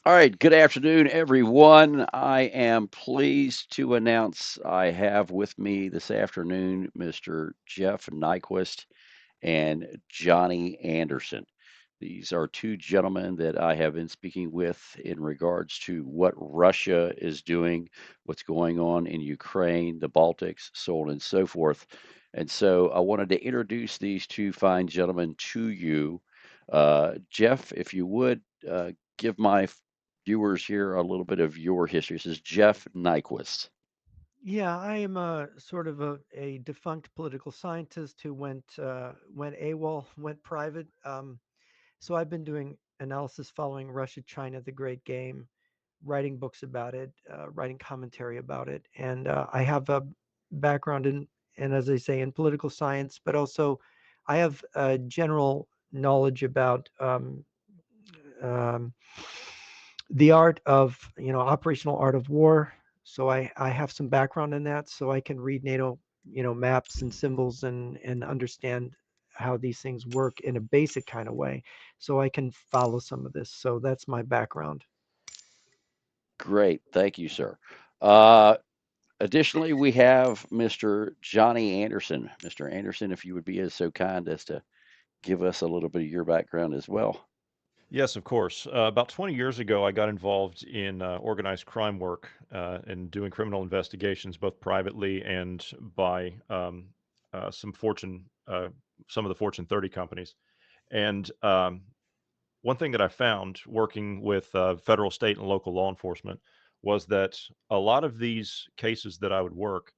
All right, good afternoon, everyone. I am pleased to announce I have with me this afternoon Mr. Jeff Nyquist and Johnny Anderson. These are two gentlemen that I have been speaking with in regards to what Russia is doing, what's going on in Ukraine, the Baltics, so on and so forth. And so I wanted to introduce these two fine gentlemen to you. Jeff, if you would give my viewers here a little bit of your history. This is Jeff Nyquist. Yeah, I am a sort of a defunct political scientist who went AWOL, went private. So I've been doing analysis following Russia, China, the Great Game, writing books about it, writing commentary about it, and I have a background in, as I say, in political science, but also I have a general knowledge about um, the art of operational art of war. So I have some background in that, so I can read NATO maps and symbols and understand how these things work in a basic kind of way, so I can follow some of this. So that's my background. Great. Thank you, sir. Uh, Additionally, we have Mr. Johnny Anderson. Mr. Anderson, if you would be as so kind as to give us a little bit of your background as well. Yes, of course. About 20 years ago, I got involved in organized crime work and doing criminal investigations, both privately and by some some of the Fortune 30 companies. And one thing that I found working with federal, state, and local law enforcement was that a lot of these cases that I would work,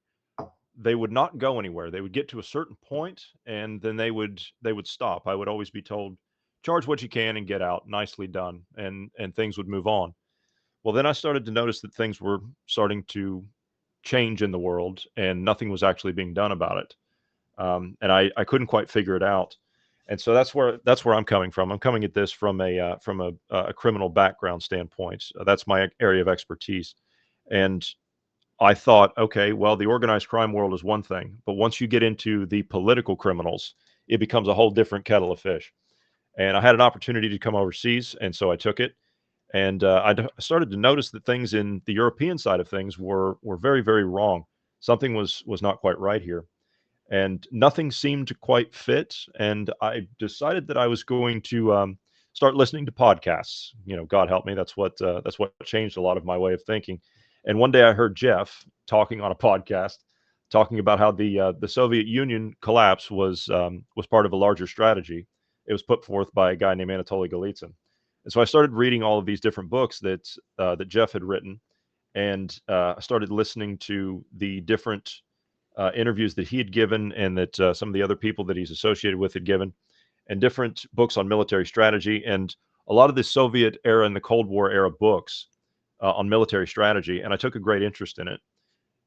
they would not go anywhere. They would get to a certain point and then they would stop. I would always be told, charge what you can and get out. Nicely done. And things would move on. Well, then I started to notice that things were starting to change in the world and nothing was actually being done about it. And I couldn't quite figure it out. And so that's where I'm coming from. I'm coming at this from a criminal background standpoint. That's my area of expertise. And I thought, okay, well, the organized crime world is one thing, but once you get into the political criminals, it becomes a whole different kettle of fish. And I had an opportunity to come overseas, and so I took it. And started to notice that things in the European side of things were very, very wrong. Something was not quite right here, and nothing seemed to quite fit. And I decided that I was going to start listening to podcasts. God help me, that's what changed a lot of my way of thinking. And one day I heard Jeff talking on a podcast, talking about how the Soviet Union collapse was part of a larger strategy. It was put forth by a guy named Anatoly Golitsyn. And so I started reading all of these different books that Jeff had written, and I started listening to the different interviews that he had given and that some of the other people that he's associated with had given, and different books on military strategy, and a lot of the Soviet era and the Cold War era books on military strategy. And I took a great interest in it.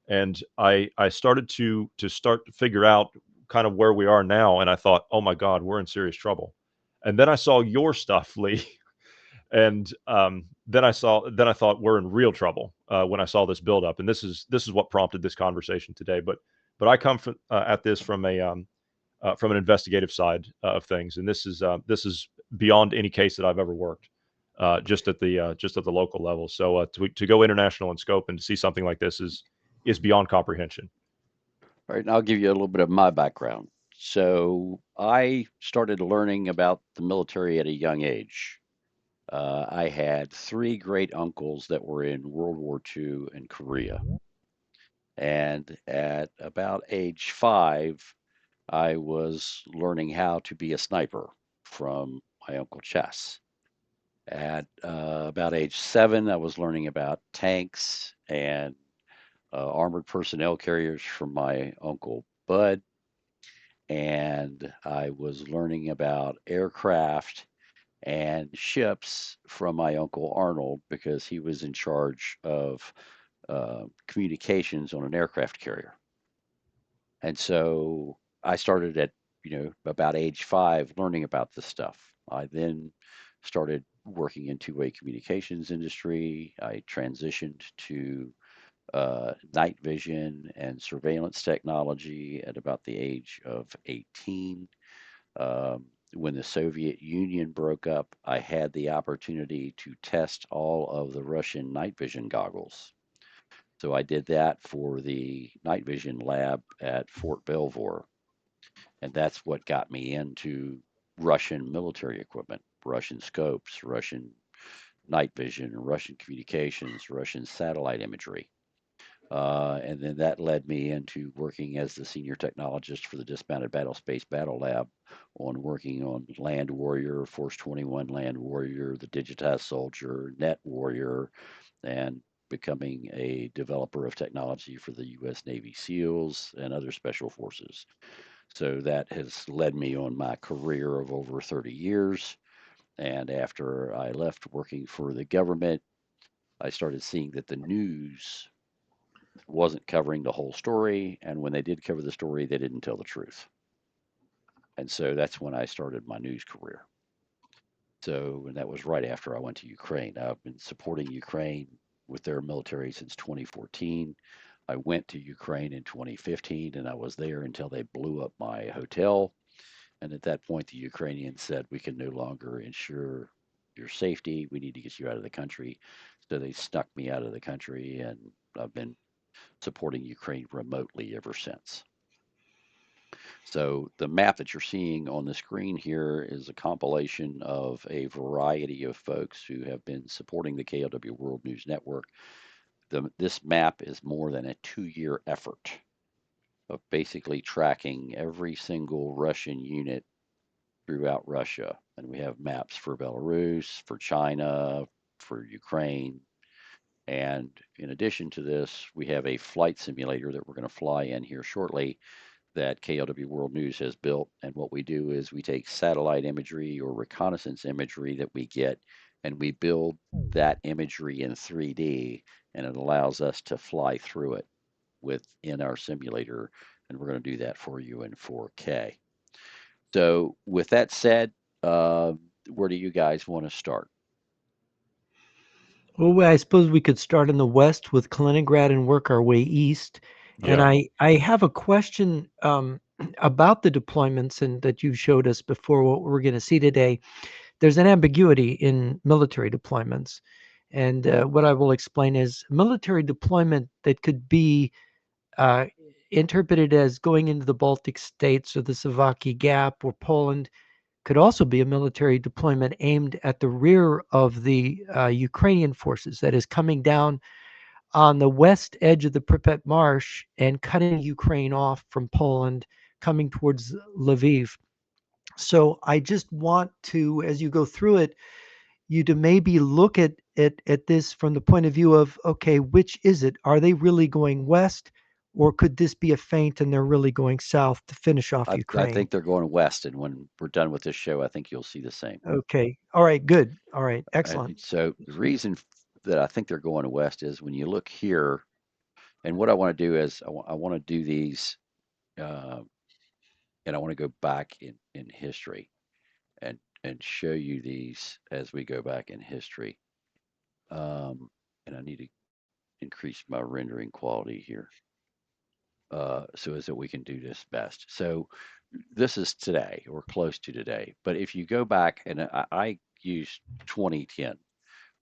And I started to figure out kind of where we are now. And I thought, oh my God, we're in serious trouble. And then I saw your stuff, Lee, and then I thought we're in real trouble when I saw this buildup, and this is what prompted this conversation today. But I come from, at this from an investigative side of things, and this is beyond any case that I've ever worked, just at the local level. So to go international in scope and to see something like this is beyond comprehension. All right, and I'll give you a little bit of my background. So I started learning about the military at a young age. I had three great uncles that were in World War II and Korea. And at about age 5, I was learning how to be a sniper from my Uncle Chess. At about age 7, I was learning about tanks and armored personnel carriers from my Uncle Bud. And I was learning about aircraft and ships from my Uncle Arnold because he was in charge of communications on an aircraft carrier. And so I started at, about age 5 learning about this stuff. I then started working in two-way communications industry. I transitioned to night vision and surveillance technology at about the age of 18. Um, When the Soviet Union broke up, I had the opportunity to test all of the Russian night vision goggles. So I did that for the night vision lab at Fort Belvoir. And that's what got me into Russian military equipment, Russian scopes, Russian night vision, Russian communications, Russian satellite imagery. And then that led me into working as the senior technologist for the Dismounted Battlespace Battle Lab on working on Land Warrior, Force 21 Land Warrior, the Digitized Soldier, Net Warrior, and becoming a developer of technology for the U.S. Navy SEALs and other special forces. So that has led me on my career of over 30 years. And after I left working for the government, I started seeing that the news wasn't covering the whole story. And when they did cover the story, they didn't tell the truth. And so that's when I started my news career. So, and that was right after I went to Ukraine. I've been supporting Ukraine with their military since 2014. I went to Ukraine in 2015 and I was there until they blew up my hotel. And at that point, the Ukrainians said, we can no longer ensure your safety. We need to get you out of the country. So they snuck me out of the country, and I've been supporting Ukraine remotely ever since. So the map that you're seeing on the screen here is a compilation of a variety of folks who have been supporting the KLW World News Network. This map is more than a 2 year effort of basically tracking every single Russian unit throughout Russia. And we have maps for Belarus, for China, for Ukraine. And in addition to this, we have a flight simulator that we're going to fly in here shortly that KLW World News has built. And what we do is we take satellite imagery or reconnaissance imagery that we get and we build that imagery in 3D, and it allows us to fly through it within our simulator. And we're going to do that for you in 4K. So, with that said, uh, where do you guys want to start? Well, I suppose we could start in the west with Kaliningrad and work our way east. And Yeah. I have a question about the deployments and that you showed us before what we're going to see today. There's an ambiguity in military deployments. And what I will explain is military deployment that could be uh, interpreted as going into the Baltic states or the Suwalki Gap or Poland could also be a military deployment aimed at the rear of the Ukrainian forces, that is, coming down on the west edge of the Pripyat Marsh and cutting Ukraine off from Poland, coming towards Lviv. So I just want to, as you go through it, you to maybe look at this from the point of view of, okay, which is it? Are they really going west, or could this be a feint and they're really going south to finish off I Ukraine? think they're going west, and when we're done with this show, I think you'll see the same. Okay. All right. Good. All right. Excellent. So the reason that I think they're going west is when you look here, and what I want to do is I want to do these, uh, and I want to go back in history and show you these as we go back in history. And I need to increase my rendering quality here. So as that we can do this best. So this is today or close to today. But if you go back, and I use 2010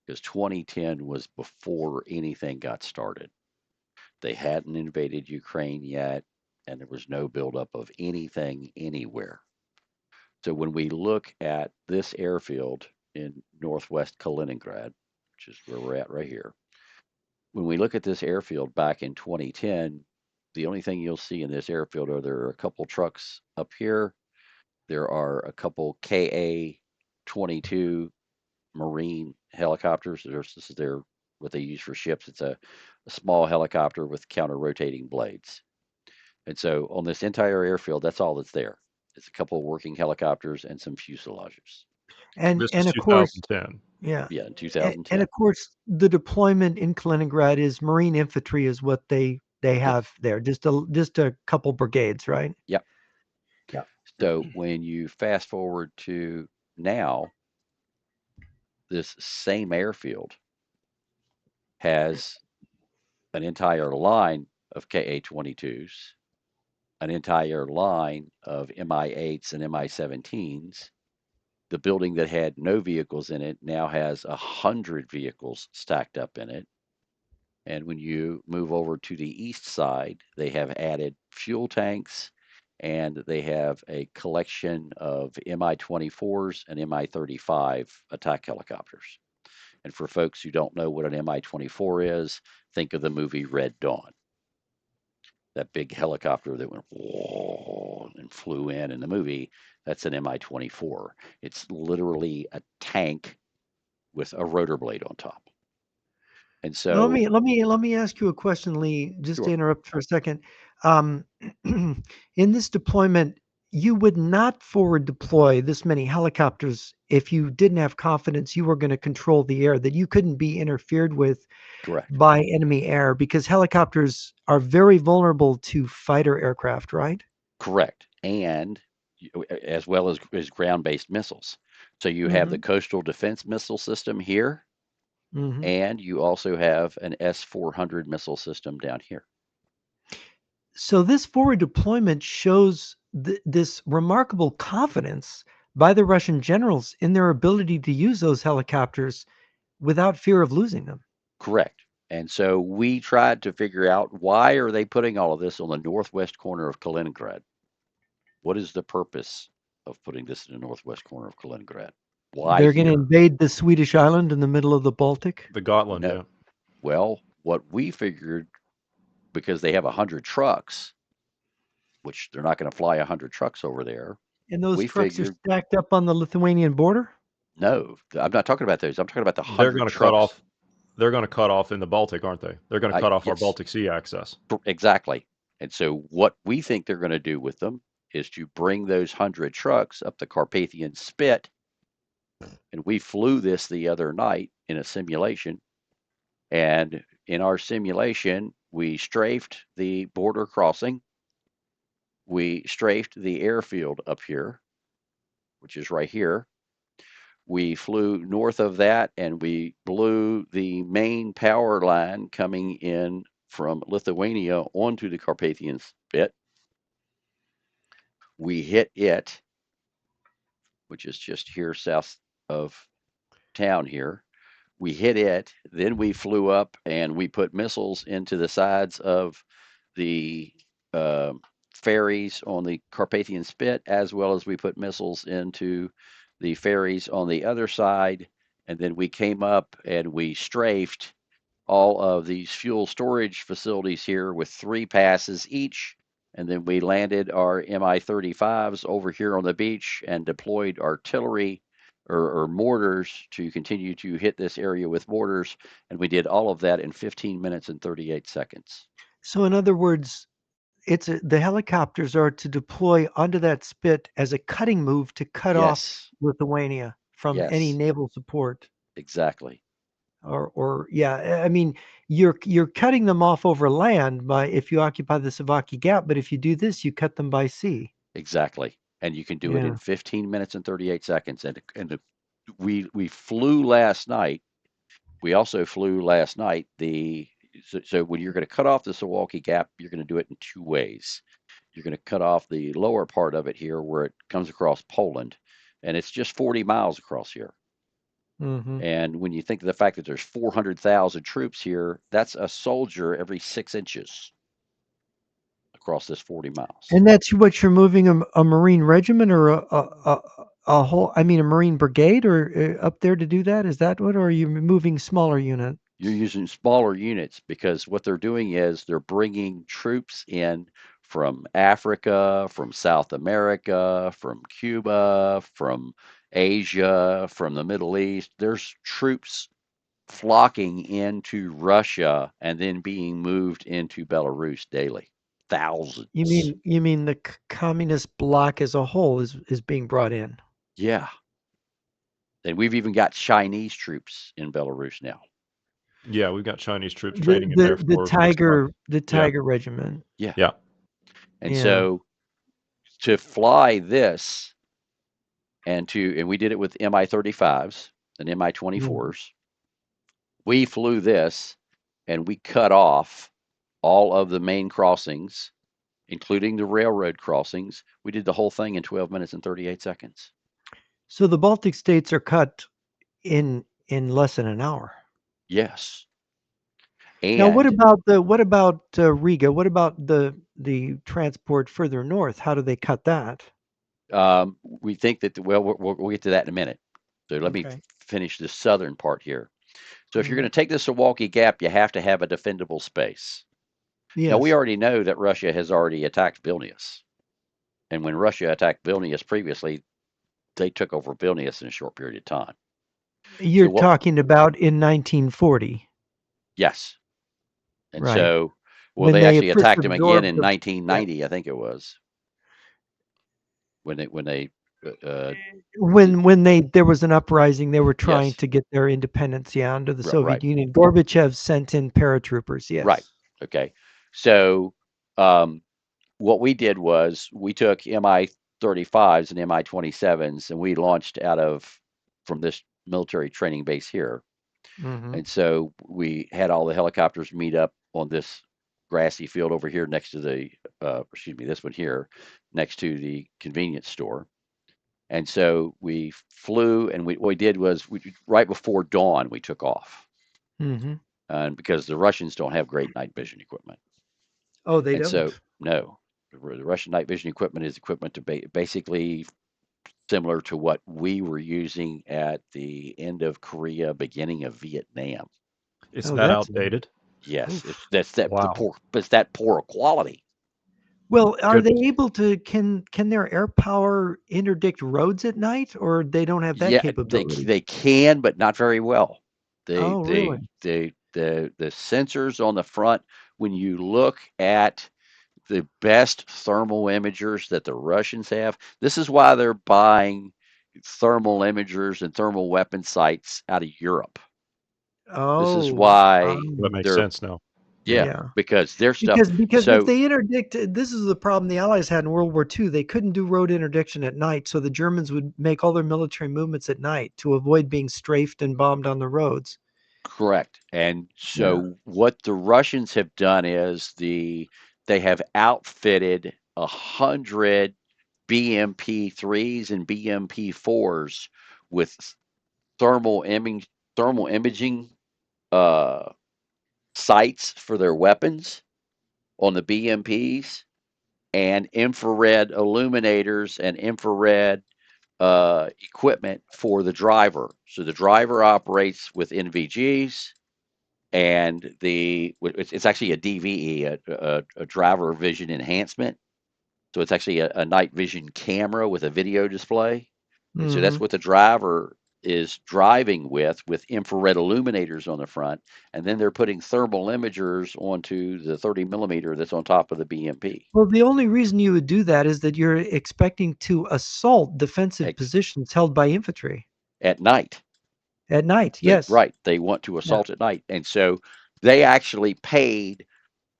because 2010 was before anything got started. They hadn't invaded Ukraine yet, and there was no buildup of anything anywhere. So when we look at this airfield in northwest Kaliningrad, which is where we're at right here, when we look at this airfield back in 2010, the only thing you'll see in this airfield are there are a couple trucks up here. There are a couple KA 22 Marine helicopters. This is their what they use for ships. It's a small helicopter with counter rotating blades. And so on this entire airfield, that's all that's there. It's a couple of working helicopters and some fuselages. This is And of course, 2010. yeah, Yeah, in and 2010. of course, the deployment in Kaliningrad is Marine infantry is what they have Yes. there. Just a couple brigades, right? Yep. Yeah. So when you fast forward to now, this same airfield has an entire line of KA 22s, an entire line of MI 8s and MI 17s, The building that had no vehicles in it now has 100 vehicles stacked up in it. And when you move over to the east side, they have added fuel tanks and they have a collection of Mi-24s and Mi-35 attack helicopters. And for folks who don't know what an Mi-24 is, think of the movie Red Dawn. That big helicopter that went and flew in the movie, that's an Mi-24. It's literally a tank with a rotor blade on top. And Well, so, let me ask you a question, Lee, just to sure, interrupt for a second. Um, in this deployment, you would not forward deploy this many helicopters if you didn't have confidence you were going to control the air, that you couldn't be interfered with correct, by enemy air, because helicopters are very vulnerable to fighter aircraft, right? correct. And as well as ground-based missiles. So you have the Hmm. coastal defense missile system here, Hmm. and you also have an S-400 missile system down here. So this forward deployment shows this remarkable confidence by the Russian generals in their ability to use those helicopters without fear of losing them. Correct. And so we tried to figure out, why are they putting all of this on the northwest corner of Kaliningrad? What is the purpose of putting this in the northwest corner of Kaliningrad? Why They're going to here? invade the Swedish island in the middle of the Baltic. The Gotland, No. yeah. Well, what we figured, because they have 100 trucks, which they're not going to fly 100 trucks over there, And those we trucks are figured, stacked up on the Lithuanian border. no, I'm not talking about those. I'm talking about the They're 100 going to cut trucks. off. They're going to cut off in the Baltic, aren't they? They're going to cut off our Yes, Baltic Sea access. exactly. And so what we think they're going to do with them is to bring those 100 trucks up the Carpathian Spit. And we flew this the other night in a simulation. And in our simulation, we strafed the border crossing. We strafed the airfield up here, which is right here. We flew north of that and we blew the main power line coming in from Lithuania onto the Carpathian Spit. We hit it, which is just here south of town here. We hit it, then we flew up and we put missiles into the sides of the uh, ferries on the Carpathian Spit, as well as we put missiles into the ferries on the other side. And then we came up and we strafed all of these fuel storage facilities here with 3 passes each. And then we landed our Mi-35s over here on the beach and deployed artillery or mortars to continue to hit this area with mortars. And we did all of that in 15 minutes and 38 seconds. So, in other words, the helicopters are to deploy onto that spit as a cutting move to cut off Yes, Lithuania from any yes, naval support. exactly, Or yeah, I mean, you're cutting them off over land by if you occupy the Suwalki Gap, but if you do this, you cut them by sea. exactly. And you can do it in Yeah. 15 minutes and 38 seconds. We flew last night. We also flew last night so when you're going to cut off the Suwalki Gap, you're going to do it in 2 ways. You're going to cut off the lower part of it here where it comes across Poland, and it's just 40 miles across here. Hmm. And when you think of the fact that there's 400,000 troops here, that's a soldier every 6 inches across this 40 miles. And that's what you're moving a Marine regiment or a whole, I mean, a Marine brigade or up there to do that? Is that what, or are you moving smaller units? You're using smaller units because what they're doing is they're bringing troops in from Africa, from South America, from Cuba, from Asia, from the Middle East. There's troops flocking into Russia and then being moved into Belarus daily. Thousands. You mean the communist bloc as a whole is being brought in? Yeah. And we've even got Chinese troops in Belarus now. Yeah, we've got Chinese troops training in there The for next month. Yeah, Tiger Regiment. Yeah. yeah. And Yeah. so to fly this and we did it with Mi-35s and Mhm. Mi-24s. We flew this and we cut off all of the main crossings, including the railroad crossings. We did the whole thing in 12 minutes and 38 seconds. So the Baltic states are cut in less than an hour. Yes. Now, And what about Riga? What about the transport further north? How do they cut that? we think that, well, we'll get to that in a minute. So let me Okay. finish the southern part here. So if you're Hmm. going to take the Suwalki Gap, you have to have a defendable space. Now, we Yes. already know that Russia has already attacked Vilnius. And when Russia attacked Vilnius previously, they took over Vilnius in a short period of time. You're So what? talking about in 1940, Yes. And right? so, well, When they they actually first attacked him again absorbed in the, yeah, 1990, I think it was, when they when they there was an uprising, they were trying yes, to get their independence, yeah, under the right, Soviet Union. Gorbachev sent in paratroopers, right, yes. okay. So, um, what we did was we took Mi-35s and Mi-27s and we launched out of from this military training base here. Hmm. And so we had all the helicopters meet up on this grassy field over here next to the, excuse me, this one here, next to the convenience store. And so we flew, and what we did was right before dawn we took off, Hmm. and because the Russians don't have great night vision equipment, Oh, they and don't. so no, the Russian night vision equipment is equipment to basically similar to what we were using at the end of Korea, beginning of Vietnam. It's Oh, that that's outdated? Yes, oof. that's that the Wow. poor, it's that poor quality. Well, are they Goodness. able to can their air power interdict roads at night, or they don't have that Yeah, capability? they can, but not very well. They Oh, really? the sensors on the front, when you look at the best thermal imagers that the Russians have, this is why they're buying thermal imagers and thermal weapon sites out of Europe. This is Oh, why That makes they're, sense now. Yeah. yeah, yeah. because their stuff. Because if So they interdict, this is the problem the Allies had in World War II. They couldn't do road interdiction at night, so the Germans would make all their military movements at night to avoid being strafed and bombed on the roads. correct. And Yeah. so what the Russians have done is they have outfitted 100 BMP-3s and BMP-4s with thermal imaging thermal imaging uh, sights for their weapons on the BMPs, and infrared illuminators and infrared equipment for the driver. So the driver operates with NVGs, and it's actually a DVE, a driver vision enhancement. So it's actually a night vision camera with a video display. And so that's Hmm. what the driver is driving with infrared illuminators on the front. And then they're putting thermal imagers onto the 30 millimeter that's on top of the BMP Well, the only reason you would do that is that you're expecting to assault defensive Ex- positions held by infantry at night. at night. So, Yes. right. They want to Yeah. assault at night. And so they actually paid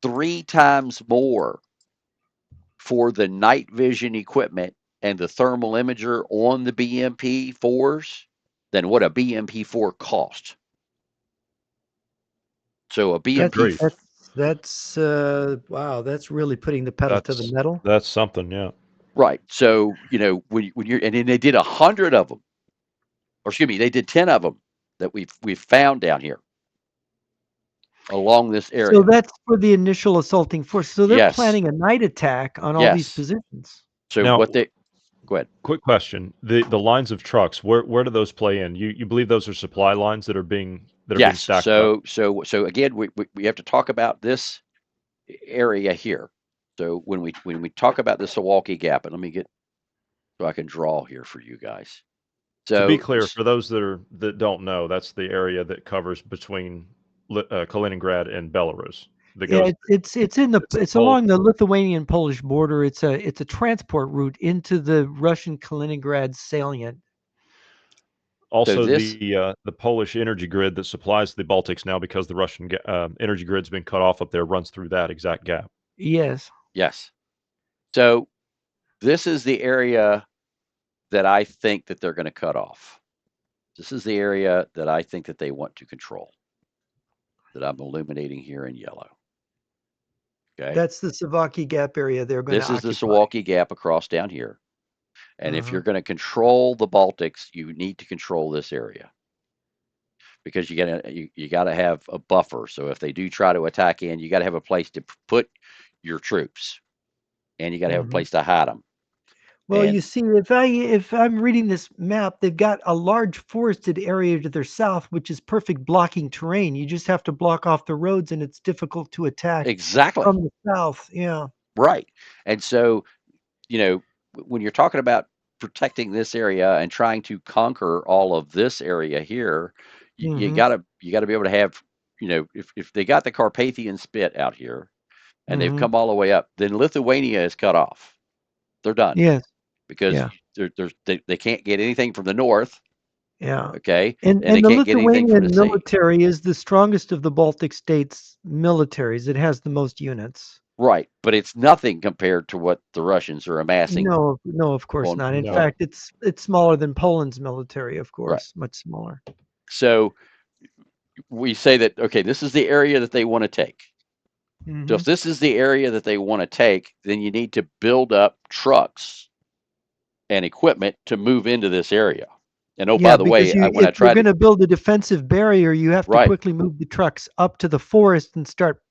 3 times more for the night vision equipment and the thermal imager on the BMP 4s than what a BMP 4 cost. So a Good That's BMP, grief. wow, that's really putting the pedal to the metal. That's something, yeah. right. So, when you're, and then they did 100 of them, or excuse me, they did 10 of them that we've found down here along this So area. that's for the initial assaulting force. So they're Yes. planning a night attack on all these Yes. positions. So Now, what they, go ahead. quick question. The lines of trucks, where do those play in? You believe those are supply lines that are being Yes. stacked up? So again, we have to talk about this area here. So when we talk about the Suwalki Gap, and let me get so I can draw here for you guys. To be So clear, for those that don't know, that's the area that covers between Kaliningrad and Belarus that Yeah, goes it's it's Polish. along the Lithuanian-Polish border. It's a transport route into the Russian Kaliningrad salient. so Also, this the Polish energy grid that supplies the Baltics now, because the Russian energy grid's been cut off up there, runs through that exact gap. Yes. yes. So this is the area that I think that they're going to cut off. This is the area that I think that they want to control. That I'm illuminating here in yellow. Okay. That's the Suwalki Gap area they're going to This is the occupy. Suwalki Gap across down here. And if you're going to control the Baltics, you need to control this area because you got to have a buffer. So if they do try to attack in, you got to have a place to put your troops, and you got to have a place to hide them. Well, you And see, if I'm reading this map, they've got a large forested area to their south, which is perfect blocking terrain. You just have to block off the roads, and it's difficult to attack exactly from the south. Yeah. right. And so, when you're talking about protecting this area and trying to conquer all of this area here, you Mm-hmm. gotta be able to have, if they got the Carpathian Spit out here and they've Mm-hmm. come all the way up, then Lithuania is cut off. They're done Yes. because Yeah. they can't get anything from the north, Yeah. okay, and they And the can't get anything from the Lithuanian sea. military is the strongest of the Baltic states' militaries. It has the most units. Right, but it's nothing compared to what the Russians are amassing No, no, of course on not. In No. on fact, it's smaller than Poland's military, of right. course, much smaller. So we say that okay, this is the area that they want to take. So Mm-hmm. if this is the area that they want to take, then you need to build up trucks and equipment to move into this area. And oh, by Yeah, the because way, you when I if you're tried to gonna build a defensive barrier, you have to right, quickly move the trucks up to the forest and start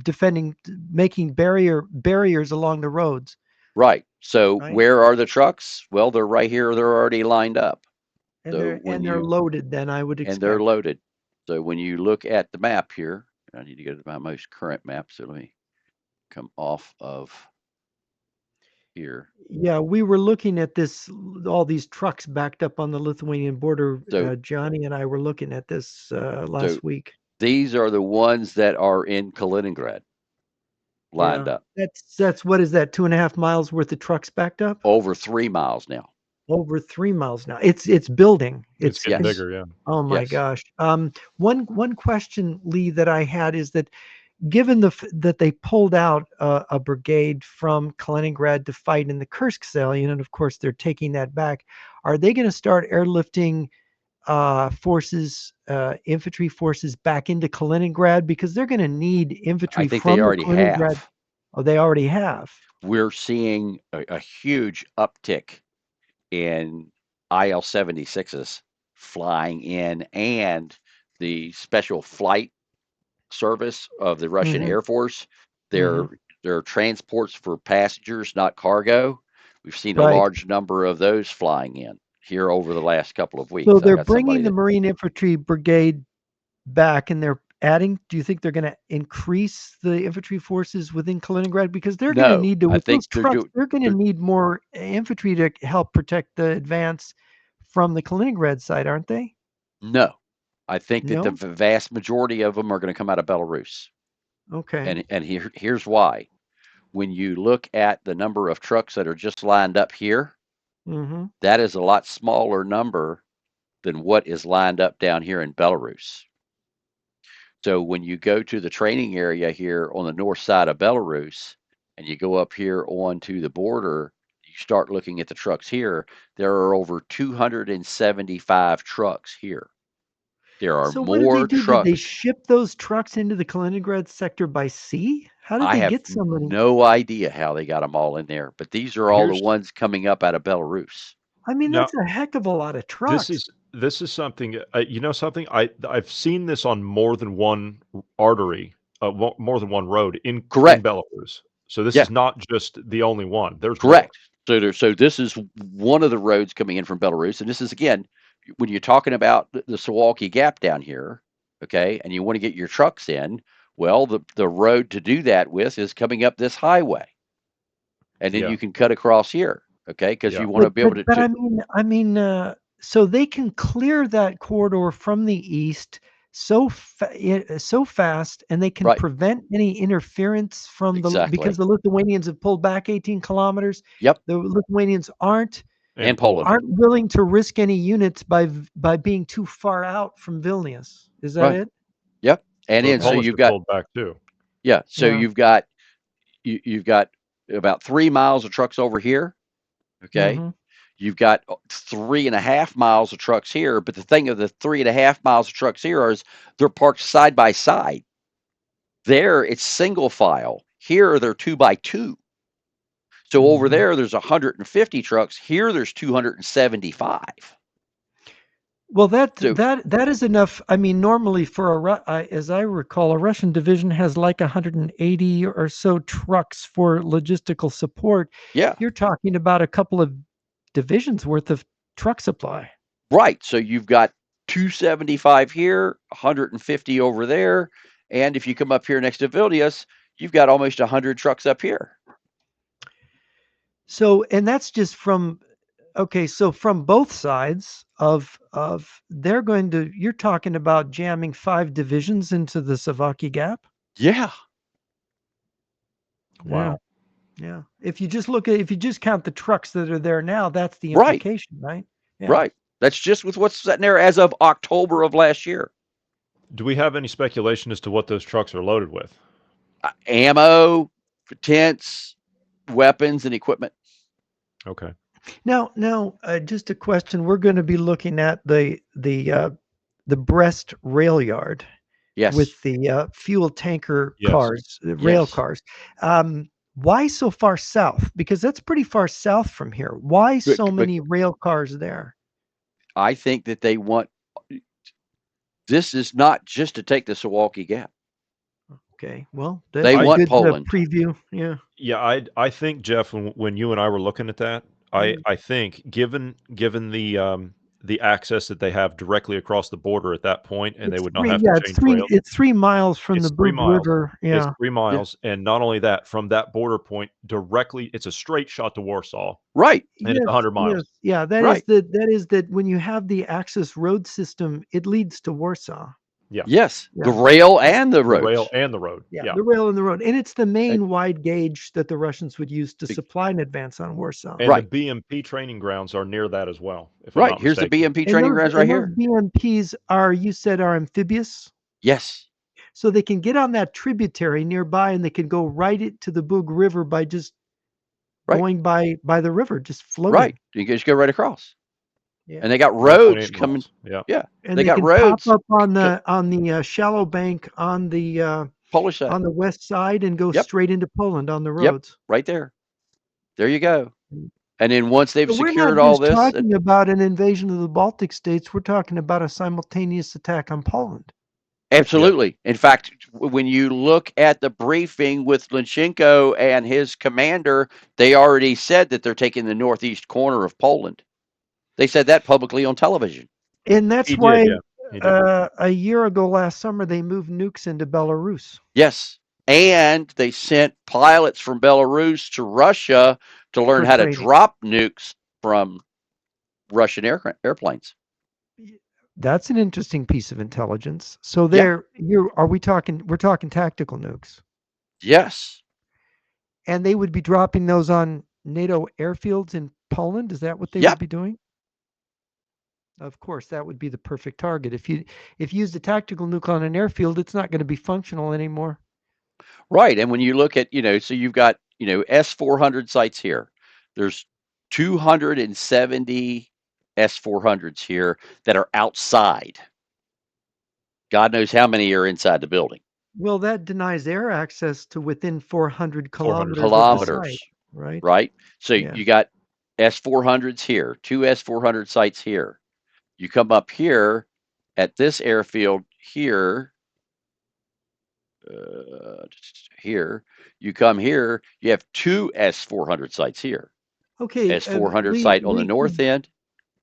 defending, making barriers along the roads, right. So right? where are the trucks? Well, they're right here. They're already lined up. So when They're you loaded then, I would and they're expect. loaded. So when you look at the map here, I need to go to my most current map. So let me come off of here. Yeah, we were looking at this, all these trucks backed up on the Lithuanian border. So Johnny and I were looking at this so last week. these are the ones that are in Kaliningrad lined Yeah, up. that's what is that, 2.5 miles worth of trucks backed up? Over 3 miles now. Over 3 miles now. It's building. It's getting Yes. bigger, yeah. Oh my Yes. gosh. One question, Lee, that I had is that given that they pulled out a brigade from Kaliningrad to fight in the Kursk salient, and of course they're taking that back, are they going to start airlifting forces, infantry forces back into Kaliningrad because they're going to need I infantry think they from the already Kaliningrad? have. Oh, they already have. We're seeing a huge uptick in IL-76s flying in and the special flight service of the Russian Hmm. Air Force. Hmm. They're transports for passengers, not cargo. We've seen a Right. large number of those flying in here over the last couple of So weeks. I they're got somebody bringing the that Marine Infantry Brigade back, and they're adding. Do you think they're going to increase the infantry forces within Kaliningrad because they're going to no, need to, I with think those trucks, they're going to they're need more infantry to help protect the advance from the Kaliningrad side, aren't they? no. I think that the No. vast majority of them are going to come out of Belarus, Okay. and here's why. When you look at the number of trucks that are just lined up here, Mm-hmm. that is a lot smaller number than what is lined up down here in Belarus. So when you go to the training area here on the north side of Belarus and you go up here onto the border, you start looking at the trucks here, there are over 275 trucks here. There are So what did they more do? Did they trucks. ship those trucks into the Kaliningrad sector by sea? How did I they have get so many? no idea how they got them all in there, but these are all the Here's ones coming up out of Belarus. I mean, now that's a heck of a lot of this trucks. is this is something, you know something? I've seen this on more than one artery, more than one road in Correct. Belarus. So this Yeah, is not just the only one. There's more. correct. So this is one of the roads coming in from Belarus, and this is again when you're talking about the Suwalki Gap down here, okay, and you want to get your trucks in. Well, the road to do that with is coming up this highway, and then Yeah, you can cut across here, okay, because yeah. you want to be able But to so they can clear that corridor from the east so fast, and they can right, prevent any interference from because exactly. the Lithuanians have pulled back 18 kilometers. Yep, The Lithuanians And and Poland. Poland. aren't willing to risk any units by being too far out from Vilnius. Is that Right. it? Yep. And Well, the then so Yeah. Polish you've have got pulled back too. yeah, so Yeah. you've got about 3 miles of trucks over here, okay. Hmm. You've got 3.5 miles of trucks here, but the thing of the 3.5 miles of trucks here is they're parked side by side. There, it's single file. Here, they're two by two. So over Mhm. there, there's 150 trucks. Here, there's 275. Well, So that is enough. I mean, normally for as I recall, a Russian division has like 180 or so trucks for logistical support. yeah, You're talking about a couple of divisions worth of truck supply. right. So you've got 275 here, 150 over there, and if you come up here next to Vilnius, you've got almost 100 trucks up here. So, and that's just from okay, so from both sides of they're going to you're talking about jamming 5 divisions into the Suwalki Gap? Yeah, Yeah. Wow. Yeah. If you just count the trucks that are there now, that's the right, implication, right? Yeah. right. That's just with what's sitting there as of October of last year. Do we have any speculation as to what those trucks are loaded with? Ammo, tents, weapons, and equipment. Okay. Now, just a question. We're going to be looking at the Brest rail yard Yes, with the fuel tanker Yes. cars, rail yes. cars. Why so far south? Because that's pretty far south from here. Why so But many rail cars there? I think that they want this is not just to take the Suwalki Gap. Okay, well, They that's a I want good Poland. preview. Yeah. Yeah, I think, Jeff, when you and I were looking at that, Mm. I think given the access that they have directly across the border at that point, and they It's would not three. have to Yeah, change rails. It's 3 miles from the It's 3 Bug miles. River. It's Yeah. 3 Yeah, miles, and not only that, from that border point directly, it's a straight shot to Warsaw, right, and it's Yes, 100 yes, miles. yeah, right. that is that when you have the access road system, it leads to Warsaw. Yeah, Yes, the Yeah, rail yeah, and the the rail roads. and the road. yeah, Yeah, the rail and the road, and it's the And, main wide gauge that the Russians would use to supply an advance on Warsaw. and the right, BMP training grounds are near that as well, if I'm right. not Here's the mistaken. BMP training grounds right And those here. BMPs are, you said, are amphibious, Yes, so they can get on that tributary nearby, and they can go right it to the Bug River by just right, going by the river, just right. floating. You can just go right across. Yeah. And they got roads 1.8 coming. miles. Yeah. Yeah, And they they got can pop roads. up on the shallow bank Polish side. on the west side and go Yep, straight into Poland on the yep, roads. right there. There you go. Mm. And then once they've So we're not secured all just this, talking about an invasion of the Baltic states. We're talking about a simultaneous attack on Poland. Yes. absolutely. In fact, when you look at the briefing with Lyshenko and his commander, they already said that they're taking the northeast corner of Poland. They said that publicly on television. And that's He did, why yeah. He did. a year ago last summer they moved nukes into Belarus. Yes. And they sent pilots from Belarus to Russia to learn For how to training. drop nukes from Russian airplanes. That's an interesting piece of intelligence. So Yeah. we're talking tactical nukes. Yes. And they would be dropping those on NATO airfields in Poland. Is that what they would Yep. be doing? Of course, that would be the perfect target. If you use a tactical nuke on an airfield, it's not going to be functional anymore. Right. And when you look at, so you've got, S-400 sites here. There's 270 S-400s here that are outside. God knows how many are inside the building. Well, that denies air access to within 400 400 kilometers of the kilometers. site, right? Right? So Yeah. you got S-400s here, two S-400 sites here. You come up here at this airfield here, here. You come here, you have two S-400 sites here. Okay, S-400 site on the north end,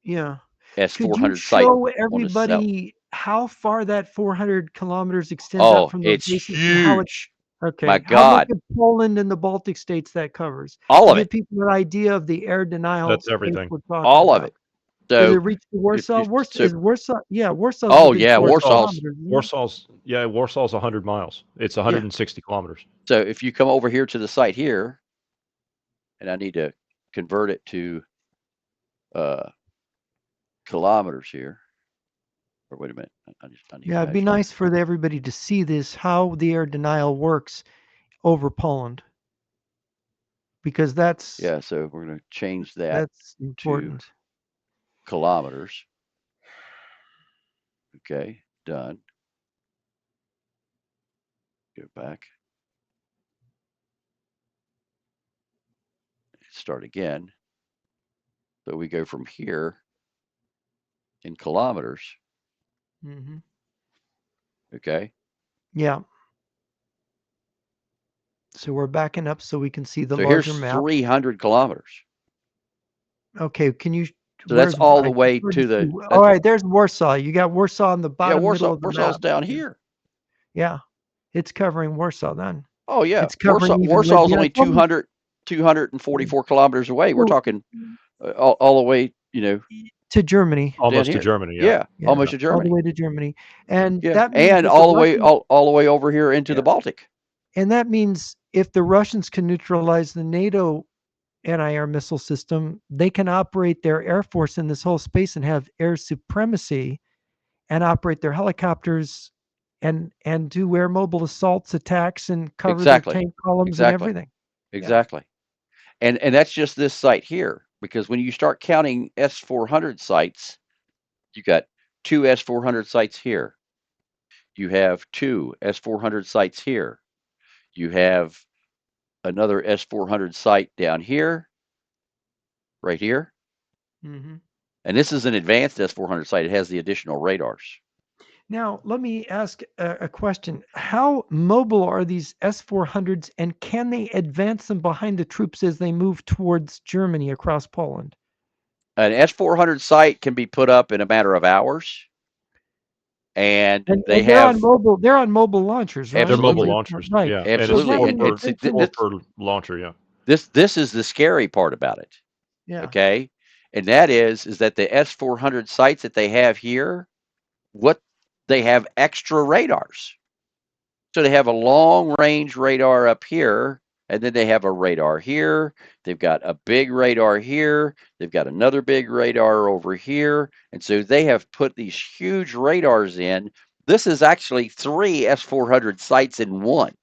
yeah. Could you S-400 site show on the south. everybody how far that 400 kilometers extends out Oh, from those it's bases and how it huge. My okay, how much God. of Poland and the Baltic states that covers? All To of give it. people an idea of the air denial That's space everything. we're talking All of about. it. Does it So, reach to Warsaw? so, Warsaw's oh, within yeah, 400 Warsaw's. kilometers, isn't it? Warsaw's 100 miles. It's Yeah. 160 kilometers. So if you come over here to the site here, and I need to convert it to kilometers here. Or wait a minute. I need Yeah, to it'd be actually. nice for everybody to see this, how the air denial works over Poland, because Yeah, so we're going to change that that's to important. kilometers. Okay, done. Go back. start again. So we go from here in kilometers. Mm-hmm. Okay. Yeah. So we're backing up so we can see the So larger here's map. 300 kilometers. Okay, can you? So that's Where's all the I? It's way hard to to see. the, All that's, right, there's Warsaw. You got Warsaw in the yeah, bottom middle of the Warsaw's map. down here. Yeah, it's covering Warsaw then. Oh yeah. It's covering even Warsaw's Libya. only It's almost 244 kilometers away. We're well, talking all the way, to Germany. down Almost to here. Germany. Yeah. Yeah. Yeah, Almost to all the Germany. way to Germany, and Yeah. that means And that the all the way, Russians. all the way over here into Yeah, the Baltic. and that means if the Russians can neutralize the NATO anti-air missile system, they can operate their air force in this whole space and have air supremacy and operate their helicopters and do air mobile assaults, attacks, and cover their Exactly. tank columns and Exactly. everything. Yeah. Exactly. And that's just this site here, because when you start counting S-400 sites, you got two S-400 sites here. You have two S-400 sites here. You have another S-400 site down here, right here. Mm-hmm. And this is an advanced S-400 site. It has the additional radars. Now, let me ask a question. How mobile are these S-400s, and can they advance them behind the troops as they move towards Germany across Poland? An S-400 site can be put up in a matter of hours, and they And they're on have mobile. They're on mobile launchers, right? They're mobile absolutely, launchers. Right. Yeah. And it's So that absolutely, and means it's they can. four per launcher. Yeah. this is the scary part about it. Yeah. Okay, and that is that the S-400 sites that they have here, what they have extra radars. So they have a long range radar up here, and then they have a radar here. They've got a big radar here. They've got another big radar over here. And so they have put these huge radars in. This is actually 3 S-400 sites in one.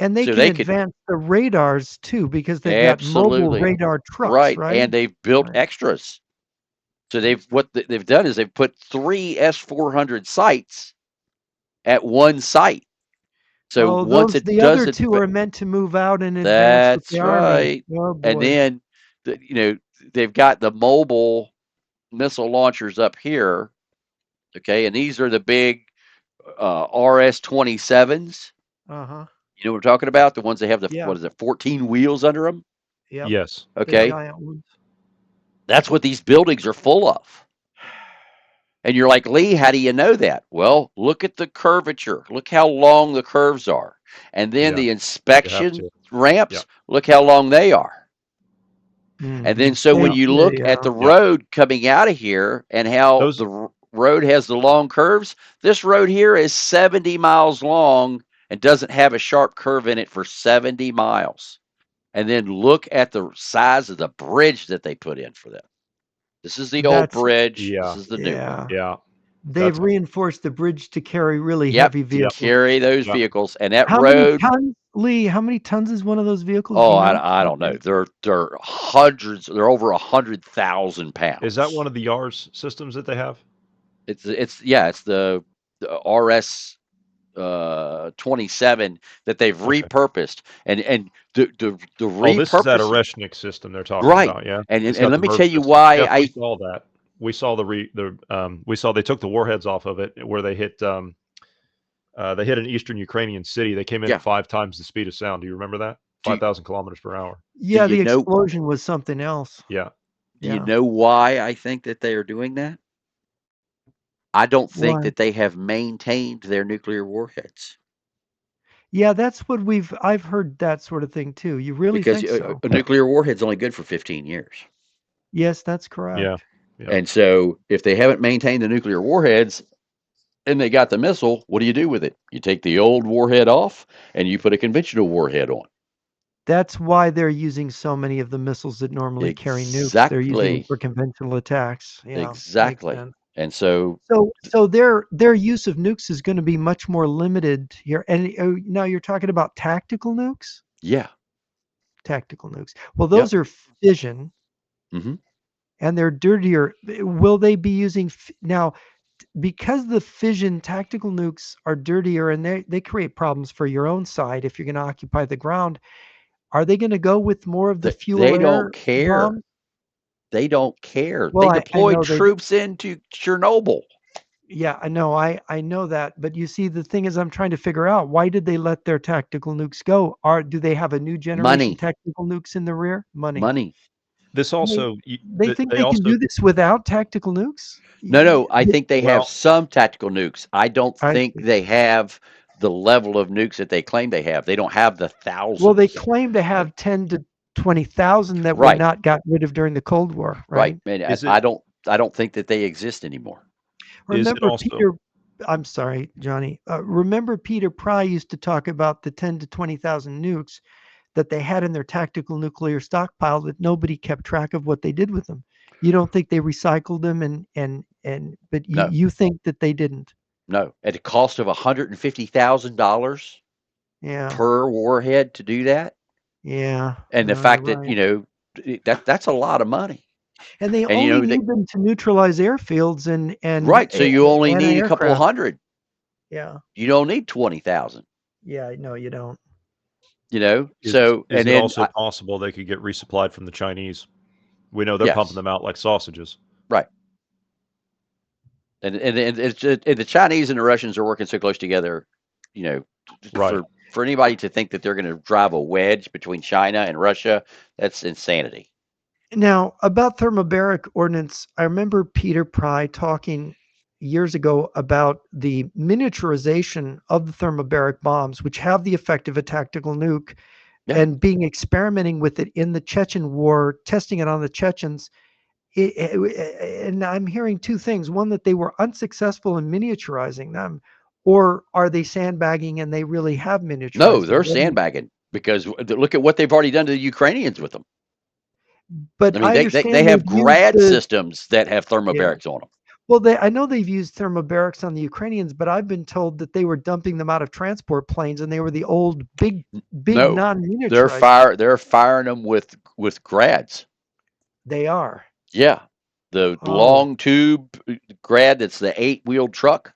And they So can they could advance the radars too because they've got mobile absolutely radar trucks, right, right? and they've built Right. extras. So they've done is they've put 3 S-400 sites at one site. So Oh, once it the does other it, two are meant to move out and advance with that's the army. right. Oh And boy. then they've got the mobile missile launchers up here. Okay, and these are the big RS-27s. Uh-huh. You know what I'm talking about? The ones that have the Yeah. what is it, 14 wheels under them? Yep. Yes. The Okay, giant ones. that's what these buildings are full of. And you're like, Lee, how do you know that? Well, look at the curvature. Look how long the curves are. And then Yeah. the You have inspection to. ramps, Yeah. look how long they are. And then Mm-hmm. so when you look at the Yeah. road coming out of here and how Those. the road has the long curves, this road here is 70 miles long and doesn't have a sharp curve in it for 70 miles. And then look at the size of the bridge that they put in for them. This is the old That's bridge. This Yeah. is the new one. yeah. Yeah. They've That's. reinforced the bridge to carry really Yep, heavy to Yep. vehicles. carry those Yep. vehicles. And that How many road, tons, Lee? How many tons is one of those vehicles? Do oh, you know? I don't know. They're hundreds. They're over 100,000 Is that one pounds. of the YARS systems that they have? It's the RS 27 that they've Okay. repurposed, and the Oh, this is that repurposing, Oreshnik system they're talking right. about. Yeah. And It's and got the let me MIRV tell you system. why Yep. We I saw that. We saw we saw they took the warheads off of it where they hit an eastern Ukrainian city. They came in yeah. at 5 times the speed of sound. Do you remember that? Do 5,000 kilometers per hour. do Yeah, you the know explosion was something else. Yeah. do you Yeah. know why I think that they are doing that? I don't think Why? that they have maintained their nuclear warheads. Yeah, that's what I've heard that sort of thing too. You really Because think so? a nuclear warhead's only good for 15 years. Yes, that's Yeah. correct. Yeah. And so if they haven't maintained the nuclear warheads and they got the missile, what do you do with it? You take the old warhead off and you put a conventional warhead on. That's why they're using so many of the missiles that normally carry nukes. They're using them Exactly. for conventional attacks. Yeah, makes Exactly. sense. And so, So their use of nukes is going to be much more limited here. And now you're talking about tactical nukes? yeah. Tactical nukes. Well, Yep. those are fission hmm and they're dirtier. Will they be using now because the fission tactical nukes are dirtier and they create problems for your own side if you're going to occupy the ground? Are they going to go with more of the fuel They don't air care. bombs? They don't care. Well, They I deployed know they. troops into Chernobyl. Yeah, I know. I know that. But you see, the thing is, I'm trying to figure out why did they let their tactical nukes go? Do they have a new generation Money, tactical nukes in the rear? Money. money. This also, They think they they can also, do this without tactical nukes? No, I think they have well, some tactical nukes. I don't I think see. they have the level of nukes that they claim they have. They don't have the Well, they thousands. claim to have 10 to 20,000 that were Right, not got rid of during the Cold War, right. right? And is it I don't think that they exist anymore. is it Remember also Peter, I'm sorry, Johnny. Remember Peter Pry used to talk about the 10 to 20,000 nukes that they had in their tactical nuclear stockpile that nobody kept track of what they did with them. You don't think they recycled them but you, No, you think that they didn't. no. At a cost of $150,000 Yeah. per warhead to do that, Yeah. and the No, you're fact that right. that's a lot of money. And they And only they need them to neutralize airfields and right. So you only need a couple anti-aircraft. hundred. Yeah. You don't need 20,000. Yeah, no, you don't. is So is and it then also possible they could get resupplied from the Chinese? We know they're pumping yes, them out like sausages. right. And it's just, and the Chinese and the Russians are working so close together, you know, Right. for anybody to think that they're going to drive a wedge between China and Russia, that's insanity. Now, about thermobaric ordnance, I remember Peter Pry talking years ago about the miniaturization of the thermobaric bombs, which have the effect of a tactical nuke, Yeah. and being experimenting with it in the Chechen war, testing it on the Chechens. And I'm hearing two things: one, that they were unsuccessful in miniaturizing them, or are they sandbagging and they really have No, miniaturized them? they're sandbagging because look at what they've already done to the Ukrainians with them. But I mean, I they understand they've have used grad the. systems that have Yeah. thermobarics on them. Well, I know they've used thermobarics on the Ukrainians, but I've been told that they were dumping them out of transport planes, and they were the old big No, non-miniaturized. they're firing them with grads. They are. Yeah, the Oh, long tube grad that's the 8-wheeled truck.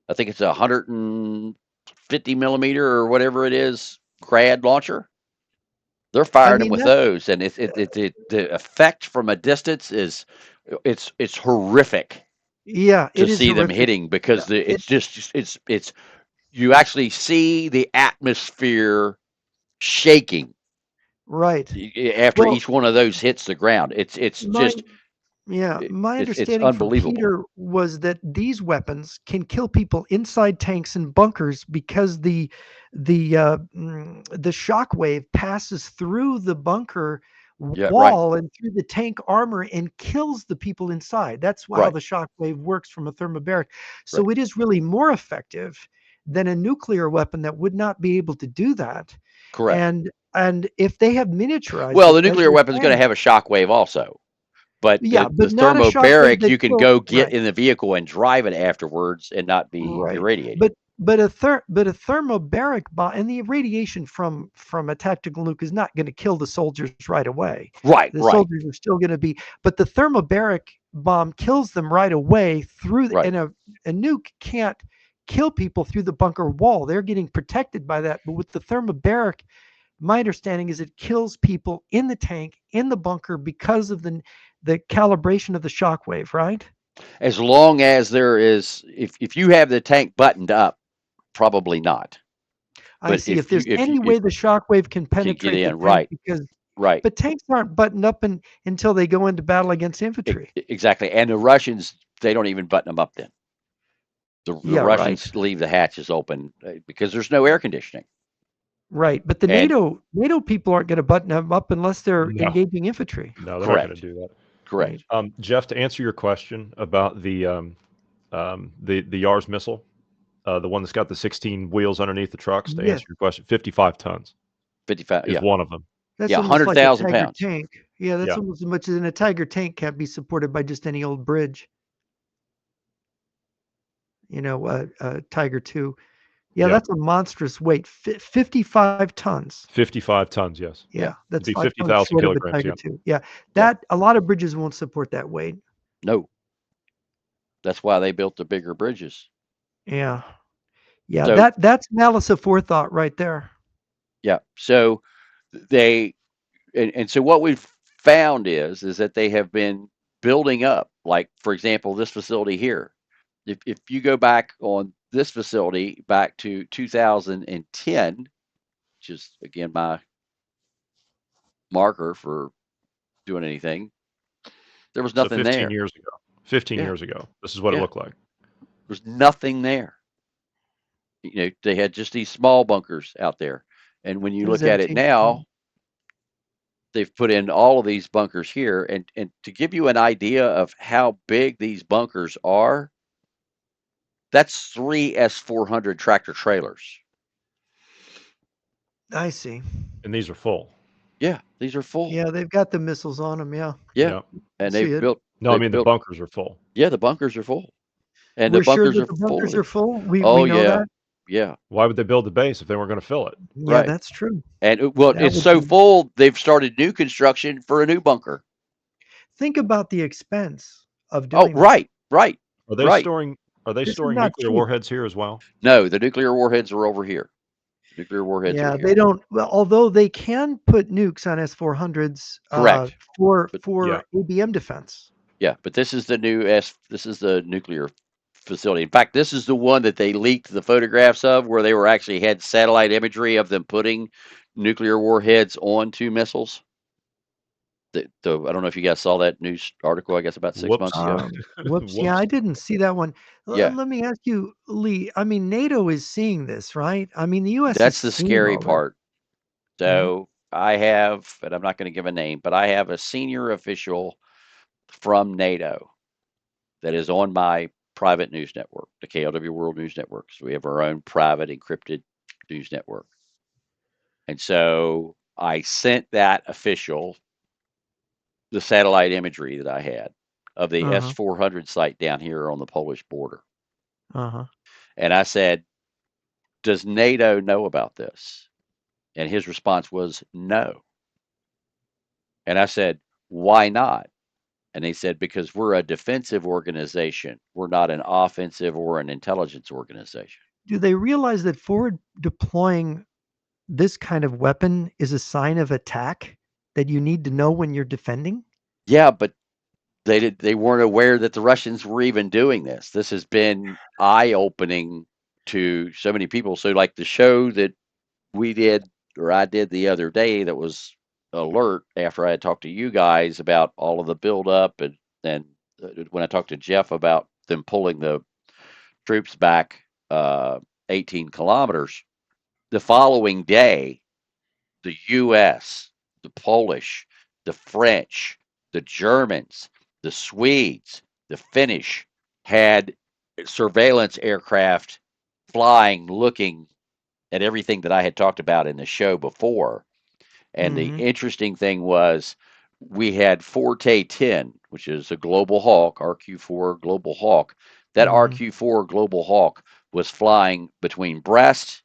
I think it's 150 millimeter or whatever it is grad launcher. They're I firing them mean with that's those, and the effect from a distance is it's horrific yeah, to it is see them horrific. hitting because It it's just it's you actually see the atmosphere shaking right. after Well, each one of those hits the ground. It's my just yeah, my it's understanding from unbelievable. Peter was that these weapons can kill people inside tanks and bunkers because the shock wave passes through the bunker Yeah, right, wall and through the tank armor and kills the people inside. That's how right, the shock wave works from a thermobaric. right. So it is really more effective than a nuclear weapon that would not be able to do that. Correct. And if they have miniaturized Well, it, the as nuclear you're weapon's going to saying, have a shock wave also. But yeah, the but not a shockwave thermobaric, that you can kills. go get Right. in the vehicle and drive it afterwards and not be Right. irradiated. But a thermobaric bomb and the radiation from a tactical nuke is not going to kill the soldiers right away. Right, The right, soldiers are still going to be, but the thermobaric bomb kills them right away right. and a nuke can't kill people through the bunker wall. They're getting protected by that. But with the thermobaric, my understanding is it kills people in the tank, in the bunker because of the calibration of the shock wave, right? As long as there is, if you have the tank buttoned up, probably not. I But see. If there's any way the shock wave can can get penetrate the in, tank, right, because right, but tanks aren't buttoned up until they go into battle against infantry. exactly. And the Russians, they don't even button them up then. The Yeah, right. Russians leave the hatches open because there's no air conditioning. Right. But the And NATO people aren't going to button them up unless they're No, engaging infantry. no, they're not going to correct, do that. correct. Right. Jeff, to answer your question about the Yars missile, the one that's got the 16 wheels underneath the trucks, to Yes. answer your question, 55 tons 55, is yeah, one of them. That's yeah, almost like a 100,000 Tiger pounds. tank. Yeah, that's Yeah. almost as much as a Tiger tank can't be supported by just any old bridge. Tiger 2. Yeah, Yeah. that's a monstrous weight. 55 tons. 55 tons, yes. Yeah, Yeah, It'd that's be 5 tons 50,000 short of a kilograms, Tiger yeah. 2. Yeah, yeah. that a lot of bridges won't support that weight. No, that's why they built the bigger bridges. Yeah. Yeah, So that's malice aforethought right there. yeah, so they and so what we've found is that they have been building up. Like for example, this facility here. If you go back on this facility back to 2010, which is again my marker for doing anything, there was So nothing 15 there. years ago, 15 Yeah, years ago, this is what it yeah, looked like. there's nothing there. They had just these small bunkers out there, and when you It was look at it empty. now, they've put in all of these bunkers here. And to give you an idea of how big these bunkers are, that's three S400 tractor trailers. I see. And these are full. Yeah, these are full. Yeah, they've got the missiles on them. Yeah, Yeah, Yeah. and see it. No, I mean the bunkers are full. yeah, the bunkers are full, and the We're sure bunkers that are the full of bunkers are these. full. We Oh we know yeah, that. yeah, Why would they build the base if they weren't going to fill it? Yeah, right. that's true. And well, That it's would so be. full they've started new construction for a new bunker. Think about the expense of Oh, doing that. right, right, Are they right. storing are they This is storing not nuclear cheap. warheads here as well? No, the nuclear warheads are over here. Nuclear warheads are Yeah, here. they don't. Well, although they can put nukes on S-400s Correct. for But Yeah. ABM defense. yeah, but this is the new S. This is the nuclear facility. In fact, this is the one that they leaked the photographs of, where they were actually had satellite imagery of them putting nuclear warheads onto missiles. I don't know if you guys saw that news article. I guess about 6 months Whoops. ago. Whoops. Yeah, Whoops. I didn't see that one. Yeah, Let me ask you, Lee. I mean, NATO is seeing this, right? I mean, the U.S. is that's the seeing scary all this. part. Yeah. So I have, and I'm not going to give a name, but I have a senior official from NATO that is on my private news network, the KLW World News Network. So we have our own private encrypted news network. And so I sent that official the satellite imagery that I had of the Uh-huh. S400 site down here on the Polish border. Uh-huh. And I said, does NATO know about this? And his response was no. And I said, why not? And he said, because we're a defensive organization. We're not an offensive or an intelligence organization. Do they realize that forward deploying this kind of weapon is a sign of attack that you need to know when you're defending? Yeah, but they weren't aware that the Russians were even doing this. This has been eye opening to so many people. So like the show that we did or I did the other day that was alert after I had talked to you guys about all of the buildup and when I talked to Jeff about them pulling the troops back 18 kilometers, the following day, the U.S., the Polish, the French, the Germans, the Swedes, the Finnish had surveillance aircraft flying, looking at everything that I had talked about in the show before. And the Mm-hmm. interesting thing was we had Forte 10, which is a Global Hawk, RQ-4 Global Hawk. That Mm-hmm. RQ-4 Global Hawk was flying between Brest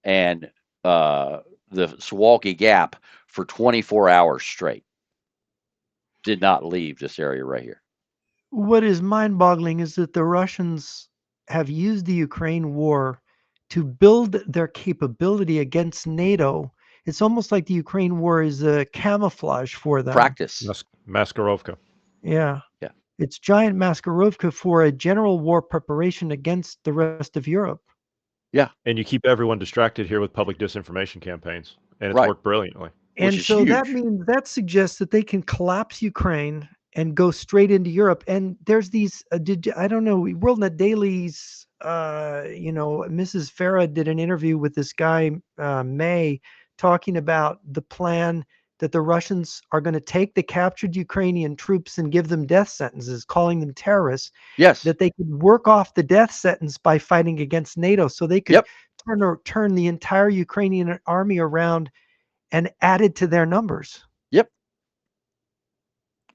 and uh, the Suwalki Gap for 24 hours straight. Did not leave this area right here. What is mind-boggling is that the Russians have used the Ukraine war to build their capability against NATO. It's almost like the Ukraine war is a camouflage for them. Practice. Maskarovka. Yeah. Yeah. It's giant Maskarovka for a general war preparation against the rest of Europe. Yeah. And you keep everyone distracted here with public disinformation campaigns, and it's Right. worked brilliantly. Which And is so that huge. means that suggests that they can collapse Ukraine and go straight into Europe. And there's these, I don't know, WorldNet Daily's, Mrs. Farah did an interview with this guy, May, talking about the plan that the Russians are going to take the captured Ukrainian troops and give them death sentences, calling them terrorists, Yes. that they could work off the death sentence by fighting against NATO. So they could Yep. turn the entire Ukrainian army around and added to their numbers. Yep.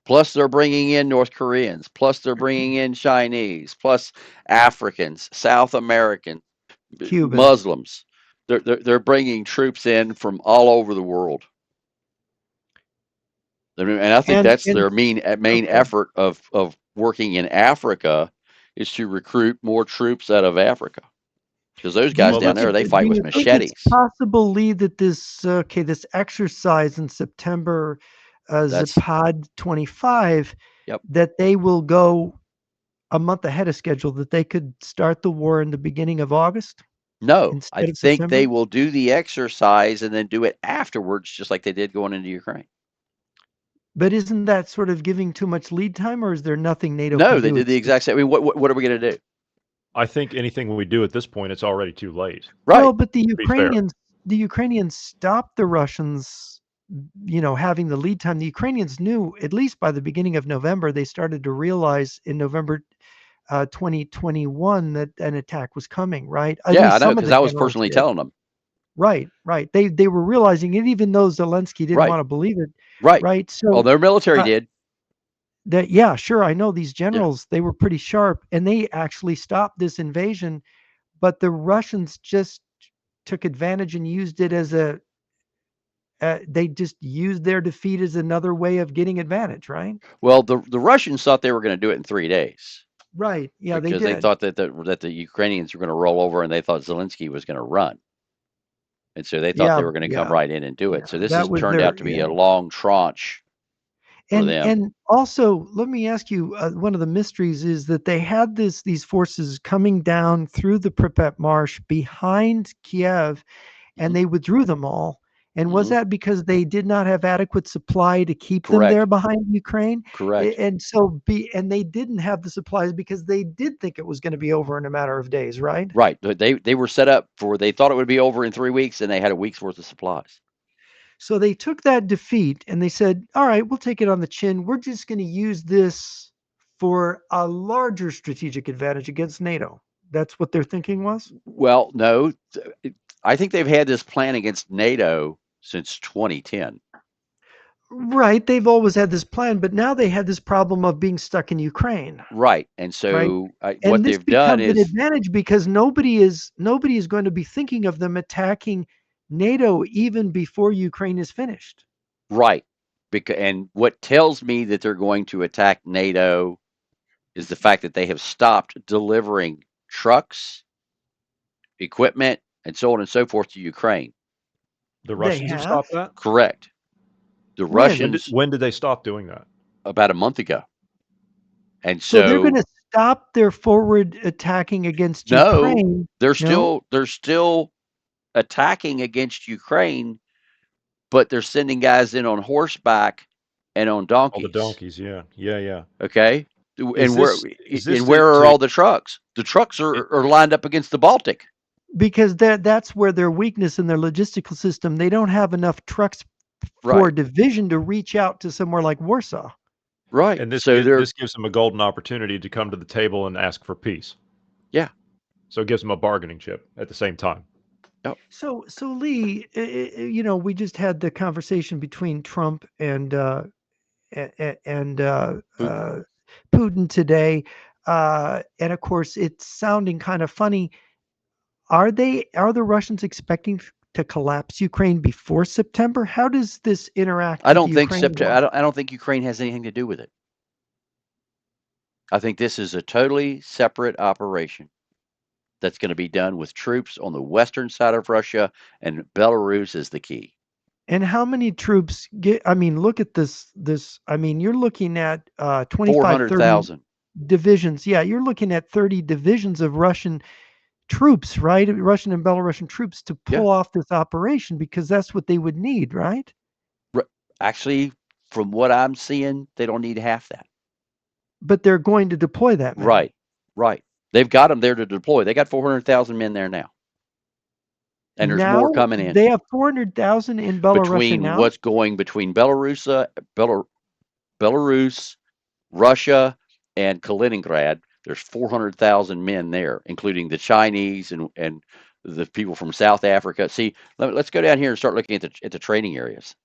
Plus, they're bringing in North Koreans. Plus, they're bringing in Chinese. Plus, Africans, South American, Cubans. Muslims. They're bringing troops in from all over the world. And I think that's And their main okay. effort of working in Africa is to recruit more troops out of Africa. because those Do you guys Well, down think that's there, they do fight with you think it's machetes. possible, Lee, that this exercise in September, That's Zapad 25, yep. that they will go a month ahead of schedule, that they could start the war in the beginning of August No, I instead of think they September? will do the exercise and then do it afterwards, just like they did going into Ukraine. But isn't that sort of giving too much lead time, or is there nothing NATO No, can they do? did the It's just exact same. I mean, what are we going to do? I think anything we do at this point, it's already too late, well, Right. but to be fair. The Ukrainians stopped the Russians, having the lead time. The Ukrainians knew, at least by the beginning of November, they started to realize in November 2021 that an attack was coming, right? At Yeah, I least know some of because the I was generals personally did. telling them. Right, right. They were realizing it, even though Zelensky didn't Right. want to believe it, Right. right? Well, So their military uh, did. that yeah, sure, I know these Yeah. generals, they were pretty sharp, and they actually stopped this invasion, but the Russians just took advantage and used it as they just used their defeat as another way of getting advantage, right? Well, the Russians thought they were going to do it in 3 days Right. Yeah, they because they did. thought that the Ukrainians were going to roll over and they thought Zelensky was going to run, and so they thought Yeah, they were going to come yeah, right in and do it. yeah. So this That has was turned their out to be a long tranche for them. and also let me ask you, one of the mysteries is that they had these forces coming down through the Pripyat Marsh behind Kiev, and Hmm. they withdrew them all. And was Hmm. that because they did not have adequate supply to keep them there Correct. behind Ukraine? Correct. And they didn't have the supplies because they did think it was going to be over in a matter of days, right? Right. They were set up for. They thought it would be over in 3 weeks, and they had a week's worth of supplies. So they took that defeat and they said, all right, we'll take it on the chin. We're just going to use this for a larger strategic advantage against NATO. That's what their thinking was? Well, no, I think they've had this plan against NATO since 2010. Right. They've always had this plan, but now they had this problem of being stuck in Ukraine, Right. And right? so what And this they've done becomes an is advantage because nobody is going to be thinking of them attacking NATO even before Ukraine is finished. right. Because, and what tells me that they're going to attack NATO is the fact that they have stopped delivering trucks, equipment, and so on and so forth to Ukraine. The They Russians have have? stopped that? Correct. The When? When did Russians when did they stop doing that? about a month ago. And So they're going so to stop their forward attacking against no, Ukraine. they're No? still attacking against Ukraine, but they're sending guys in on horseback and on All the donkeys. donkeys, yeah. Yeah, yeah. Okay, Is this is this and where are to all the trucks? The trucks it, are lined up against the Baltic. Because that's where their weakness in their logistical system. They don't have enough trucks for Right, a division to reach out to somewhere like Warsaw. right. and So they're this gives them a golden opportunity to come to the table and ask for peace. yeah. So it gives them a bargaining chip at the same time. Yep. So Lee, we just had the conversation between Trump and Putin. Putin today, and of course it's sounding kind of funny. Are the Russians expecting to collapse Ukraine before September? How does this interact I with the don't think Ukraine September. war? I don't think Ukraine has anything to do with it. I think this is a totally separate operation that's going to be done with troops on the western side of Russia, and Belarus is the key. And how many troops get? I mean, look at this. I mean, you're looking at Four 25, hundred 30 thousand. divisions. Yeah, you're looking at 30 divisions of Russian troops, right? Russian and Belarusian troops to Yeah. pull off this operation because that's what they would need, right? Actually, from what I'm seeing, they don't need half that. But they're going to deploy that many. Right. Right. They've got them there to deploy. They got 400,000 men there now, and there's more Now coming in they have 400,000 in Belarusia between now. what's going between Belarus, Russia, and Kaliningrad. There's 400,000 men there, including the Chinese and the people from South Africa. See, let's go down here and start looking at the training areas.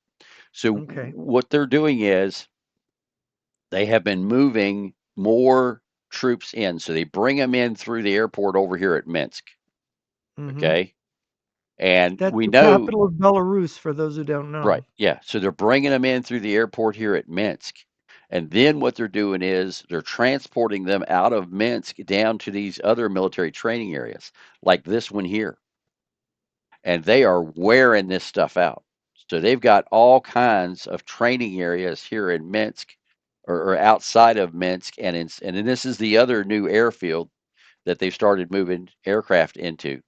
So Okay. what they're doing is they have been moving more troops in. So they bring them in through the airport over here at Minsk. Hmm. Okay. And That's we the know, capital of Belarus, for those who don't right. know. Yeah. So they're bringing them in through the airport here at Minsk. And then what they're doing is they're transporting them out of Minsk down to these other military training areas, like this one here. And they are wearing this stuff out. So they've got all kinds of training areas here in Minsk or outside of Minsk. And then this is the other new airfield that they've started moving aircraft into.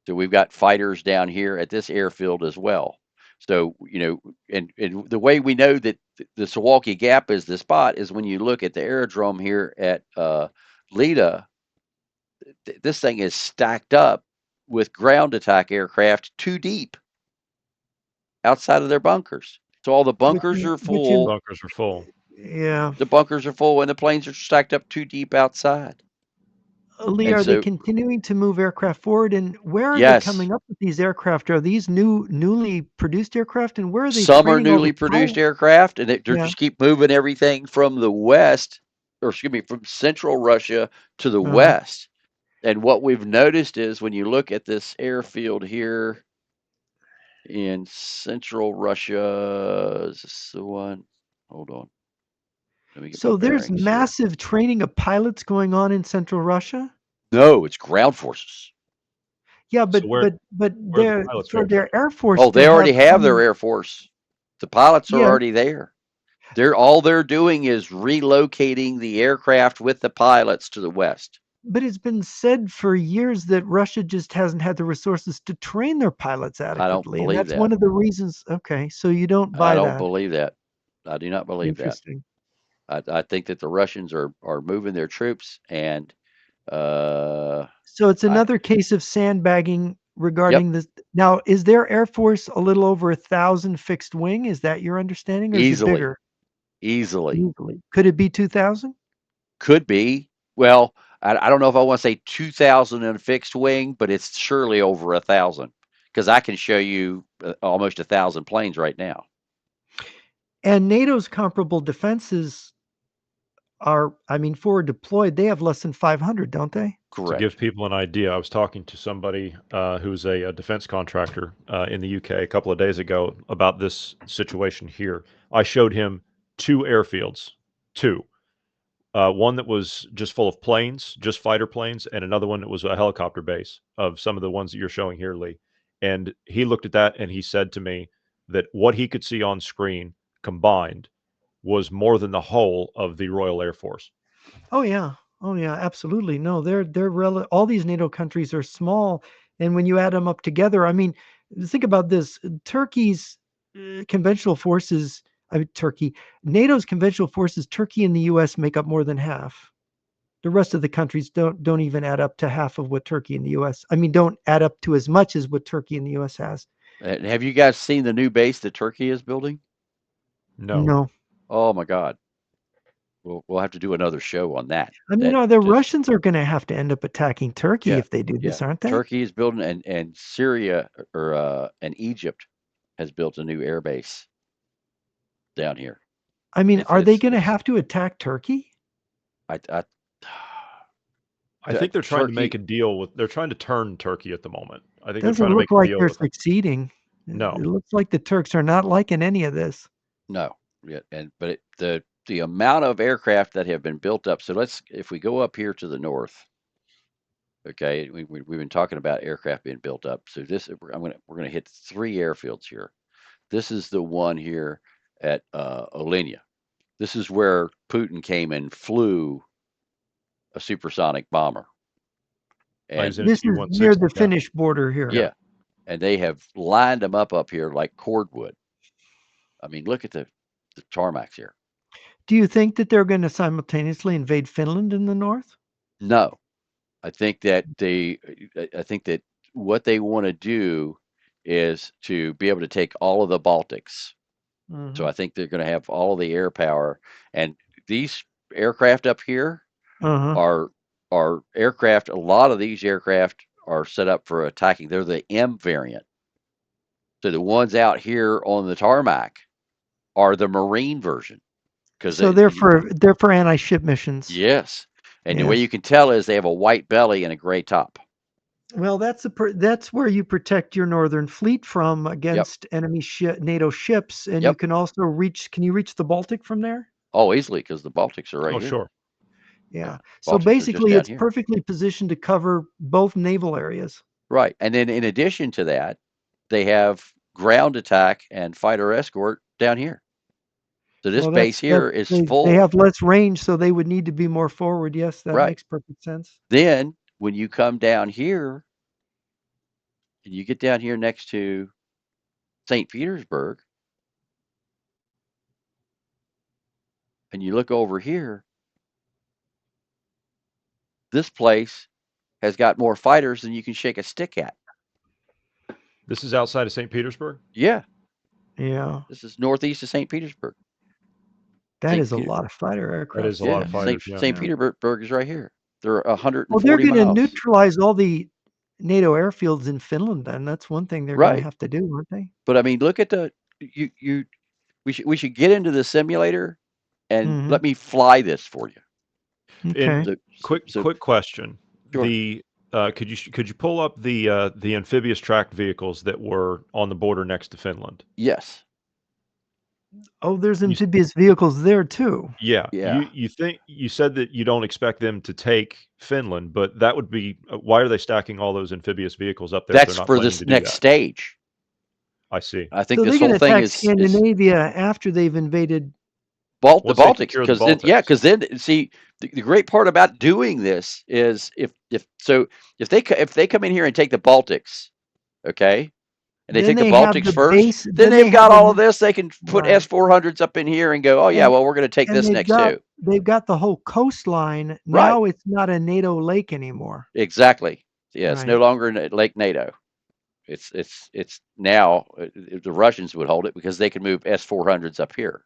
So we've got fighters down here at this airfield as well. So, and the way we know that the Suwalki Gap is the spot is when you look at the aerodrome here at Lita, this thing is stacked up with ground attack aircraft too deep outside of their bunkers. So all the Which bunkers is are which is full. Bunkers are full. yeah. The bunkers are full, and the planes are stacked up too deep outside. Lee, And are they so, continuing to move aircraft forward? And where are they yes, coming up with these aircraft? Are these newly produced aircraft? And where are they some are training all newly the produced pilots? aircraft, and they Yeah. just keep moving everything from the west, or excuse me, from central Russia to the Uh-huh. west. And what we've noticed is when you look at this airfield here in central Russia, is this the one? Hold on. Let me get my So there's bearings here. massive training of pilots going on in Central Russia? No, it's ground forces. Yeah, So but where are the their pilots for going? their Air Force Oh, to they already have have their some. Air Force. The pilots are Yeah, already there. They're doing is relocating the aircraft with the pilots to the west. but it's been said for years that Russia just hasn't had the resources to train their pilots I don't adequately, and believe that's that. one of the reasons. Okay, so you don't I buy don't that. believe that. I do not believe that. Interesting. I think that the Russians are moving their troops, and uh, So it's I another case of sandbagging yep, regarding this. Now, is their Air Force a little over 1,000 fixed wing? Is that your understanding, or is it easily, bigger? easily Easily. Could it be 2,000? could be. Well, I don't know if I want to say 2,000 in a fixed wing, but it's surely over 1,000 because I can show you almost 1,000 planes right now. And NATO's comparable defenses are, I mean, forward deployed, they have less than 500, don't they? To give Correct. people an idea, I was talking to somebody who's a defense contractor in the UK a couple of days ago about this situation here. I showed him two airfields, two. One that was just full of planes, just fighter planes, and another one that was a helicopter base of some of the ones that you're showing here, Lee. And he looked at that and he said to me that what he could see on screen combined was more than the whole of the Royal Air Force. Oh yeah. Oh yeah, absolutely. No, all these NATO countries are small, and when you add them up together, I mean, think about this. Turkey's conventional forces, I mean, NATO's conventional forces, Turkey and the US make up more than half. The rest of the countries don't even add up to half of what Turkey and the US. I mean, don't add up to as much as what Turkey and the US has. And have you guys seen the new base that Turkey is building? No. No. Oh my God. We'll have to do another show on that. I mean, That the just Russians are going to have to end up attacking Turkey yeah, if they do yeah. this, aren't they? Turkey is building, and Syria or and Egypt has built a new air base down here. I mean, are they going to It's have to attack Turkey? I I think they're trying to make Turkey. a deal with they're trying to turn Turkey at the moment. I think they're Doesn't trying to look make a like deal they're with them. succeeding. No. It looks like the Turks are not liking any of this. No, yeah, the amount of aircraft that have been built up. So if we go up here to the north, okay, we've been talking about aircraft being built up. So we're gonna hit three airfields here. This is the one here at Olynia. This is where Putin came and flew a supersonic bomber. Oh, he's And in a This is near T-160. the Yeah. Finnish border here. Yeah. yeah, and they have lined them up here like cordwood. I mean, look at the tarmacs here. Do you think that they're going to simultaneously invade Finland in the north? No, I think that I think that what they want to do is to be able to take all of the Baltics. So Hmm. I think they're going to have all of the air power, and these aircraft up here Uh-huh. are aircraft. A lot of these aircraft are set up for attacking. They're the M variant. So the ones out here on the tarmac are the Marine version because So they're for anti-ship missions. yes, and the way you Yes. can tell is they have a white belly and a gray top. Well, that's where you protect your northern fleet from Yep, against enemy NATO ships, and you yep. can also reach. Can you reach the Baltic from there? Oh, easily, because the Baltics are right Oh, here. sure. Yeah. So Baltics are just basically, down it's here. perfectly positioned to cover both naval areas. Right. And then in addition to that, they have ground attack and fighter escort down here. So this Well, base that's here is they full. have less range, so they would need to be more forward. Yes, that Right. makes perfect sense. Then when you come down here and you get down here next to St. Petersburg and you look over here, this place has got more fighters than you can shake a stick at. This is outside of St. Petersburg? Yeah. Yeah, This is northeast of St. Petersburg. that St. is a Peter, lot of fighter That aircraft is a to lot yeah, of come in. fighters, St. yeah. St. Yeah. Petersburg is right here. They're Well, they're 140 going to miles. neutralize all the NATO airfields in Finland. Then that's one thing they're going to Right. have to do, aren't they? But I mean, look at the you. We should get into the simulator and Hmm. let me fly this for you. And Okay. So quick question. sure. The could you pull up the amphibious tracked vehicles that were on the border next to Finland? Yes. Oh, there's You, s- amphibious vehicles there too. yeah, Yeah. you said that you don't expect them to take Finland, but that would be why are they stacking all those amphibious vehicles up there if they're That's not for planning this to do next that? stage. I see. I think So this they're going whole to thing attack is Scandinavia after they've invaded. The Once they take Baltics, care of the because then yeah, Baltics, because then see the great part about doing this is if they come in here and take the Baltics, okay, and they Then take the they have Baltics the first, base. then Then they've they have got all of a this. They can put right, S-400s up in here and go, oh yeah, and well we're going to take and this next too. they've got the whole coastline. Right. Now it's not a NATO lake anymore. Exactly. Yeah, it's no Right. longer Lake NATO. It's now the Russians would hold it because they can move S-400s up here.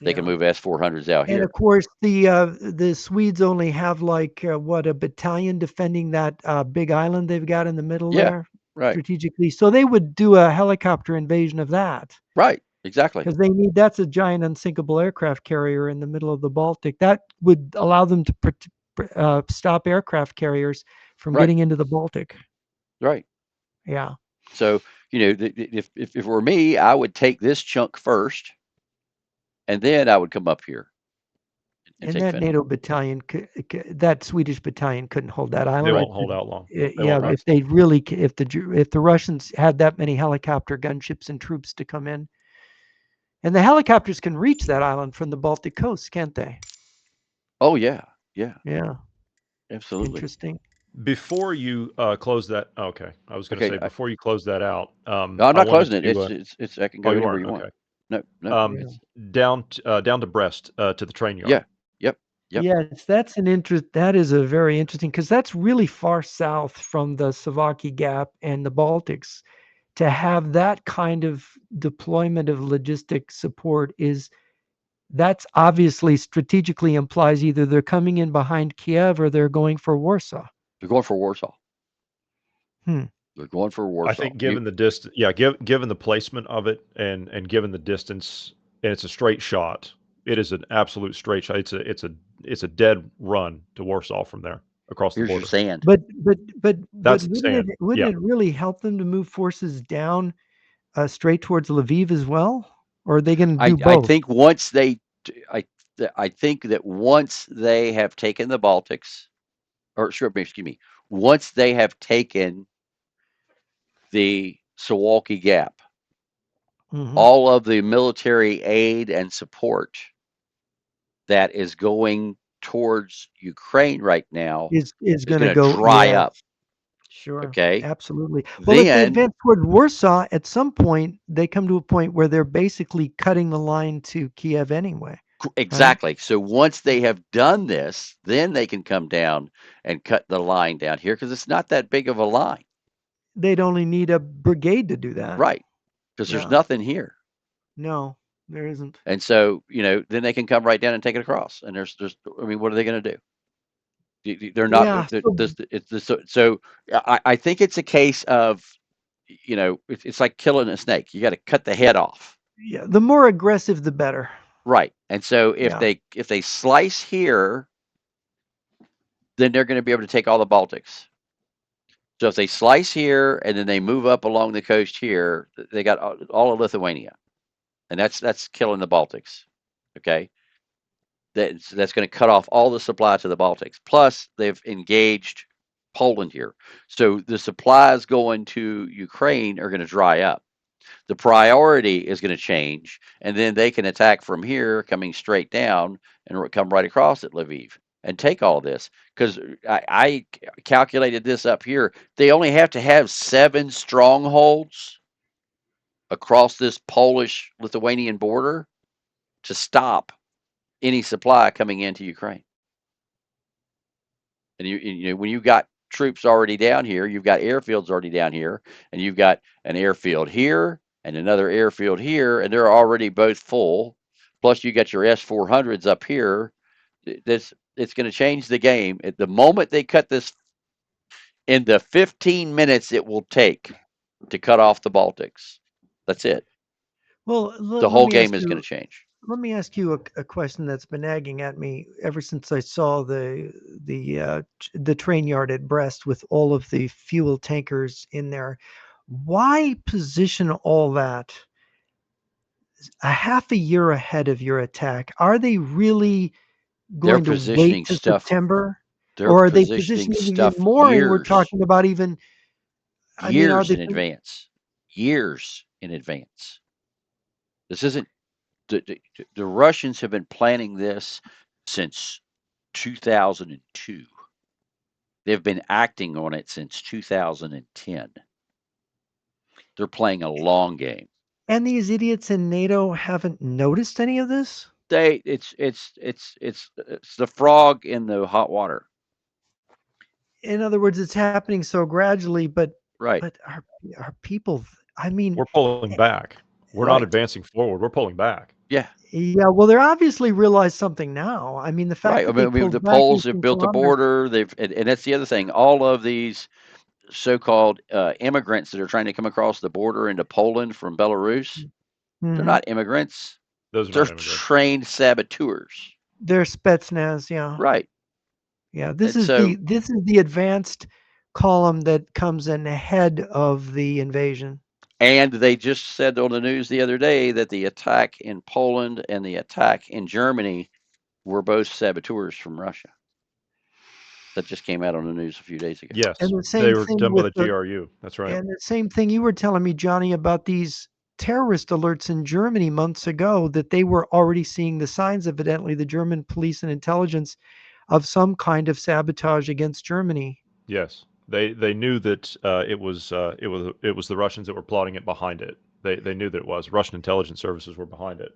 They can Yeah. move S-400s out And here. of course, the Swedes only have like what, a battalion defending that big island they've got in the middle Yeah. there Right. strategically. So they would do a helicopter invasion of that Right. Exactly. because that's a giant unsinkable aircraft carrier in the middle of the Baltic. That would allow them to stop aircraft carriers from Right. getting into the Baltic. Right. Yeah. So, if it were me, I would take this chunk first, and then I would come up here and And take that Finland. NATO battalion, that Swedish battalion couldn't hold that they island. won't hold out long. They Yeah, won't Right. if last. they really, if the Russians had that many helicopter gunships and troops to come in, and the helicopters can reach that island from the Baltic coast, can't they? Oh yeah. Yeah. Yeah, Absolutely. interesting. Before you close that, okay, I was going to Okay. say before you close that out, No, I'm I not wanted closing it. to. It's. I can Oh, go you anywhere aren't. you want. Okay. No. No. Um, Yeah. down to Brest to the train yard. Yeah. Yep. Yep. Yes, that's an interest. That is a very interesting because that's really far south from the Suwalki Gap and the Baltics. To have that kind of deployment of logistic support that's obviously strategically implies either they're coming in behind Kiev or they're going for Warsaw. They're going for Warsaw. Hmm. They're going for I Warsaw. think given the distance, yeah, given the placement of it and given the distance, and it's a straight shot. It is an absolute straight shot. It's a dead run to Warsaw from there across the Here's your border. sand. But That's the wouldn't sand. wouldn't Yeah. it really help them to move forces down straight towards Lviv as well? Or are they going to do I both? think once they I I think that once they have taken the Baltics, or sure, excuse me, once they have taken the Suwalki Gap, Hmm. all of the military aid and support that is going towards Ukraine right now Is is going to going to go. dry Yes, up. sure, Okay. absolutely. Well, if they Then advance toward Warsaw, at some point they come to a point where they're basically cutting the line to Kiev anyway, right? exactly. So once they have done this, then they can come down and cut the line down here because it's not that big of a line. They'd only need a brigade to do that. Right. Because there's Yeah. nothing here. No, there isn't. And so, then they can come right down and take it across. And I mean, what are they going to do? They're not, Yeah. So it's this, so I think it's a case of, it's like killing a snake. You got to cut the head off. yeah, the more aggressive, the better. Right. And so Yeah. if they slice here, then they're going to be able to take all the Baltics. So if they slice here and then they move up along the coast here, they got all of Lithuania. And that's killing the Baltics. Okay. that's going to cut off all the supply to the Baltics. Plus, they've engaged Poland here, so the supplies going to Ukraine are going to dry up. The priority is going to change, and then they can attack from here, coming straight down, and come right across at Lviv and take all this. Because I calculated this up here. They only have to have 7 strongholds across this Polish-Lithuanian border to stop any supply coming into Ukraine. And you know, when you've got troops already down here, you've got airfields already down here, and you've got an airfield here and another airfield here, and they're already both full. Plus, you got your S-400s up here. This it's going to change the game. At the moment they cut this, in the 15 minutes it will take to cut off the Baltics, that's it. Well, The let whole me ask game is going you. to change. Let me ask you a question that's been nagging at me ever since I saw the train yard at Brest with all of the fuel tankers in there. Why position all that a half a year ahead of your attack? Are they really They're going to wait positioning to stuff. September, They're or are they positioning positioning even stuff more? And we're years talking about even. I mean, are years they? in advance. Years in advance. This isn't the Russians have been planning this since 2002. They've been acting on it since 2010. They're playing a long game. And these idiots in NATO haven't noticed any of this. It's the frog in the hot water. In other words, it's happening so gradually, Right. but our people, I mean, We're pulling back. We're not Right. advancing forward. We're pulling back. Yeah. yeah, well, they're obviously realized something now. I mean, the fact Right. I that they mean, the pulled back Poles have 18 built a kilometers. border. And that's the other thing. All of these so-called immigrants that are trying to come across the border into Poland from Belarus, they're Hmm. not immigrants. Those are They're not immigrants. trained saboteurs. They're Spetsnaz, yeah, Right. yeah. And so, This is the advanced column that comes in ahead of the invasion. and they just said on the news the other day that the attack in Poland and the attack in Germany were both saboteurs from Russia. That just came out on the news a few days ago. Yes, And the they same were thing done by with the the GRU. That's right. And the same thing you were telling me, Johnny, about these terrorist alerts in Germany months ago that they were already seeing the signs, evidently, the German police and intelligence of some kind of sabotage against Germany. Yes, they knew that it was the Russians that were plotting it behind it. They knew that it was Russian intelligence services were behind it.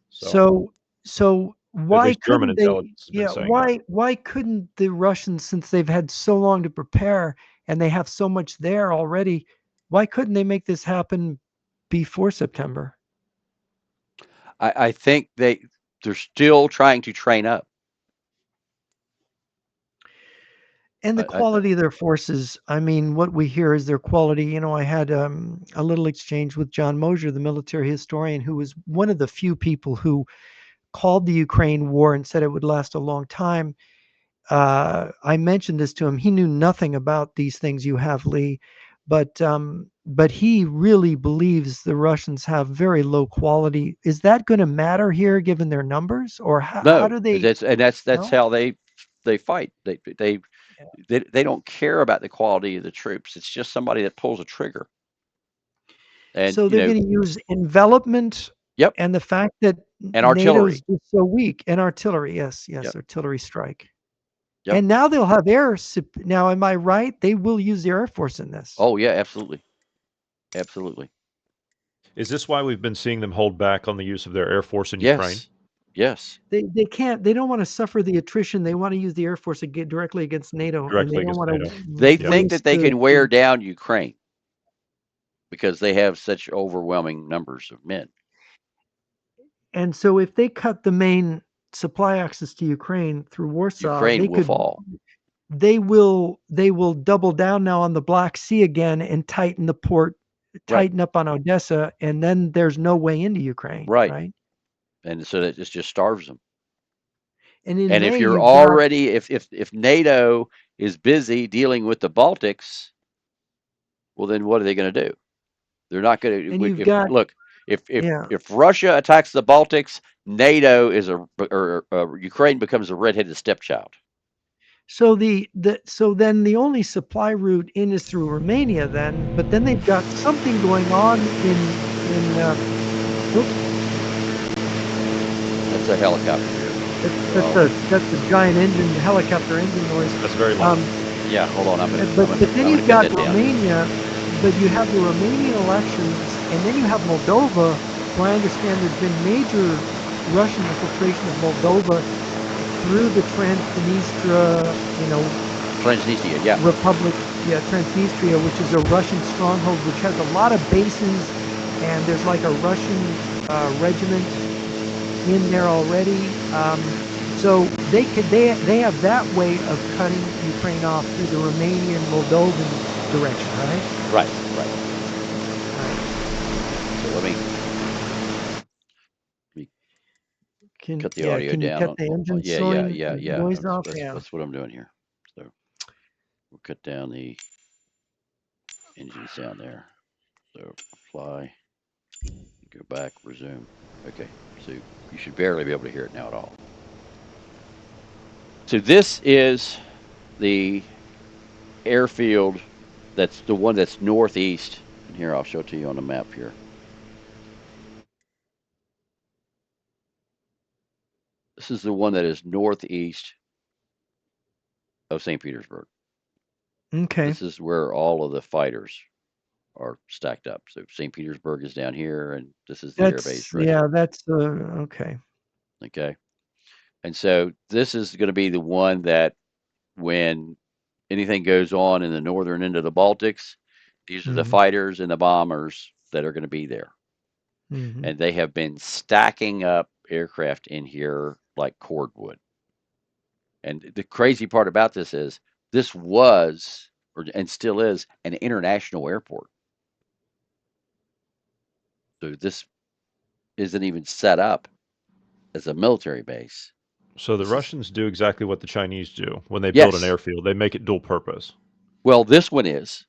So So so at why least German couldn't they intelligence has been yeah, saying that. why couldn't the Russians, since they've had so long to prepare and they have so much there already, why couldn't they make this happen before September? I think they're still trying to train up. And the I, quality of their forces, I mean, what we hear is their quality. You know, I had a little exchange with John Mosier, the military historian, who was one of the few people who called the Ukraine war and said it would last a long time. I mentioned this to him. He knew nothing about these things you have, Lee, but he really believes the Russians have very low quality. Is that going to matter here, given their numbers, or how no, do they? that's No. how they fight. They don't care about the quality of the troops. It's just somebody that pulls a trigger. And So they're going to use envelopment yep, and the fact that and NATO's artillery. just so weak, and artillery. Yes, yes, Yep, artillery strike. yep. And now they'll have now, am I right? They will use the Air Force in this. Oh yeah, absolutely, absolutely. Is this why we've been seeing them hold back on the use of their air force in Ukraine? Yes, yes. They can't. They don't want to suffer the attrition. They want to use the Air Force directly against NATO, and they Directly don't against want NATO. to They Yep. think that waste they the. can wear down Ukraine because they have such overwhelming numbers of men. And so, if they cut the main supply access to Ukraine through Warsaw, Ukraine they will could fall. they will double down now on the Black Sea again and tighten the port, Right, tighten up on Odessa, and then there's no way into Ukraine, right. right? And so that just starves them. And in And if May, you're you've got already, if NATO is busy dealing with the Baltics, well, then what are they going to do? They're not going and to. you've If got look, Yeah. If Russia attacks the Baltics, NATO is Ukraine becomes a redheaded stepchild. So so then the only supply route in is through Romania then, but then they've got something going on oops, That's a helicopter here. that's a giant engine, helicopter engine noise. That's very loud. Yeah, hold on. I'm But then gonna you've cut got that down. Romania, but you have the Romanian elections, and then you have Moldova, where I understand there's been major Russian infiltration of Moldova through the Transnistria, Transnistria, yeah. Republic, yeah, Transnistria, which is a Russian stronghold, which has a lot of bases, and there's like a Russian regiment in there already. So they have that way of cutting Ukraine off through the Romanian Moldovan direction, right? Right. Right. So let me cut the audio Can you down. cut the engine noise off? Yeah. That's what I'm doing here. So we'll cut down the engine sound there. So fly, go back, resume. Okay, so you should barely be able to hear it now at all. So this is the airfield. That's the one that's northeast. And here, I'll show it to you on the map here. This is the one that is northeast of St. Petersburg. Okay. This is where all of the fighters are stacked up. So St. Petersburg is down here, and this is the air base right here. That's okay. Okay. And so this is going to be the one that when anything goes on in the northern end of the Baltics, these are the fighters and the bombers that are going to be there. And they have been stacking up aircraft in here like cordwood. And the crazy part about this is this was and still is an international airport. So this isn't even set up as a military base. So the Russians do exactly what the Chinese do when they build an airfield. They make it dual purpose. Well, this one is.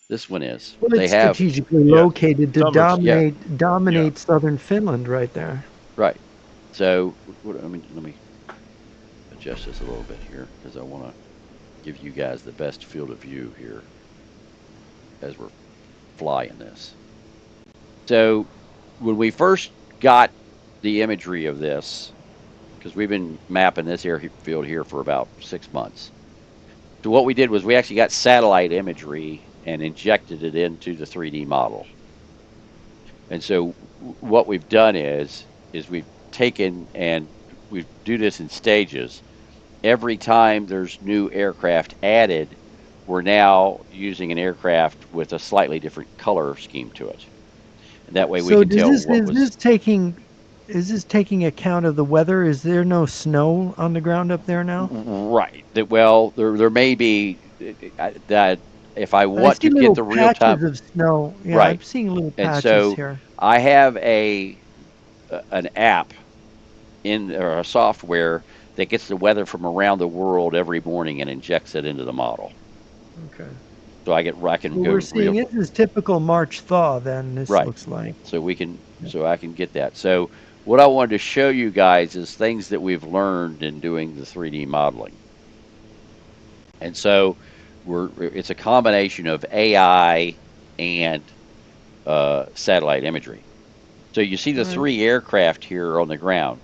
This one is. Well, They it's have strategically located to Numbers, dominate southern Finland right there. right. So let me adjust this a little bit here because I want to give you guys the best field of view here as we're flying this. So when we first got the imagery of this, because we've been mapping this airfield here for about 6 months. So what we did was we actually got satellite imagery and injected it into the 3D model. And so what we've done is we've taken and we do this in stages. Every time there's new aircraft added, we're now using an aircraft with a slightly different color scheme to it. And that way we can tell what was. Is this taking account of the weather? Is there no snow on the ground up there now? Right. Well, there may be that if I want to get the real time patches of snow. Yeah, right. I'm seeing little And patches so here. I have an app or a software that gets the weather from around the world every morning and injects it into the model. Okay. So I can go. We're seeing this is typical March thaw. Then this looks like. So we can. So I can get that. So what I wanted to show you guys is things that we've learned in doing the 3D modeling. And so it's a combination of AI and satellite imagery. So you see the 3 aircraft here on the ground.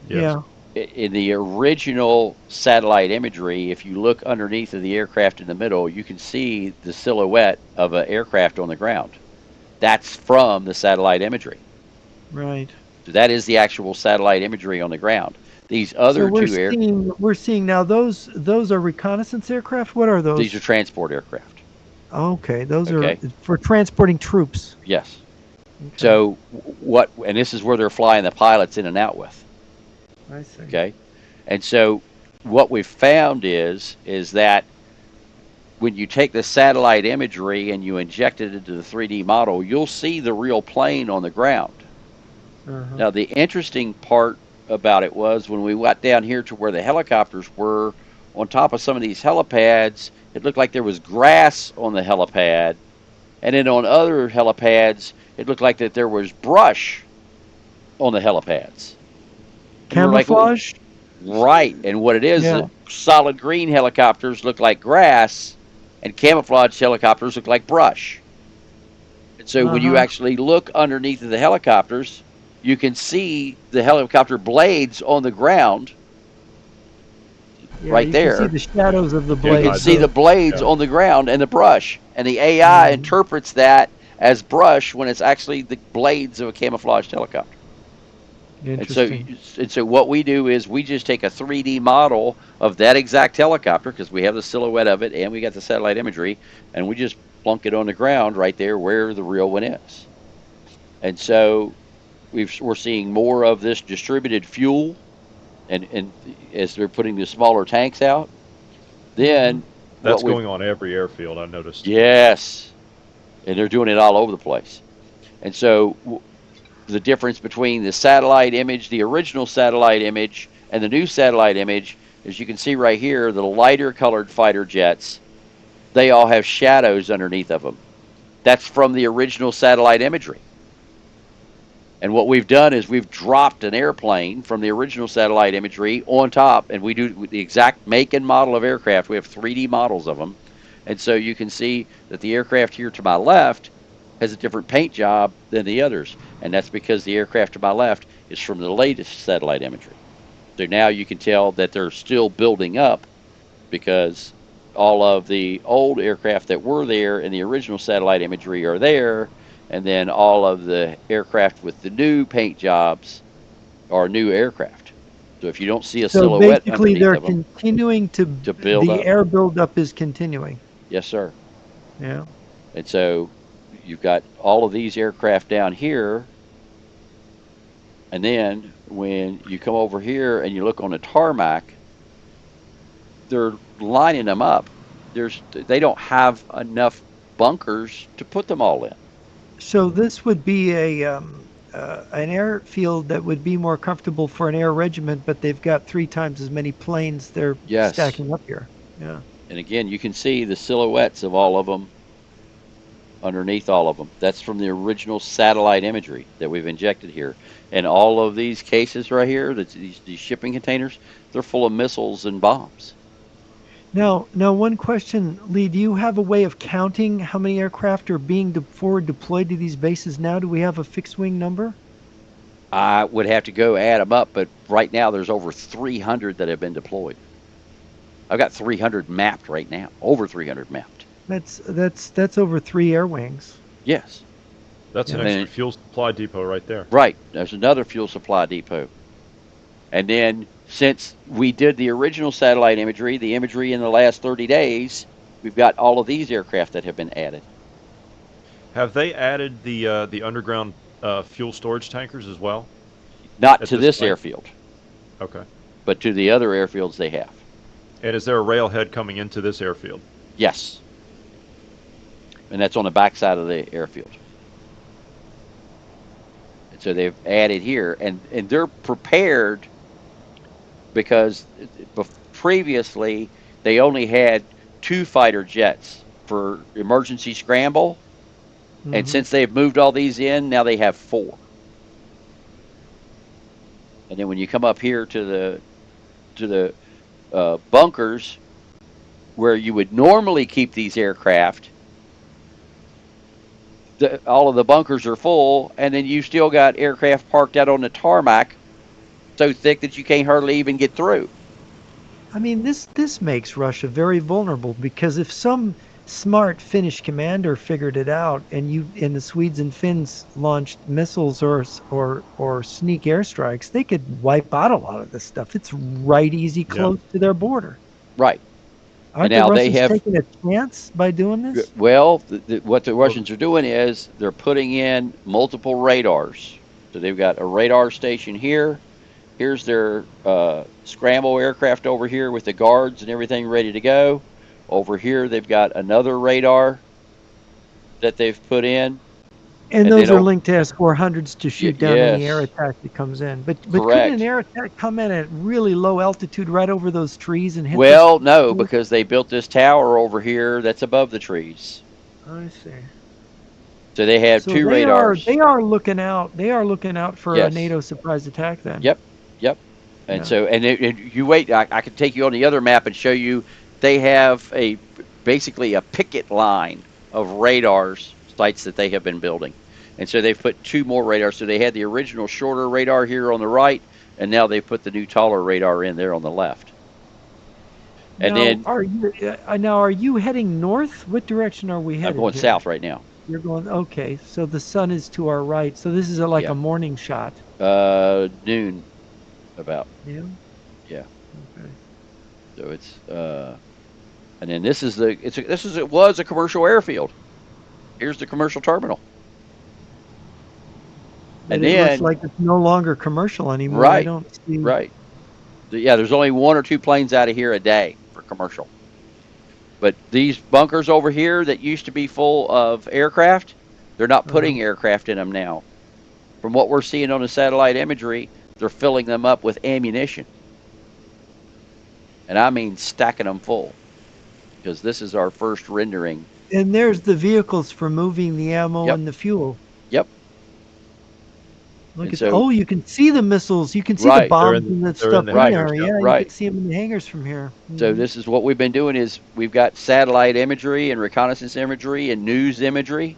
Yes. Yeah. In the original satellite imagery, if you look underneath of the aircraft in the middle, you can see the silhouette of an aircraft on the ground. That's from the satellite imagery. Right. So that is the actual satellite imagery on the ground. These other we're seeing now those are reconnaissance aircraft. What are those? These are transport aircraft. Okay, those are for transporting troops. Yes. Okay. So and this is where they're flying the pilots in and out with. I see. Okay. And so what we've found is that when you take the satellite imagery and you inject it into the 3D model, you'll see the real plane on the ground. Now, the interesting part about it was when we got down here to where the helicopters were, on top of some of these helipads, it looked like there was grass on the helipad. And then on other helipads, it looked like that there was brush on the helipads. And we're like, well, Camouflage? right. And what it is, Yeah. that solid green helicopters look like grass, and camouflage helicopters look like brush. And so when you Uh-huh. actually look underneath of the helicopters, you can see the helicopter blades on the ground Yeah, right you can see there. the shadows of the Yeah, You can blades. guide see the them. blades Yeah. on the ground and the brush. And the AI Mhm. interprets that as brush when it's actually the blades of a camouflaged helicopter. And so, Interesting. and so what we do is we just take a 3D model of that exact helicopter because we have the silhouette of it and we got the satellite imagery, and we just plunk it on the ground right there where the real one is. And so we're seeing more of this distributed fuel, and as they're putting the smaller tanks out, Mhm. then what That's we've going on every airfield, I noticed. yes, and they're doing it all over the place. And so the difference between the satellite image, the original satellite image, and the new satellite image, as you can see right here, the lighter colored fighter jets, they all have shadows underneath of them. That's from the original satellite imagery. And what we've done is we've dropped an airplane from the original satellite imagery on top, and we do the exact make and model of aircraft. We have 3D models of them. And so you can see that the aircraft here to my left has a different paint job than the others. And that's because the aircraft to my left is from the latest satellite imagery. So now you can tell that they're still building up because all of the old aircraft that were there in the original satellite imagery are there, and then all of the aircraft with the new paint jobs are new aircraft. So if you don't see a So silhouette basically underneath they're of them, continuing to build the up. air buildup is continuing. Yes, sir. Yeah. And so you've got all of these aircraft down here, and then when you come over here and you look on the tarmac, they're lining them up. They don't have enough bunkers to put them all in. So this would be an airfield that would be more comfortable for an air regiment, but they've got 3 times as many planes they're Yes. stacking up here. Yeah. And again, you can see the silhouettes of all of them underneath all of them. That's from the original satellite imagery that we've injected here. And all of these cases right here, these shipping containers, they're full of missiles and bombs. Now, one question, Lee, do you have a way of counting how many aircraft are being forward deployed to these bases now? Do we have a fixed wing number? I would have to go add them up, but right now there's over 300 that have been deployed. I've got 300 mapped right now, over 300 mapped. That's over 3 air wings. Yes. That's an Yeah. extra And fuel supply depot right there. right, there's another fuel supply depot. And then since we did the original satellite imagery, the imagery in the last 30 days, we've got all of these aircraft that have been added. Have they added the underground fuel storage tankers as well Not at to this this site? airfield, Okay. but to the other airfields they have. And is there a railhead coming into this airfield? Yes. And that's on the backside of the airfield. And so they've added here, and they're prepared because previously they only had 2 fighter jets for emergency scramble. And Hmm. since they've moved all these in, now they have 4. And then when you come up here to the bunkers where you would normally keep these aircraft, all of the bunkers are full, and then you still got aircraft parked out on the tarmac so thick that you can't hardly even get through. I mean, this makes Russia very vulnerable because if some smart Finnish commander figured it out and the Swedes and Finns launched missiles or sneak airstrikes, they could wipe out a lot of this stuff. It's right easy Yeah. close to their border. Right. And Aren't the now they Russians have, taking a chance by doing this? well, what the Well, Russians are doing is they're putting in multiple radars. So they've got a radar station here. Here's their scramble aircraft over here with the guards and everything ready to go. Over here, they've got another radar that they've put in. And And then, those are oh, linked to S-400s to shoot down any air yes, attack that comes in. But couldn't an correct. air attack come in at really low altitude right over those trees and hit this? Well, no, because they built this tower over here that's above the trees. I see. So they have So two radars. they are looking out. They are looking out for a Yes. NATO surprise attack then. Yep. Yep. And Yeah. so, and you wait. I can take you on the other map and show you. They have basically a picket line of radars sites that they have been building, and so they've put two more radars. So they had the original shorter radar here on the right, and now they put the new taller radar in there on the left. And then Now are you heading north? What direction are we I'm headed going here? south right now. You're going okay. So the sun is to our right. So this is like Yeah. a morning shot. Noon about. Yeah. Yeah. Okay. So it's and then this is it was a commercial airfield. Here's the commercial terminal. But And it looks then like it's no longer commercial anymore. I right, don't see. right. Yeah, there's only one or two planes out of here a day for commercial. But these bunkers over here that used to be full of aircraft, they're not Uh-huh. putting aircraft in them now. From what we're seeing on the satellite imagery, they're filling them up with ammunition. And I mean stacking them full, because this is our first rendering. And there's the vehicles for moving the ammo Yep, and the fuel. yep. Look And at so, you can see the missiles. You can see the right, bombs and the they're in stuff the in right, hangars. there. Yeah. Yeah, you can right. see them in the hangars from here. So Mhm. this is what we've been doing is we've got satellite imagery and reconnaissance imagery and news imagery.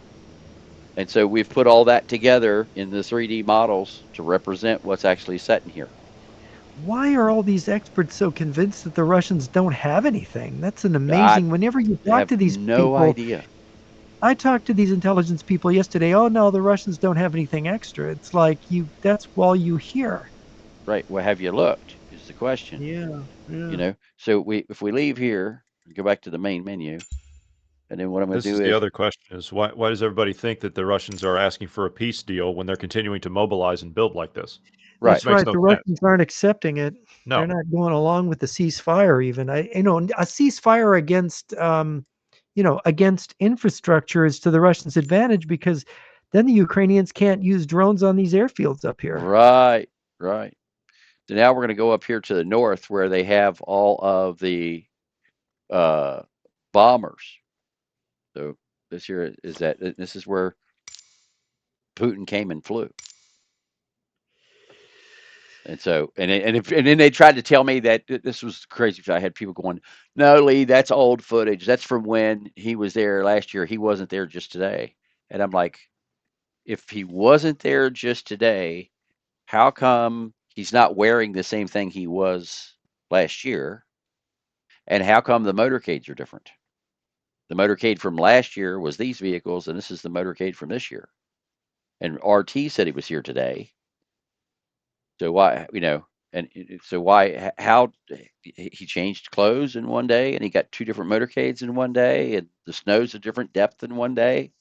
And so we've put all that together in the 3D models to represent what's actually set in here. Why are all these experts so convinced that the Russians don't have anything? That's an I amazing. Whenever you talk have to these no people, idea. I talked to these intelligence people yesterday. Oh no, the Russians don't have anything extra. It's like that's all you hear. Right. Well, have you looked? Is the question. Yeah, yeah. So if we leave here and go back to the main menu, and then what I'm going to This is do the is other question is why does everybody think that the Russians are asking for a peace deal when they're continuing to mobilize and build like this? right, This That's makes right. no The sense. Russians aren't accepting it. They're No. not going along with the ceasefire even. A ceasefire against against infrastructure is to the Russians' advantage because then the Ukrainians can't use drones on these airfields up here. right, right. So now we're going to go up here to the north where they have all of the uh, bombers. So this here is that this is where Putin came and flew. And so, and then they tried to tell me that this was crazy. I had people going, "No, Lee, that's old footage. That's from when he was there last year. He wasn't there just today." And I'm like, if he wasn't there just today, how come he's not wearing the same thing he was last year? And how come the motorcades are different? The motorcade from last year was these vehicles, and this is the motorcade from this year. And RT said he was here today. So why, and so why, how he changed clothes in one day and he got two different motorcades in one day and the snow's a different depth in one day?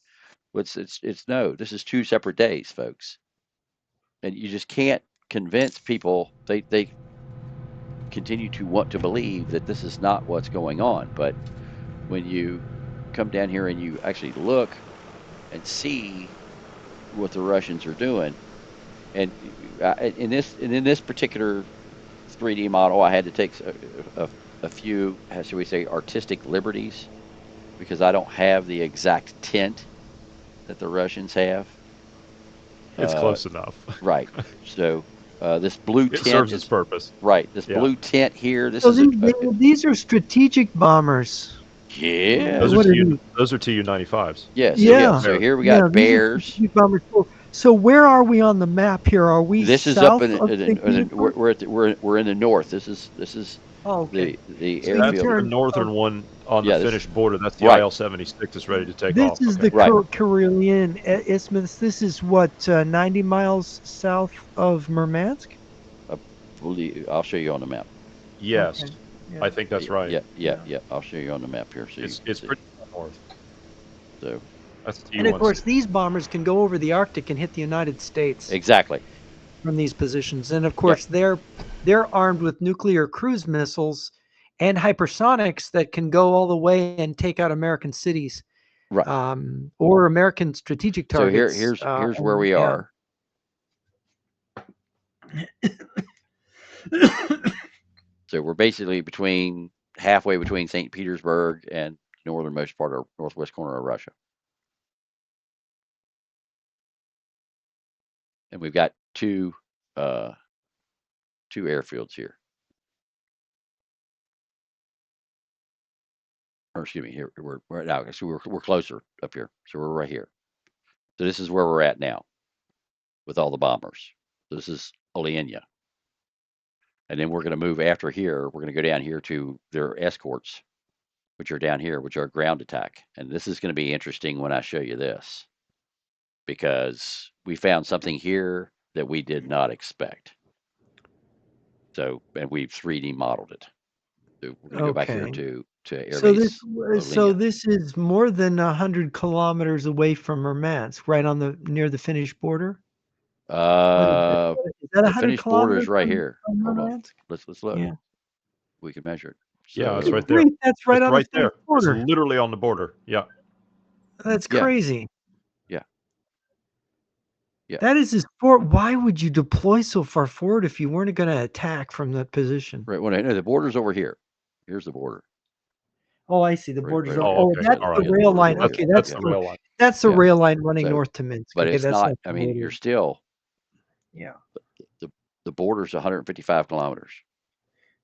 It's no, this is two separate days, folks. And you just can't convince people. They continue to want to believe that this is not what's going on. But when you come down here and you actually look and see what the Russians are doing, and in this particular 3D model, I had to take a few, how should we say, artistic liberties because I don't have the exact tint that the Russians have. It's Uh, close enough. right. So this blue It tint serves its is purpose. right. This Yeah. blue tint here. This So is a these are strategic bombers. yeah. Those are What are these? those are TU-95s. Yeah. So The Yeah, so Bears. here we yeah, got these are bears. strategic bombers. So where are we on the map here? Are we This is up south of St. Petersburg? we're in the north. This is Oh, okay. the So you That's airfield. the turn. northern one on the Yeah. Finnish border. That's the Right. IL-76 is ready to take This off. is Okay. the Right. Karelian Isthmus. This is what 90 miles south of Murmansk. I I'll show you on the map. Yes. Okay. I Yeah. think that's right. Yeah. Yeah. I'll show you on the map here so you can It's see. pretty far north. So That's And of course, TU-16. these bombers can go over the Arctic and hit the United States exactly. from these positions. And of Yep. course, they're armed with nuclear cruise missiles and hypersonics that can go all the way and take out American cities, Right. or American strategic So targets. here's where we Yeah. are. So we're basically halfway between St. Petersburg and northernmost part of northwest corner of Russia. and we've got two airfields here. Or excuse me, here we're now. So we're closer up here. So we're right here. So this is where we're at now with all the bombers. This is Oleania. And then we're going to move after here. We're going to go down here to their escorts, which are down here, which are ground attack. And this is going to be interesting when I show you this, because we found something here that we did not expect. So, and we've 3D modeled it. So we're going to go back here Okay. to So this Airbase so Olinia. this is more than 100 kilometers away from Murmansk, right on the near the Finnish border. What is that? Is that The 100 Finnish border is kilometers right from, here. from Hold on. Murmansk? Let's look. Yeah. We can measure it. Yeah, it's Good right So there. grief, that's right It's on the right Finnish there. It's border. literally on the border. Yeah. That's yeah, crazy. yeah. That is as far. Why would you deploy so far forward if you weren't going to attack from that position? Right. Well, no, the border's over here. Here's the border. Oh, I see. The Right, border's right over. over Oh, Oh, okay. that's All the right. Yeah, the rail border's line. over That's here. Okay, that's Yeah, the rail line. that's the yeah. rail line running So, north to Minsk. but Okay, it's that's not. not I the mean, border. you're still Yeah. the border's 155 kilometers.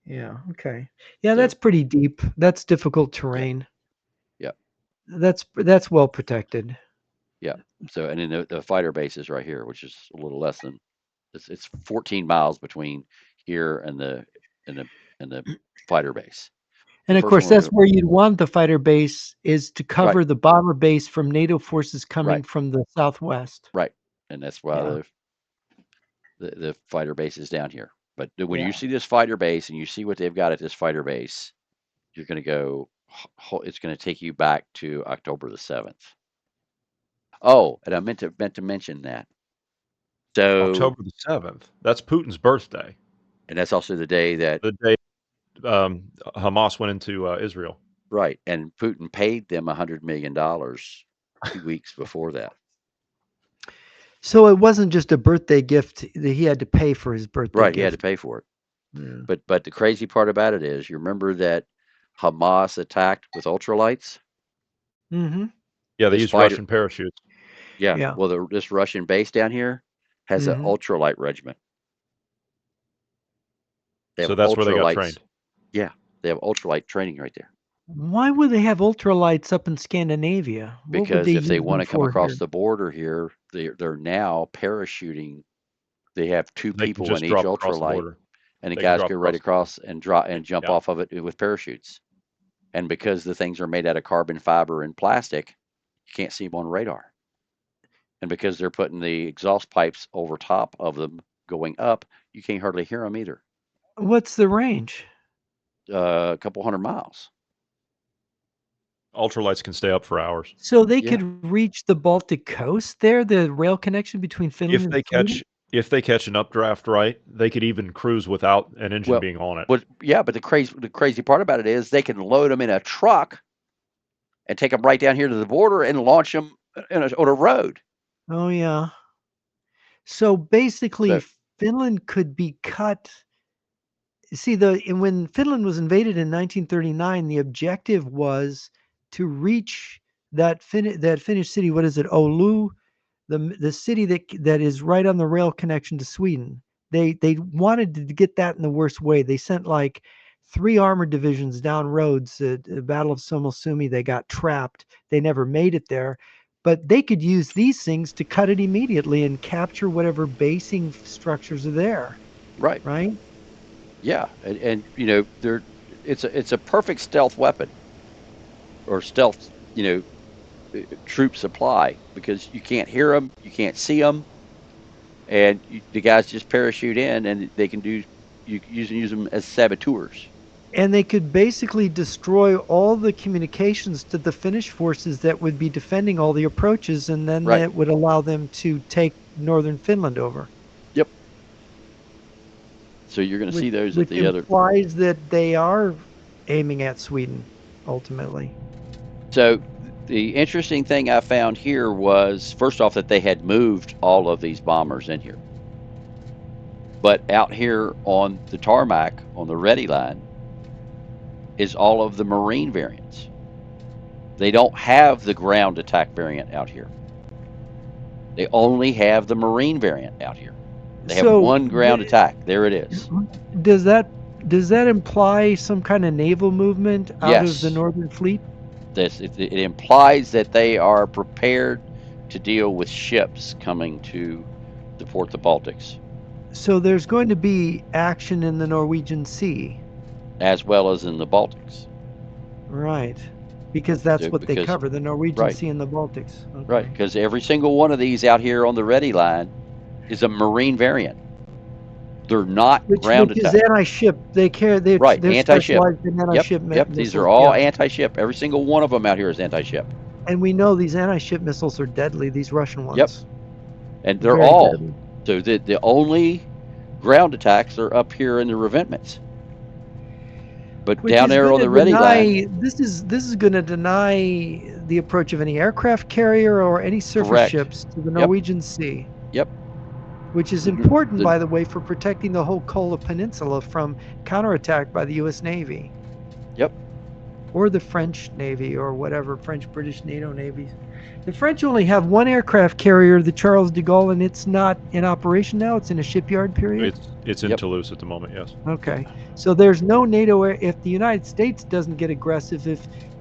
Yeah. Okay. Yeah, So that's pretty deep. That's difficult yeah, terrain. yeah, That's well protected. yeah. So and then the fighter base is right here, which is a little less than it's 14 miles between here and and the and the fighter base. The And of first course, one we're that's gonna where you'd want the fighter base is to right, cover the bomber base from NATO forces right, coming from the southwest. right, and that's why Yeah. the fighter base is down here. But when you Yeah. see this fighter base and you see what they've got at this fighter base, you're going to go. It's going to take you back to October the 7th. Oh, and I meant to mention that. So, October the 7th. That's Putin's birthday. and that's also the day that The day Hamas went into Israel. right, and Putin paid them $100 million 2 weeks before that. So it wasn't just a birthday gift that he had to pay for his birthday Right, he had to gift. pay for it. Yeah. But the crazy part about it is, you remember that Hamas attacked with ultralights. Mm-hmm. Yeah, they This used fighter, Russian parachutes. yeah. Yeah. Well, this Russian base down here has an Mm-hmm. ultralight regiment. They have So that's where they got ultralights. trained. Yeah, they have ultralight training right there. Why would they have ultralights up in Scandinavia? What would Because they if they use want them to come for across here? the border here, they're now parachuting. They have two They can people in just each drop across the ultralight, border. and the They can guys drop go right across the across and drop and jump Yeah. off of it with parachutes. And because the things are made out of carbon fiber and plastic, you can't see them on radar. And because they're putting the exhaust pipes over top of them going up, you can't hardly hear them either. What's the range? A couple 100 miles. Ultralights can stay up for hours. So they Yeah. could reach the Baltic coast there, the rail connection between Finland If and they Sweden? if they catch an updraft right, they could even cruise without an engine Well, being on it. but the crazy part about it is they can load them in a truck and take them right down here to the border and launch them on a road. Oh, yeah. So basically, So Finland could be cut. See, when Finland was invaded in 1939, the objective was to reach that Finnish city. What is it, Oulu? The city that is right on the rail connection to Sweden. They wanted to get that in the worst way. They sent like 3 armored divisions down roads. The Battle of Somosumi, they got trapped. They never made it there. But they could use these things to cut it immediately and capture whatever basing structures are there, right, right? yeah, and it's a perfect stealth weapon or stealth troop supply, because you can't hear them, you can't see them, and the guys just parachute in, and they can use them as saboteurs. And they could basically destroy all the communications to the Finnish forces that would be defending all the approaches, and then Right. that would allow them to take northern Finland over. Yep. So you're going to see those at Which the other. implies that they are aiming at Sweden, ultimately. So the interesting thing I found here was, first off, that they had moved all of these bombers in here. But out here on the tarmac, on the ready line, is all of the Marine variants. They don't have the ground attack variant out here. They only have the Marine variant out here. They have So one ground attack. There it is. does that does that imply some kind of naval movement out of the Yes, Northern Fleet? it implies that they are prepared to deal with ships coming to the port of the Baltics, So there's going to be action in the Norwegian Sea, as well as in the Baltics. right? Because that's what they Because cover, the Norwegian right, Sea and the Baltics. right, Okay. because every single one of these out here on the ready line is a Marine variant. They're not Which ground is attack. anti-ship. Right, They're anti-ship. specialized in Yep, anti-ship yep. These are missiles. all Yeah. anti-ship. Every single one of them out here is anti-ship. And we know these anti-ship missiles are deadly, these Russian Yep, ones. and they're Very all. deadly. So the only ground attacks are up here in the revetments, but Which down is there going on to the ready line, deny this is going to deny the approach of any aircraft carrier or any surface correct. ships to the Yep, Norwegian Sea, yep. which is The, important, the by the way, for protecting the whole Kola Peninsula from counterattack by the U.S. Navy yep. or the French Navy or whatever, French, British, NATO navies. The French only have one aircraft carrier, the Charles de Gaulle, and it's not in operation now. It's in a shipyard period. It's in Yep. Toulouse at the moment. Yes. Okay, so there's no NATO. If the United States doesn't get aggressive,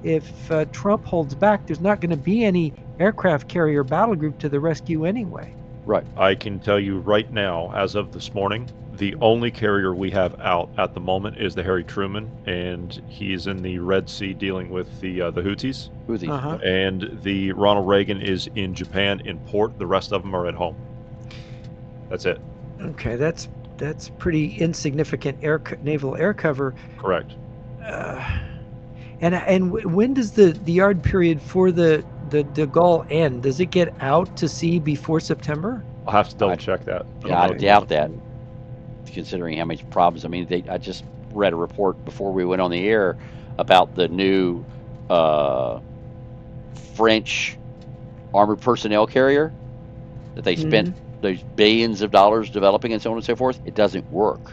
if Trump holds back, there's not going to be any aircraft carrier battle group to the rescue anyway. Right. I can tell you right now, as of this morning, the only carrier we have out at the moment is the Harry Truman, and he's in the Red Sea dealing with the Houthis. Houthis. Uh-huh. And the Ronald Reagan is in Japan in port. The rest of them are at home. That's it. Okay, that's pretty insignificant naval air cover. Correct. When does the yard period for the de Gaulle end? Does it get out to sea before September? I'll have to double check that. Yeah, I doubt that, considering how many problems. I mean, I just read a report before we went on the air about the new French armored personnel carrier that they spent those billions of dollars developing and so on and so forth. It doesn't work.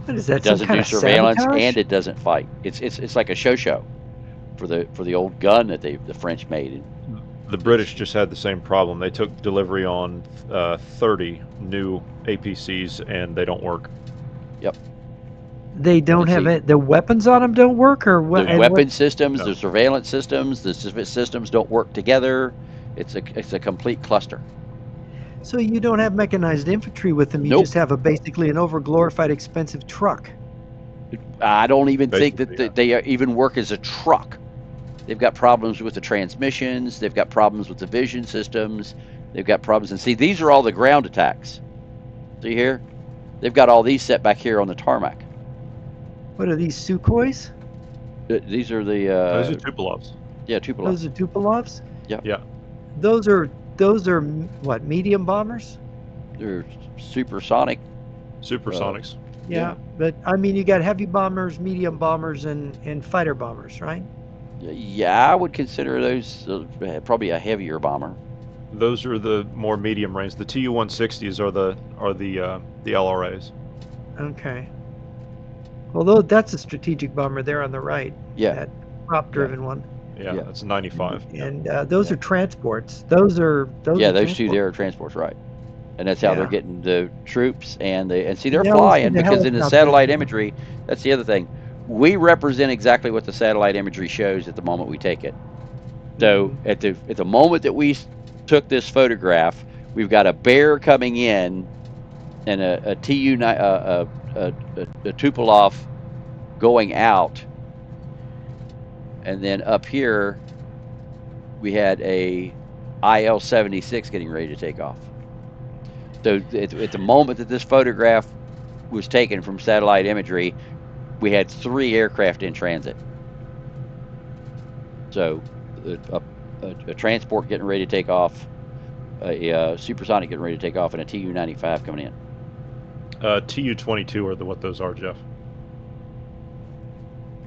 What is that? It doesn't some kind do of surveillance sabotage? and it doesn't fight. It's like a show for the old gun that the French made. The British just had the same problem. They took delivery on 30 new APCs and they don't work. Yep. They don't have it. The weapons on them don't work, or what? The weapon systems, No. the surveillance systems, the systems don't work together. It's a complete cluster. So you don't have mechanized infantry with them. You Nope. just have basically an overglorified, expensive truck. I don't even think Basically, that they even work as a truck. They've got problems with the transmissions. They've got problems with the vision systems. They've got problems. And see, these are all the ground attacks. See here? They've got all these set back here on the tarmac. What are these, Sukhois? These are the Those are Tupolovs. yeah, Tupolev. Those are Tupolovs? Yeah. Those are what, medium bombers? They're supersonic. Supersonics. Yeah, but I mean, you got heavy bombers, medium bombers, and fighter bombers, right? Yeah, I would consider those probably a heavier bomber. Those are the more medium range. The Tu-160s are the LRAs. Okay. Although that's a strategic bomber there on the right. Yeah. That prop-driven one. Yeah, Yeah. that's 95. And those are transports. Those are Those two transports. there are transports, right? And that's how they're Yeah. getting the troops and see they're Yeah, we'll see flying the because in the helicopters. satellite imagery, that's the other thing. We represent exactly what the satellite imagery shows at the moment we take it. So at the moment that we took this photograph, we've got a bear coming in and a Tupolev going out, and then up here we had a IL-76 getting ready to take off. So at the moment that this photograph was taken from satellite imagery, we had 3 aircraft in transit. So a transport getting ready to take off, a supersonic getting ready to take off, and a Tu-95 coming in. Tu-22 are what those are, Jeff.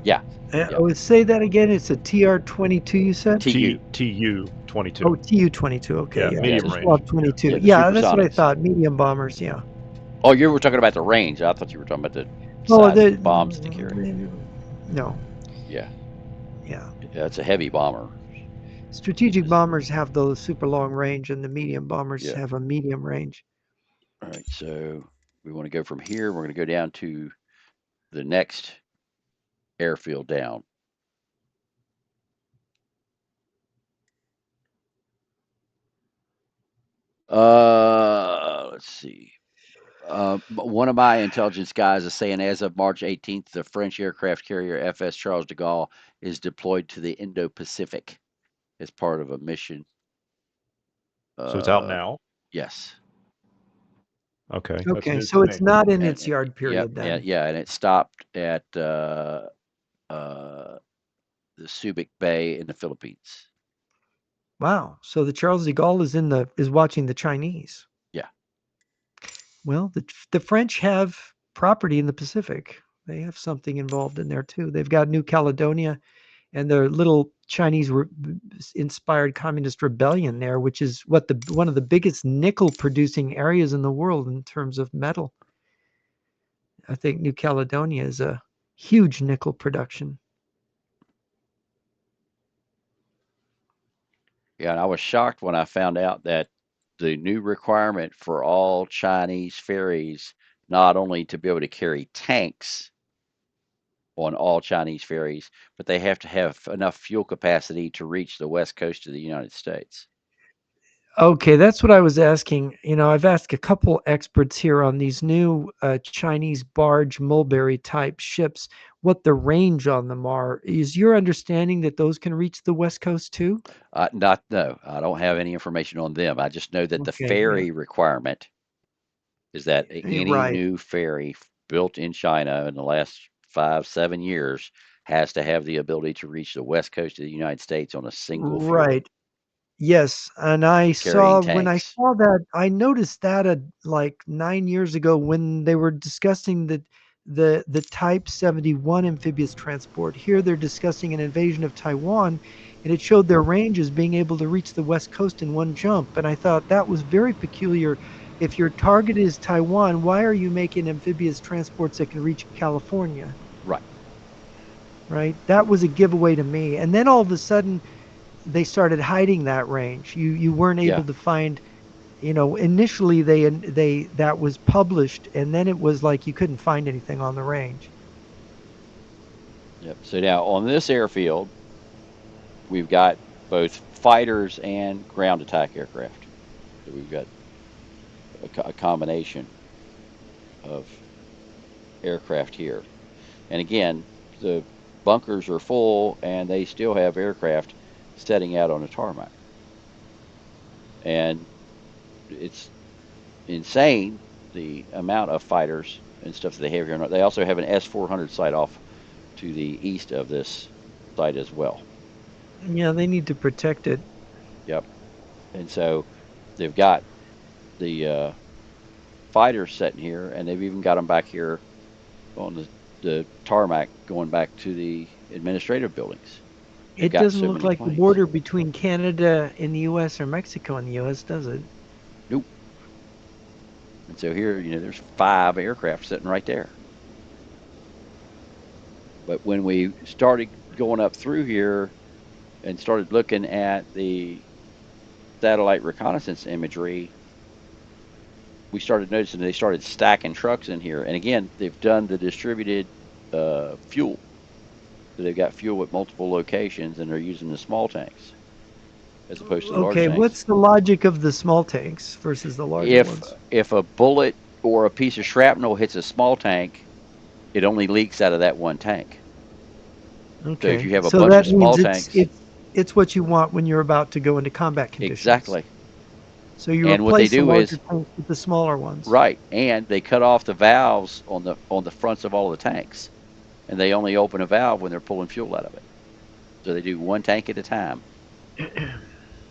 Yeah. I would say that again. It's a TR-22, you said? Tu-22. Oh, Tu-22. Okay. Yeah, medium just range. Block 22. Yeah, the Yeah, that's what I supersonics. thought. Medium bombers. Yeah. Oh, you were talking about the range. I thought you were talking about the Oh, size of the bombs to carry. No. Yeah. Yeah. Yeah, it's a heavy bomber. Strategic bombers have the super long range, and the medium bombers Yeah. have a medium range. All right. So we want to go from here. We're going to go down to the next airfield down. Let's see. One of my intelligence guys is saying as of March 18th, the French aircraft carrier FS Charles de Gaulle is deployed to the Indo-Pacific as part of a mission. So it's out Uh, now? yes. Okay, that's Okay, news so to it's me. not in its And yard yep, period and then. yeah, and it stopped at uh, the Subic Bay in the Philippines. Wow. So the Charles de Gaulle is watching the Chinese. Yeah. Well, the French have property in the Pacific. They have something involved in there too. They've got New Caledonia and their little Chinese inspired communist rebellion there, which is one of the biggest nickel producing areas in the world in terms of metal. I think New Caledonia is a huge nickel production. Yeah, and I was shocked when I found out that the new requirement for all Chinese ferries, not only to be able to carry tanks on all Chinese ferries, but they have to have enough fuel capacity to reach the west coast of the United States. Okay, that's what I was asking. I've asked a couple experts here on these new Chinese barge mulberry type ships, what the range on them are. Is your understanding that those can reach the West Coast too? Not no, I don't have any information on them. I just know that the Okay, yeah, ferry requirement is that you're any right. new ferry built in China in the last 5, 7 years has to have the ability to reach the west coast of the United States on a single fuel Right. Yes, and carrying when I tanks. saw that, I noticed that like 9 years ago when they were discussing the Type 71 amphibious transport. Here they're discussing an invasion of Taiwan, and it showed their range as being able to reach the west coast in one jump. And I thought that was very peculiar. If your target is Taiwan, why are you making amphibious transports that can reach California? Right. Right? That was a giveaway to me. And then all of a sudden they started hiding that range. You weren't Yeah. able to find, initially they that was published, and then it was like you couldn't find anything on the range. Yep. So now on this airfield, we've got both fighters and ground attack aircraft. So we've got a combination of aircraft here. And again, the bunkers are full and they still have aircraft setting out on the tarmac. And it's insane the amount of fighters and stuff that they have here. They also have an S-400 site off to the east of this site as well. Yeah, they need to protect it. Yep. And so they've got the fighters sitting here, and they've even got them back here on the tarmac going back to the administrative buildings. They've It got doesn't so look many like the planes. border between Canada and the U.S. or Mexico and the U.S., does it? Nope. And so here, there's 5 aircraft sitting right there. But when we started going up through here and started looking at the satellite reconnaissance imagery, we started noticing they started stacking trucks in here. And again, they've done the distributed fuel. So they've got fuel at multiple locations and they're using the small tanks as opposed to the large Okay, tanks. what's the logic of the small tanks versus the larger If ones? if a bullet or a piece of shrapnel hits a small tank, it only leaks out of that one tank. So if Okay, you have a so bunch of that small means it's tanks, it's it's what you want when you're about to go into combat conditions. exactly. So you And what they replace the do larger is tanks with the smaller ones. right, and they cut off the valves on the fronts of all the tanks, and they only open a valve when they're pulling fuel out of it. So they do one tank at a time,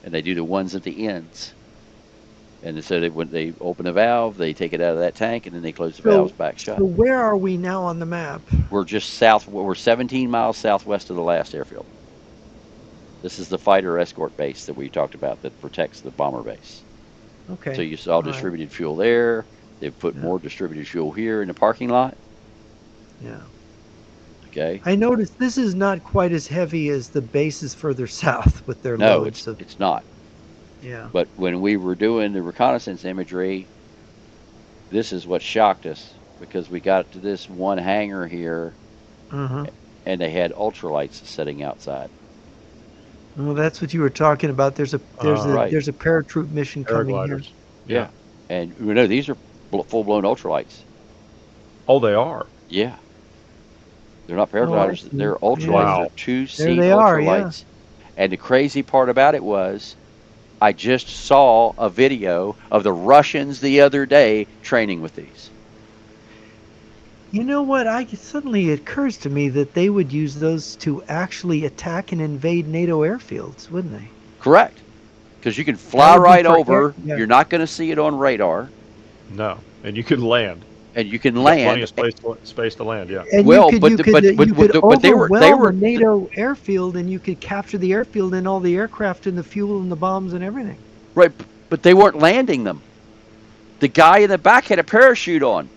and they do the ones at the ends. And so when they open a valve, they take it out of that tank, and then they close the valves So back so shut. where are we now on the map? We're just south. We're 17 miles southwest of the last airfield. This is the fighter escort base that we talked about that protects the bomber base. So Okay. you saw All right. distributed fuel there. They've put Yeah. more distributed fuel here in the parking lot. Yeah. Okay. I noticed this is not quite as heavy as the bases further south with their No, loads it's of. it's not. Yeah. But when we were doing the reconnaissance imagery, this is what shocked us because we got to this one hangar here Uh-huh. and they had ultralights sitting outside. Well, that's what you were talking about. There's a there's a Right. there's a paratroop mission coming here. Paragliders. Yeah. Yeah. And you know, these are full blown ultralights. Oh, they are. Yeah. They're not Oh, I paragliders. see. They're ultralights. Yeah. They're Wow. two There seat they are. Yeah. ultralights. And the crazy part about it was I just saw a video of the Russians the other day training with these. You know what? I suddenly it occurs to me that they would use those to actually attack and invade NATO airfields, wouldn't they? Correct. Because you can That fly would be right for air. over. Yeah. You're not going to see it on radar. No. And you could land. And you can You got plenty land. of space to land. Yeah. And Well, you could but they overwhelm a were NATO airfield, and you could capture the airfield and all the aircraft and the fuel and the bombs and everything. right, but they weren't landing them. The guy in the back had a parachute on,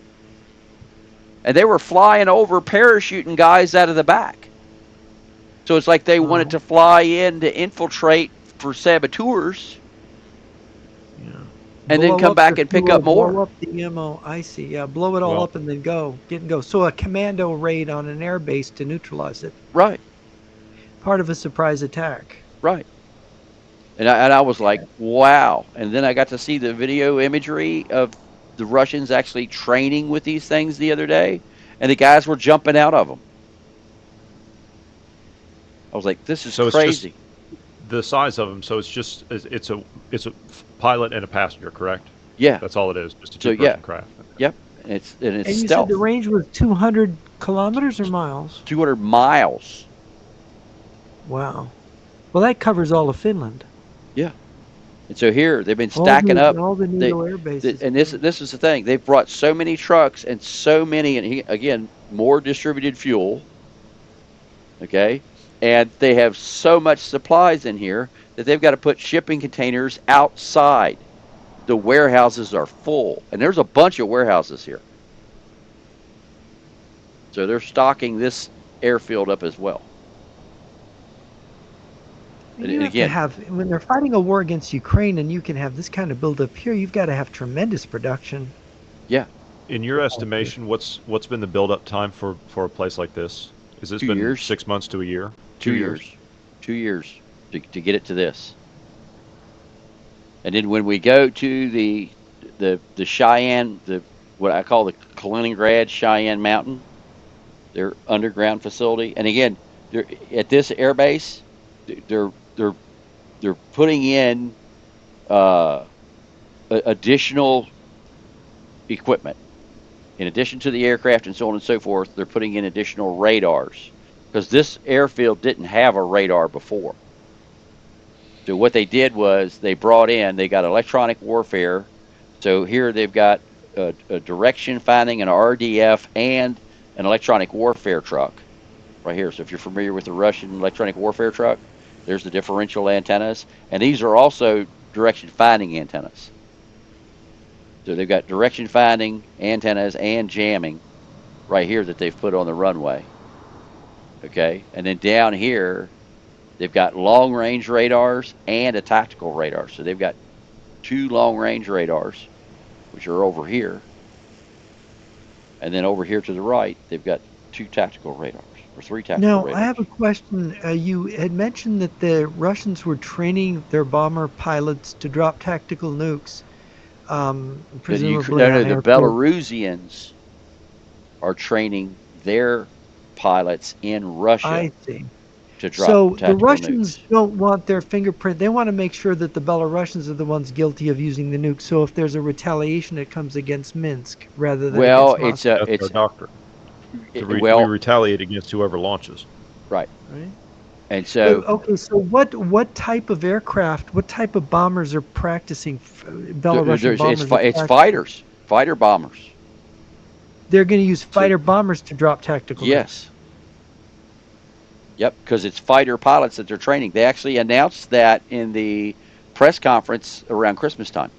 and they were flying over parachuting guys out of the back. So it's like they wanted to fly in to infiltrate for saboteurs, Yeah. and then Blow come up back the and pick fuel, up blow more. up the ammo. I see. Yeah, blow it all Well, up and then get and go. So a commando raid on an air base to neutralize it. Right, Part of a surprise attack. right. And I was like, wow. And then I got to see the video imagery of the Russians actually training with these things the other day, and the guys were jumping out of them. I was like, this is so it's just crazy. the size of them. So it's a pilot and a passenger, correct? Yeah. That's all it is. Just a So two-person yeah, craft. yep. And it's And you said stealth. the range was 200 kilometers or miles? 200 miles. Wow. Well, that covers all of Finland. Yeah. And so here they've been All stacking up. the They, NATO air bases. and this is the thing. They've brought so many trucks and so many, and again, more distributed fuel. Okay. And they have so much supplies in here that they've got to put shipping containers outside. The warehouses are full, and there's a bunch of warehouses here. So they're stocking this airfield up as well. And And you have to again, have, when they're fighting a war against Ukraine and you can have this kind of buildup here, you've got to have tremendous production. yeah, In your estimation, what's been the build-up time for a place like this? Has this 2 been years. 6 months to a year? 2 years. 2 years to get it to this. And then when we go to the Cheyenne, what I call the Kaliningrad Cheyenne Mountain, their underground facility, and again, they're at this air base, they're they're they're putting in additional equipment in addition to the aircraft and so on and so forth. They're putting in additional radars because this airfield didn't have a radar before. So what they did was they got electronic warfare. So here they've got a direction finding, an RDF, and an electronic warfare truck right here. So if you're familiar with the Russian electronic warfare truck, there's the differential antennas. And these are also direction finding antennas. So they've got direction finding antennas and jamming right here that they've put on the runway. Okay. And then down here, they've got long range radars and a tactical radar. So they've got 2 long range radars, which are over here. And then over here to the right, they've got 2 tactical radars or 3 tactical Now, radars. I have a question. You had mentioned that the Russians were training their bomber pilots to drop tactical nukes, presumably on The airfields. Belarusians are training their pilots in Russia I see. to drop So the tactical Russians nukes. don't want their fingerprint. They want to make sure that the Belarusians are the ones guilty of using the nuke. So if there's a retaliation, it comes against Minsk rather than Well, against it's Moscow. That's our doctrine. We well, retaliate against whoever launches. right. Right? And So, so okay, so what type of aircraft, what type of bombers are practicing? Belarusian bombers are it's practicing? fighters, fighter bombers. They're going to use fighter bombers to drop tactical nukes. Yes. Yep, because it's fighter pilots that they're training. They actually announced that in the press conference around Christmas time.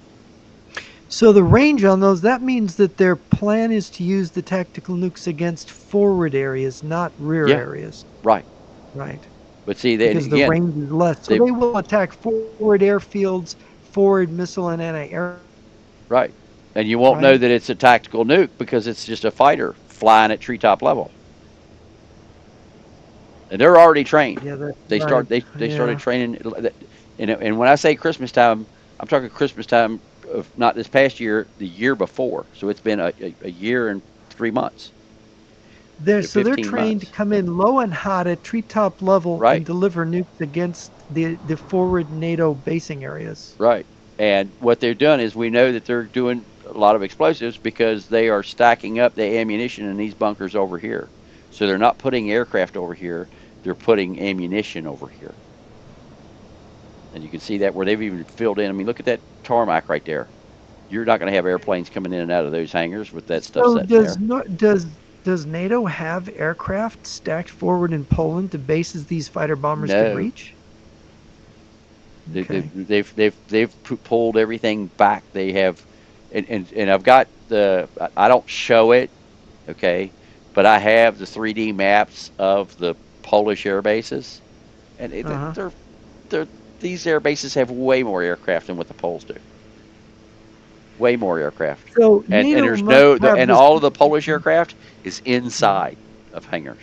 So the range on those, that means that their plan is to use the tactical nukes against forward areas, not rear Yeah, areas. right. Right. But see, then Because the again, range is less. So they they will attack forward airfields, forward missile and anti-aircraft systems, right, and you won't know right? that it's a tactical nuke because it's just a fighter flying at treetop level, and they're already trained. Yeah, that's They right. start they started Yeah. training, and when I say Christmas time, I'm talking Christmas time of not this past year, the year before. So it's been a year and 3 months, so They're 15 trained to months. come in low and hot at treetop level and Right, deliver nukes against the forward NATO basing areas. right. And what they're done is we know that they're doing a lot of explosives because they are stacking up the ammunition in these bunkers over here. So they're not putting aircraft over here, they're putting ammunition over here. And you can see that where they've even filled in. I mean, look at that tarmac right there. You're not going to have airplanes coming in and out of those hangars with that stuff So sitting there. does NATO have aircraft stacked forward in Poland to bases these fighter bombers could No, reach? they, they, Okay. they've pulled everything back. They have, and I've got the. I don't show it, okay, but I have the 3D maps of the Polish air bases, and Uh-huh. they're these air bases have way more aircraft than what the Poles do. Way more aircraft. So And NATO there's must no have and this, all of the Polish aircraft is yeah. inside of hangars.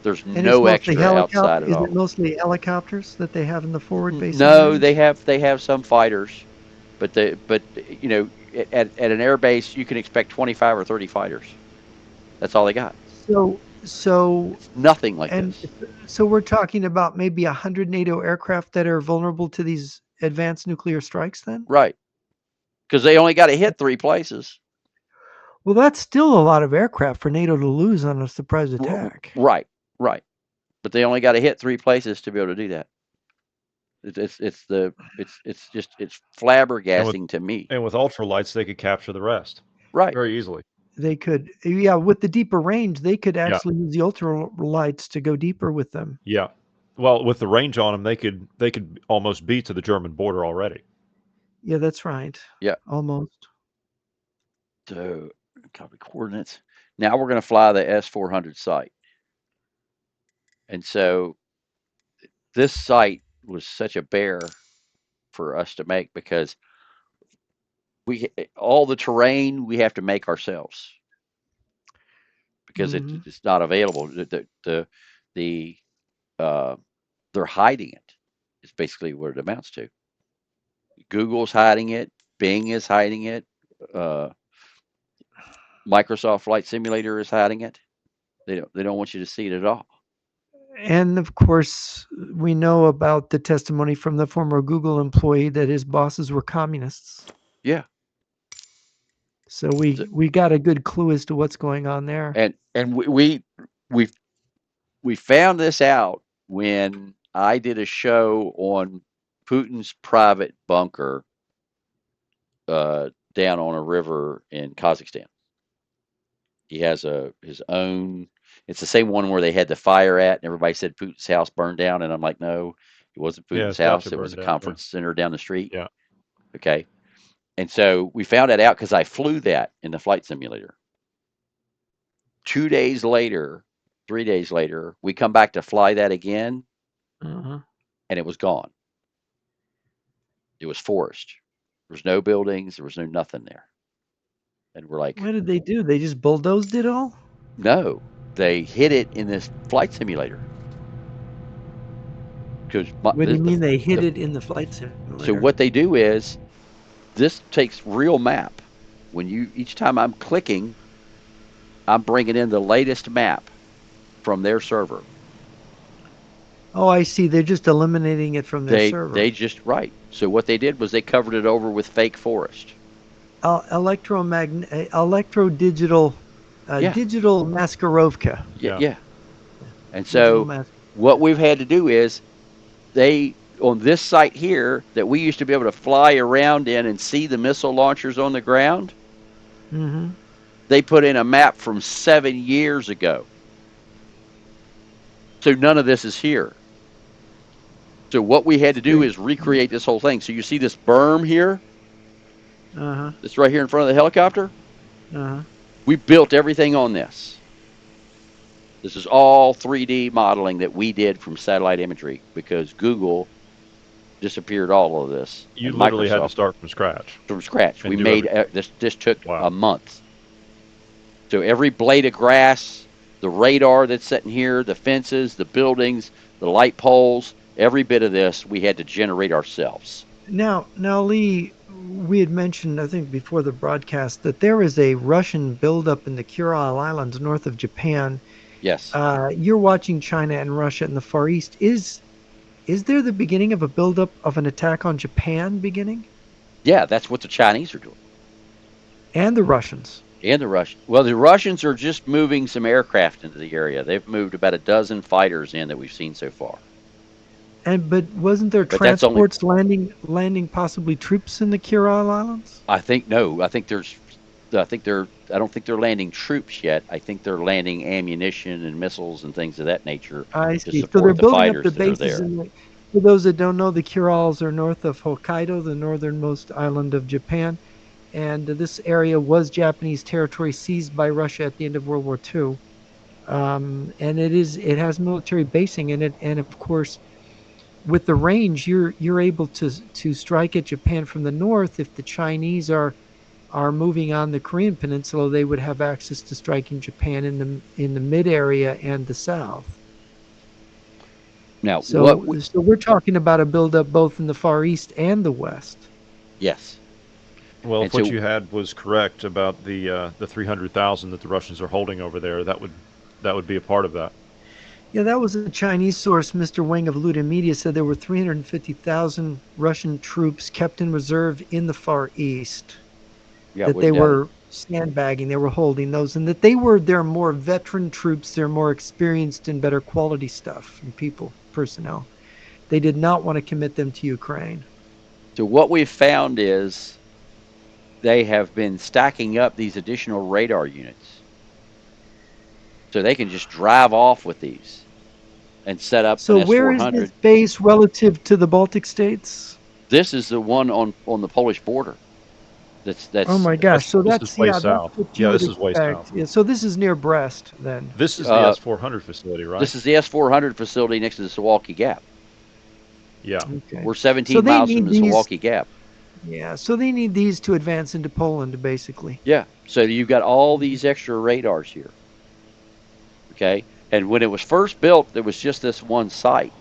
There's And it's no mostly extra helicopter. outside at Is it all. mostly helicopters that they have in the forward basing No, areas? they have some fighters, but you know at an air base you can expect 25 or 30 fighters. That's all they got. So It's nothing like and this. so we're talking about maybe 100 NATO aircraft that are vulnerable to these advanced nuclear strikes then? Right. Because they only got to hit three places. Well, that's still a lot of aircraft for NATO to lose on a surprise attack. Right. Right. But they only got to hit three places to be able to do that. It's And with flabbergasting to me. ultralights, they could capture the rest Right. very easily. They could, yeah, with the deeper range, they could Yeah, actually use the ultralights to go deeper with them. yeah. Well, with the range on them, they could almost be to the German border already. Yeah, that's right. Yeah. Almost. So copy coordinates. Now we're going to fly the S-400 site. And so this site was such a bear for us to make because we all the terrain we have to make ourselves because Hmm. it's not available. The uh, they're hiding it. It's basically what it amounts to. Google's hiding it. Bing is hiding it. Uh, Microsoft Flight Simulator is hiding it. They don't want you to see it at all. And of course, we know about the testimony from the former Google employee that his bosses were communists. Yeah. So we got a good clue as to what's going on there. And we we found this out when I did a show on Putin's private bunker down on a river in Kazakhstan. He has his own. It's the same one where they had the fire at, and everybody said Putin's house burned down, and I'm like, no, it wasn't Yeah, Putin's it's got to house. It was burn a down. Yeah, conference center down the street. yeah. Okay, and so we found that out because I flew that in the flight simulator. 2 days later, 3 days later, we come back to fly that again, Uh-huh. and it was gone. It was forest. There was no buildings. There was no nothing there. And we're like, What did they do? They just bulldozed it all? no, they hid it in this flight simulator because What do you mean they hid it in the flight so simulator? what they do is this takes real map. When each time I'm clicking, I'm bringing in the latest map from their server. Oh, I see. They're just eliminating it from their They server. just right. So what they did was they covered it over with fake forest. Electro digital, Yeah, digital Maskarovka. yeah, Yeah. yeah. And Digital so mask. what we've had to do is they on this site here that we used to be able to fly around in and see the missile launchers on the ground, Mm-hmm. they put in a map from 7 years ago. So none of this is here. So what we had to do is recreate this whole thing. So you see this berm here? Uh-huh. that's right here in front of the helicopter. Uh-huh. We built everything on this. This is all 3D modeling that we did from satellite imagery because Google disappeared all of this You and literally had to Microsoft start from scratch from scratch. We and do made everything. this. This took Wow. a month. So every blade of grass, the radar that's sitting here, the fences, the buildings, the light poles, every bit of this we had to generate ourselves. Now, Lee, we had mentioned, I think, before the broadcast that there is a Russian buildup in the Kuril Islands north of Japan. Yes. You're watching China and Russia in the Far East. Is there the beginning of a buildup of an attack on Japan beginning? Yeah, that's what the Chinese are doing. And the Russians. And the Russians. Well, the Russians are just moving some aircraft into the area. They've moved about a dozen fighters in that we've seen so far. And but wasn't there But that's only, transports landing possibly troops in the Kuril Islands? I think, no, I don't think they're landing troops yet. I think they're landing ammunition and missiles and things of that nature I to see. So they're support the building up their fighters that are bases there. in the. For those that don't know, the Kurils are north of Hokkaido, the northernmost island of Japan, and this area was Japanese territory seized by Russia at the end of World War II. And it has military basing in it, and of course, with the range, you're able to strike at Japan from the north. If the Chinese are moving on the Korean Peninsula, they would have access to striking Japan in the mid area and the south. Now, So we're talking about a buildup both in the Far East and the West. yes. Well, And if what so you had was correct about the 300,000 that the Russians are holding over there, that would be a part of that. Yeah, that was a Chinese source. Mr. Wang of Luda Media said there were 350,000 Russian troops kept in reserve in the Far East. yeah, That we they now were sandbagging, they were holding those, and that they're more veteran troops, they're more experienced in better quality stuff and people, personnel. They did not want to commit them to Ukraine. so what we've found is they have been stacking up these additional radar units. So they can just drive off with these and set up an So where is this S-400. base relative to the Baltic states? This is the one on the Polish border. That's Oh that's my gosh. So This is that's, way yeah, that's south. what you Yeah, would this is way south. expect. Yeah, so this is near Brest then. This is the uh, S-400 facility, right? this is the S-400 facility next to the Suwalki Gap. Yeah. Okay. We're So 17 they miles from need the these, Suwalki Gap. yeah, so they need these to advance into Poland basically. Yeah. So you've got all these extra radars here. Okay. And when it was first built, there was just this one site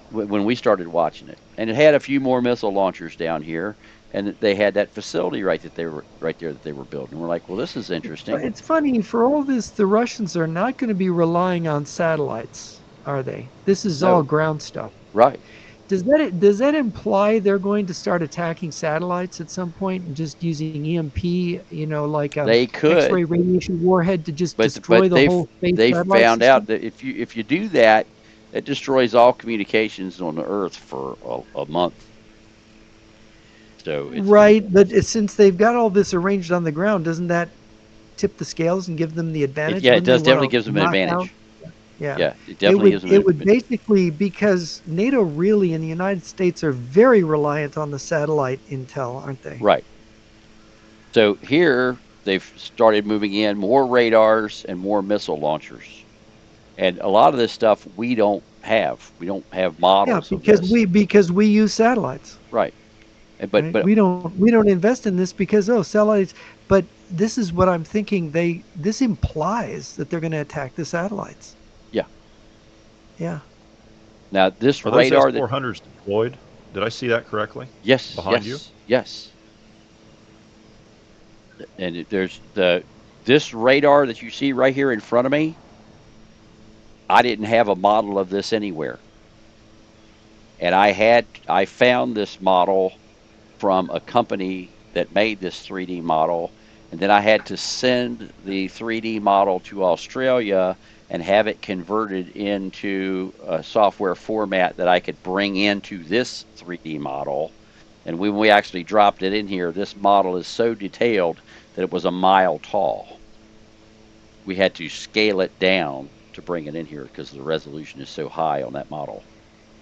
when we started watching it, and it had a few more missile launchers down here, and they had that facility right there that they were building. And we're like, well, this is interesting. It's funny, for all this, the Russians are not going to be relying on satellites, are they? This is all No, ground stuff. right? Does that imply they're going to start attacking satellites at some point and just using EMP, like They X-ray could, radiation warhead to just destroy but the whole space they've satellite found out system? that if you do that, it destroys all communications on the Earth for a month. So it's Right, but since they've got all this arranged on the ground, doesn't that tip the scales and give them the advantage? yeah, it Wouldn't they does want definitely to gives them an knock out? advantage. Yeah. Yeah, it It definitely would gives them it would an basically, because NATO really and the United States are very reliant on the satellite intel, aren't they? right. So here they've started moving in more radars and more missile launchers. And a lot of this stuff we don't have. We don't have Yeah, models of this. because we use satellites, Right. And right? We don't invest in this because, oh, satellites, but this is what I'm thinking, this implies that they're going to attack the satellites. yeah. Yeah. Now this Are those radar that S-400s deployed? Did I see that correctly? yes, Behind you? yes, yes. And there's this radar that you see right here in front of me. I didn't have a model of this anywhere. And I found this model from a company that made this 3D model, and then I had to send the 3D model to Australia and have it converted into a software format that I could bring into this 3D model. And when we actually dropped it in here, this model is so detailed that it was a mile tall. We had to scale it down to bring it in here because the resolution is so high on that model.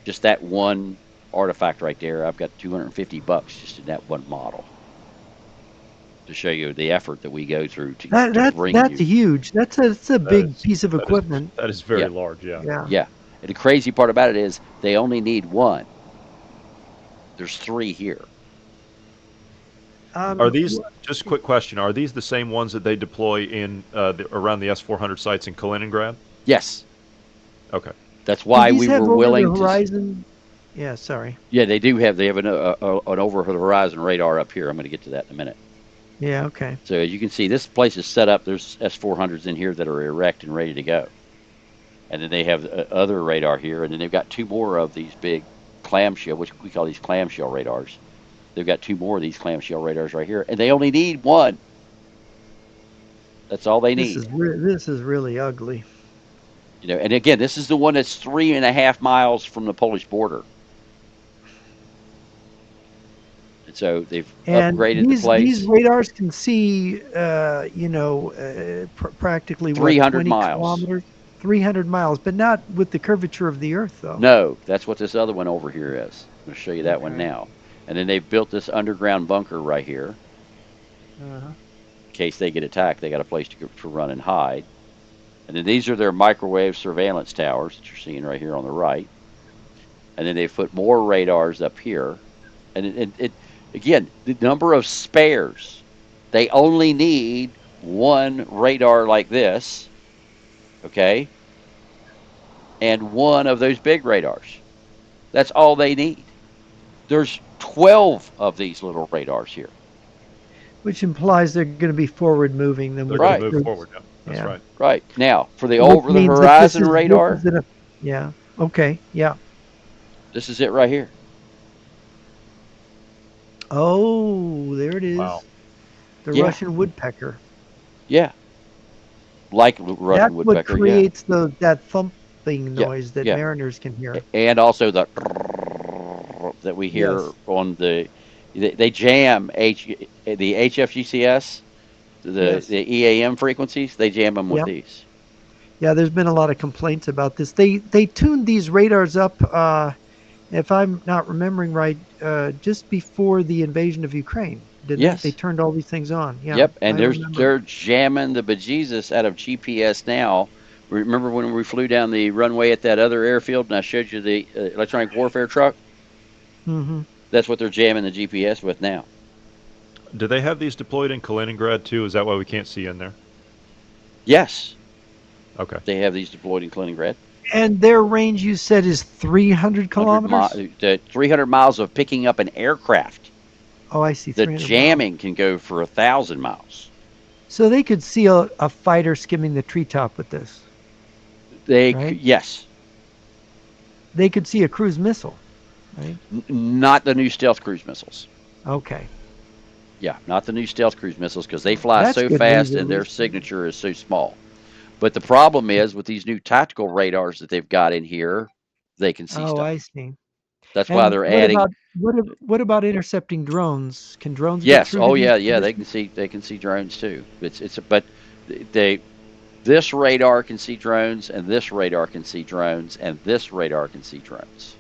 Just that one artifact right there, I've got $250 just in that one model. to show you the effort that we go through That to that's bring that's you. huge. That's a That big is piece of that is equipment. that is Yeah, very large. Yeah. Yeah. yeah. And the crazy part about it is they only need one. There's three here. Are Um. these wh- just quick question? Are these the same ones that they deploy in around the S-400 sites in Kaliningrad? Yes, Okay. that's Do why these we have were over the willing to. horizon? Yeah. Sorry. Yeah, they do have. They have an over the horizon radar up here. I'm going to get to that in a minute. Yeah. Okay. So as you can see, this place is set up. There's S400s in here that are erect and ready to go, and then they have other radar here, and then they've got two more of these big clamshell, which we call these clamshell radars. They've got two more of these clamshell radars right here, and they only need one. That's all they need. This is really ugly. And again, this is the one that's 3.5 miles from the Polish border, and so they've And upgraded the these place radars can see, practically what, 300 20 miles. kilometers, 300 miles, but not with the curvature of the Earth, though. No, that's what this other one over here is. I'm going to show you that one Okay. now. And then they've built this underground bunker right here. Uh-huh. In case they get attacked, they got a place to run and hide. And then these are their microwave surveillance towers that you're seeing right here on the right. And then they've put more radars up here. And it again, the number of spares, they only need one radar like this, okay, and one of those big radars. That's all they need. There's 12 of these little radars here. Which implies they're going to be forward moving them They're with going to the Right, move troops. forward. Yeah, that's Yeah. right. right. Now, for the Which over the means that horizon radar, yeah. Okay. Yeah. this is it right here. Oh, there it Wow. is. The Yeah, Russian woodpecker. yeah. Like That's Russian what woodpecker, yeah. creates that thumping Yeah, noise that yeah. mariners can hear. And also the that we hear Yes. on they jam the HFGCS, Yes. the EAM frequencies, they jam them with Yeah. these. Yeah, there's been a lot of complaints about this. They tuned these radars up, if I'm not remembering right, just before the invasion of Ukraine, didn't they? They Yes. turned all these things on. Yeah, Yep, and I remember. they're jamming the bejesus out of GPS now. Remember when we flew down the runway at that other airfield and I showed you the electronic warfare truck? Hmm. That's what they're jamming the GPS with now. Do they have these deployed in Kaliningrad too? Is that why we can't see in there? Yes, Okay. they have these deployed in Kaliningrad. And their range, you said, is 300 kilometers? 300 miles of picking up an aircraft. Oh, I see, The 300 miles. jamming can go for 1,000 miles. So they could see a fighter skimming the treetop with this, right? Yes, They could see a cruise missile, right? not the new stealth cruise missiles. Okay. Yeah, not the new stealth cruise missiles because they fly That's so good news, fast at and their least. signature is so small. But the problem is with these new tactical radars that they've got in here, they can see Oh, stuff. I see. That's why And they're adding. what about intercepting drones? Can drones get Yes, through to oh these yeah, yeah. positions? They can see drones too. But they this radar can see drones, and this radar can see drones, and this radar can see drones.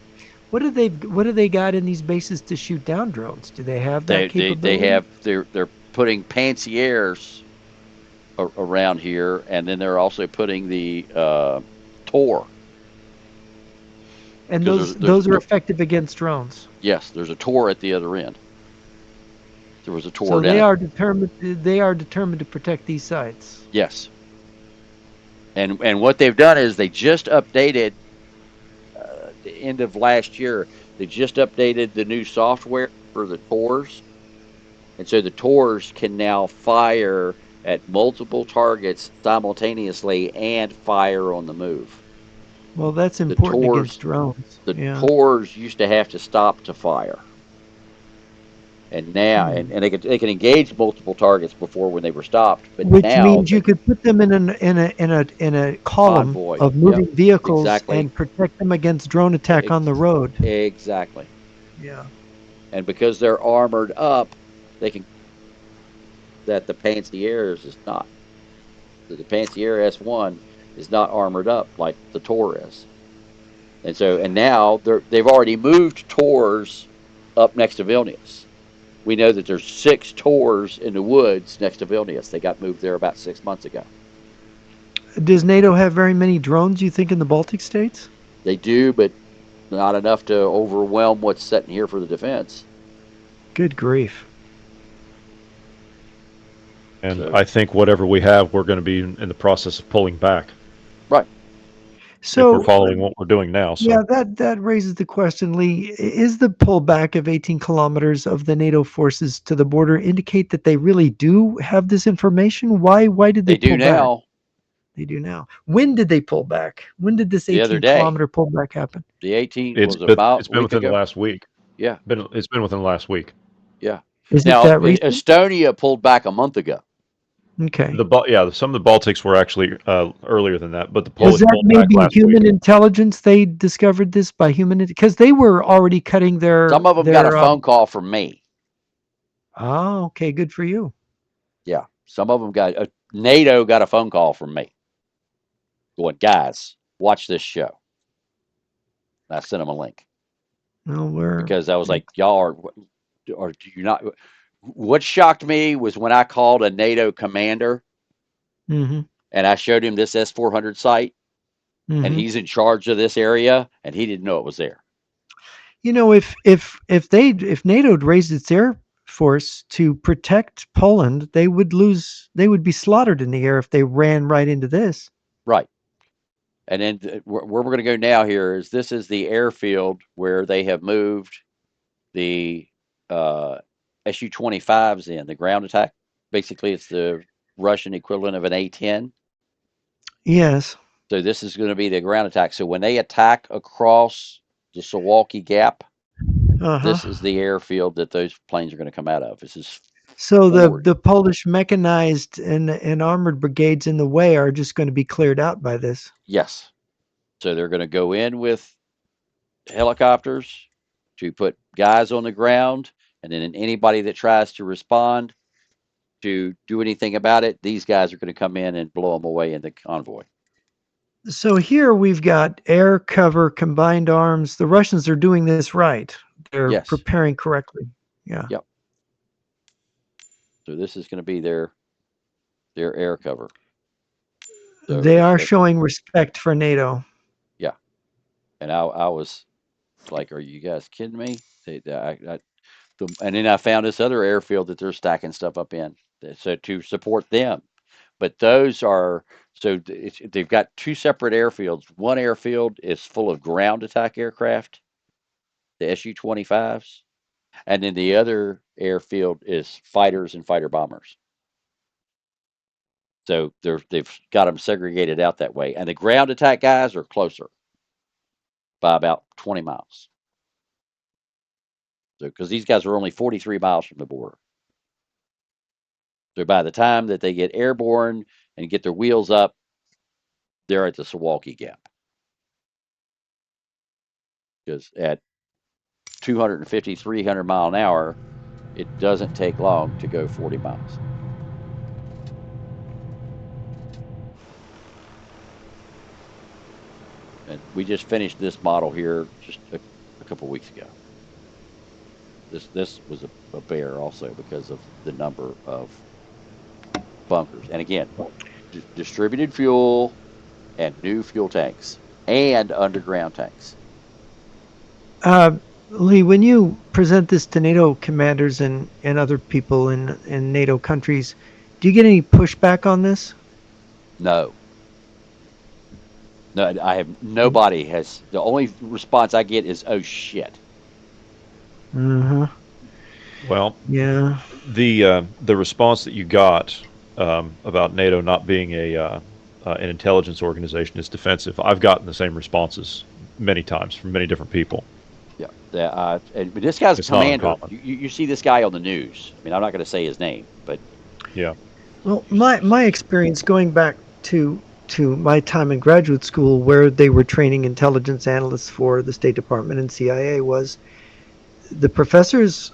What do they got in these bases to shoot down drones? Do they have that capability? They're putting pansiers around here, and then they're also putting the Tor And because those are effective against drones. yes, there's a Tor at the other end. There was a Tor So down they at are determined. They are determined to protect these sites. yes, and what they've done is they just updated the end of last year. They just updated the new software for the Tors, and so the Tors can now fire at multiple targets simultaneously and fire on the move. Well, that's The important against Tors drones. the Yeah. Tors used to have to stop to fire. And now, Hmm. and they can engage multiple targets before when they were stopped, but Which now means you could put them in a column convoy. of Yep, moving vehicles exactly, and protect them against drone attack on the road. exactly. Yeah. And because they're armored up, they can that the Pansiers is not. The Pansier S1 is not armored up like the Tor is, and now they've already moved Tors up next to Vilnius. We know that there's 6 tors in the woods next to Vilnius. They got moved there about 6 months ago. Does NATO have very many drones, you think, in the Baltic states? They do, but not enough to overwhelm what's sitting here for the defense. Good grief. And So, I think whatever we have, we're going to be in the process of pulling back right. if we're So, following what we're doing now. yeah, So that raises the question, Lee. Is the pullback of 18 kilometers of the NATO forces to the border indicate that they really do have this information? Why did they They do pull back? now. They do now. When did they pull back? When did this The other 18 day. kilometer pullback happen? The 18 it's was about it's a been week within the ago. last week. Yeah, It's been within the last week. yeah. Is it Now, that recent? Estonia pulled back a month ago. Okay. Some of the Baltics were actually earlier than that, but the Was Polish that pulled back maybe last week. human intelligence? They discovered this by human because they were already cutting Some of them got a phone call from me. Oh, okay, good for you. Yeah, some of them got NATO got a phone call from me. Going, guys, watch this show. And I sent them a link Well, because I was like, y'all are do you not? What shocked me was when I called a NATO commander mm-hmm, and I showed him this S-400 site, and mm-hmm. he's in charge of this area, and he didn't know it was there. You know, if NATO had raised its air force to protect Poland, they would lose. They would be slaughtered in the air if they ran right into this. Right. And then where we're going to go now here is this is the airfield where they have moved the Su-25s in, the ground attack. Basically, it's the Russian equivalent of an A-10. Yes. So this is going to be the ground attack. So when they attack across the Suwalki Gap, Uh-huh. this is the airfield that those planes are going to come out of. This is So forward. the Polish mechanized and armored brigades in the way are just going to be cleared out by this. Yes. So they're going to go in with helicopters to put guys on the ground, and then anybody that tries to respond to do anything about it, these guys are going to come in and blow them away in the convoy. So here we've got air cover, combined arms. The Russians are doing this right. They're Yes. preparing correctly. Yeah. Yep. So this is going to be their air cover. So They are showing respect for NATO. Yeah. And I was like, are you guys kidding me? And then I found this other airfield that they're stacking stuff up in, so to support them. But those are they've got 2 separate airfields. One airfield is full of ground attack aircraft, the Su-25s, and then the other airfield is fighters and fighter bombers. So they've got them segregated out that way, and the ground attack guys are closer by about 20 miles. So because these guys are only 43 miles from the border. So by the time that they get airborne and get their wheels up, they're at the Suwalki Gap. Because at 250, 300 mile an hour, it doesn't take long to go 40 miles. And we just finished this model here just a couple of weeks ago. This was a bear also because of the number of bunkers. And again, distributed fuel and new fuel tanks and underground tanks. Lee, when you present this to NATO commanders and other people in NATO countries, do you get any pushback on this? No. No, I have nobody has. The only response I get is, "Oh shit." Uh-huh. Well, Yeah. the response that you got about NATO not being an intelligence organization is defensive. I've gotten the same responses many times from many different people. Yeah, but this guy's a It's not commander. uncommon. You see this guy on the news. I mean, I'm not going to say his name, but Yeah. Well, my experience going back to my time in graduate school where they were training intelligence analysts for the State Department and CIA was the professors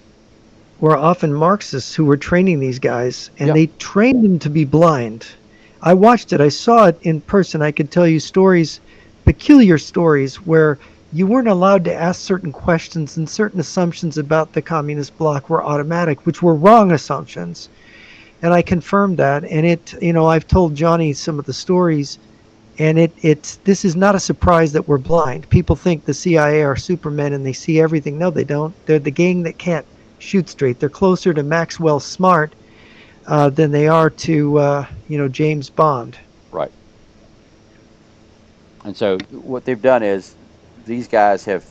were often Marxists who were training these guys, and Yeah. they trained them to be blind. I watched it. I saw it in person. I could tell you stories, peculiar stories, where you weren't allowed to ask certain questions, and certain assumptions about the communist bloc were automatic, which were wrong assumptions. And I confirmed that. And I've told Jonny some of the stories, and it's this is not a surprise that we're blind. People think the CIA are supermen and they see everything. No, they don't. They're the gang that can't shoot straight. They're closer to Maxwell Smart than they are to James Bond. Right. And so what they've done is these guys have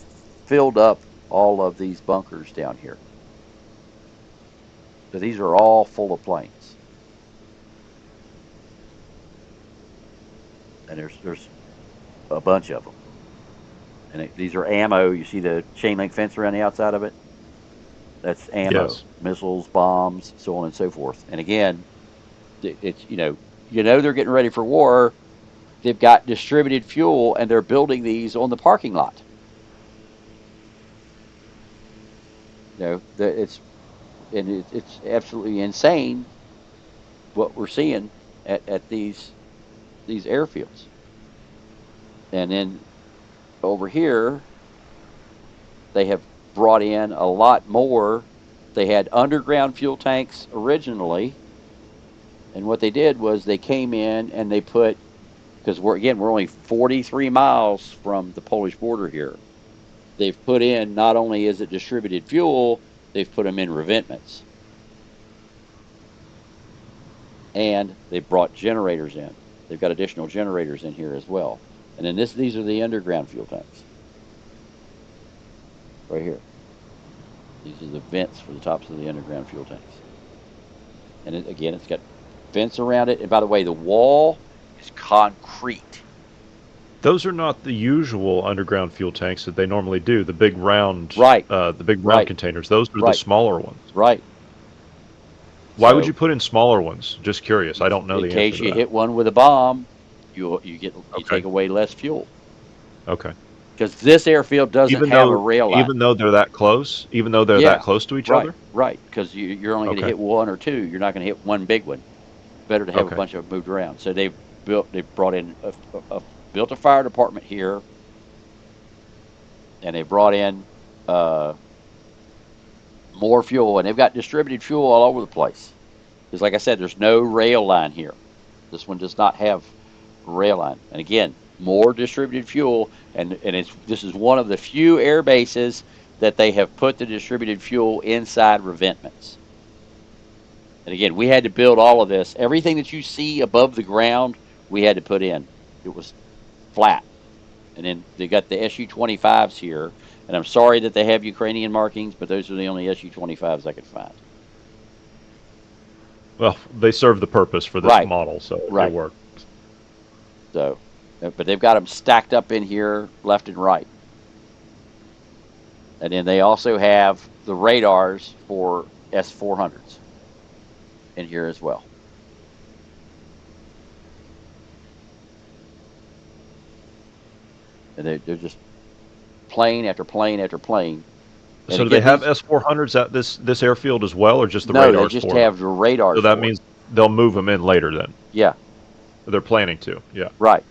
filled up all of these bunkers down here. So these are all full of planes, and there's a bunch of them. And these are ammo. You see the chain link fence around the outside of it? That's ammo, Yes. missiles, bombs, so on and so forth. And again, it's they're getting ready for war. They've got distributed fuel, and they're building these on the parking lot. It's it's absolutely insane what we're seeing at these airfields. And then over here, they have brought in a lot more. They had underground fuel tanks originally, and what they did was they came in and they put, because we're only 43 miles from the Polish border here. They've put in, not only is it distributed fuel, they've put them in revetments, and they've brought generators in. They've got additional generators in here as well. And then these are the underground fuel tanks right here. These are the vents for the tops of the underground fuel tanks. And again, it's got vents around it. And by the way, the wall is concrete. Those are not the usual underground fuel tanks that they normally do. Right, The big round right, containers. Those are the right, smaller ones. right. Why would you So put in smaller ones? Just curious. I don't know in the answer case to you that. hit one with a bomb, you Okay. take away less fuel, Okay. because this airfield doesn't Even have a though rail line. they're that Yeah, close to each right, other? right. Because you're only going to Okay. hit one or two. You're not going to hit one big one. Better to have a Okay. bunch of them moved around. So they've brought in built a fire department here, and they brought in uh, more fuel, and they've got distributed fuel all over the place. Because, like I said, there's no rail line here. This one does not have a rail line. And again, more distributed fuel, and this is one of the few air bases that they have put the distributed fuel inside revetments. And again, we had to build all of this. Everything that you see above the ground, we had to put in. It was flat. And then they got the Su-25s here. And I'm sorry that they have Ukrainian markings, but those are the only Su-25s I could find. Well, they serve the purpose for this Right, model, so it right. worked. So, but they've got them stacked up in here left and right. And then they also have the radars for S-400s in here as well. And they're just plane after plane after plane. And So do they again, have these S-400s at this airfield as well, or just the no, they radars just for them? have the So radars that for it. means they'll move them in later then. Yeah, They're planning to. Yeah. right.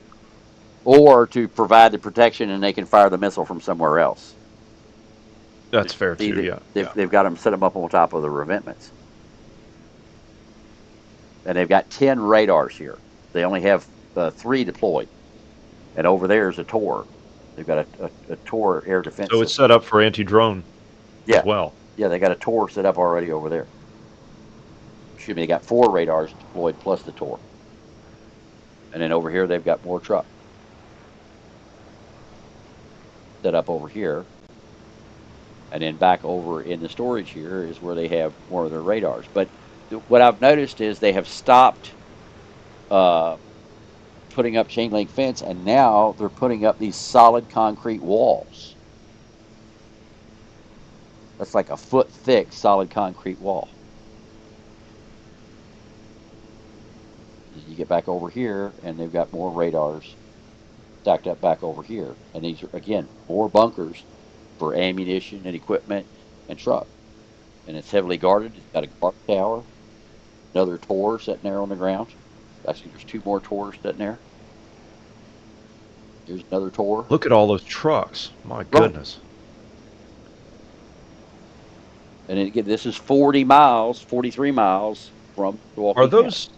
Or to provide the protection, and they can fire the missile from somewhere else. That's fair See, too. Yeah. Yeah. they've got them set them up on top of the revetments, and they've got 10 radars here. They only have 3 deployed, and over there is a Tor. They've got a Tor air defense So it's system. set up for anti-drone as Yeah, well. yeah, they got a Tor set up already over there. Excuse me, they got 4 radars deployed plus the Tor, and then over here they've got more truck set up over here. And then back over in the storage here is where they have more of their radars. But what I've noticed is they have stopped uh, putting up chain link fence, and now they're putting up these solid concrete walls. That's like a foot thick solid concrete wall. You get back over here, and they've got more radars stacked up back over here. And these are, again, more bunkers for ammunition and equipment and truck. And it's heavily guarded. It's got a guard tower, another Tor sitting there on the ground. Actually, there's 2 more Tors sitting there. Here's another tour. Look at all those trucks. My Right. goodness. And then again, this is 40 miles, 43 miles from Are Suwalki Gap. those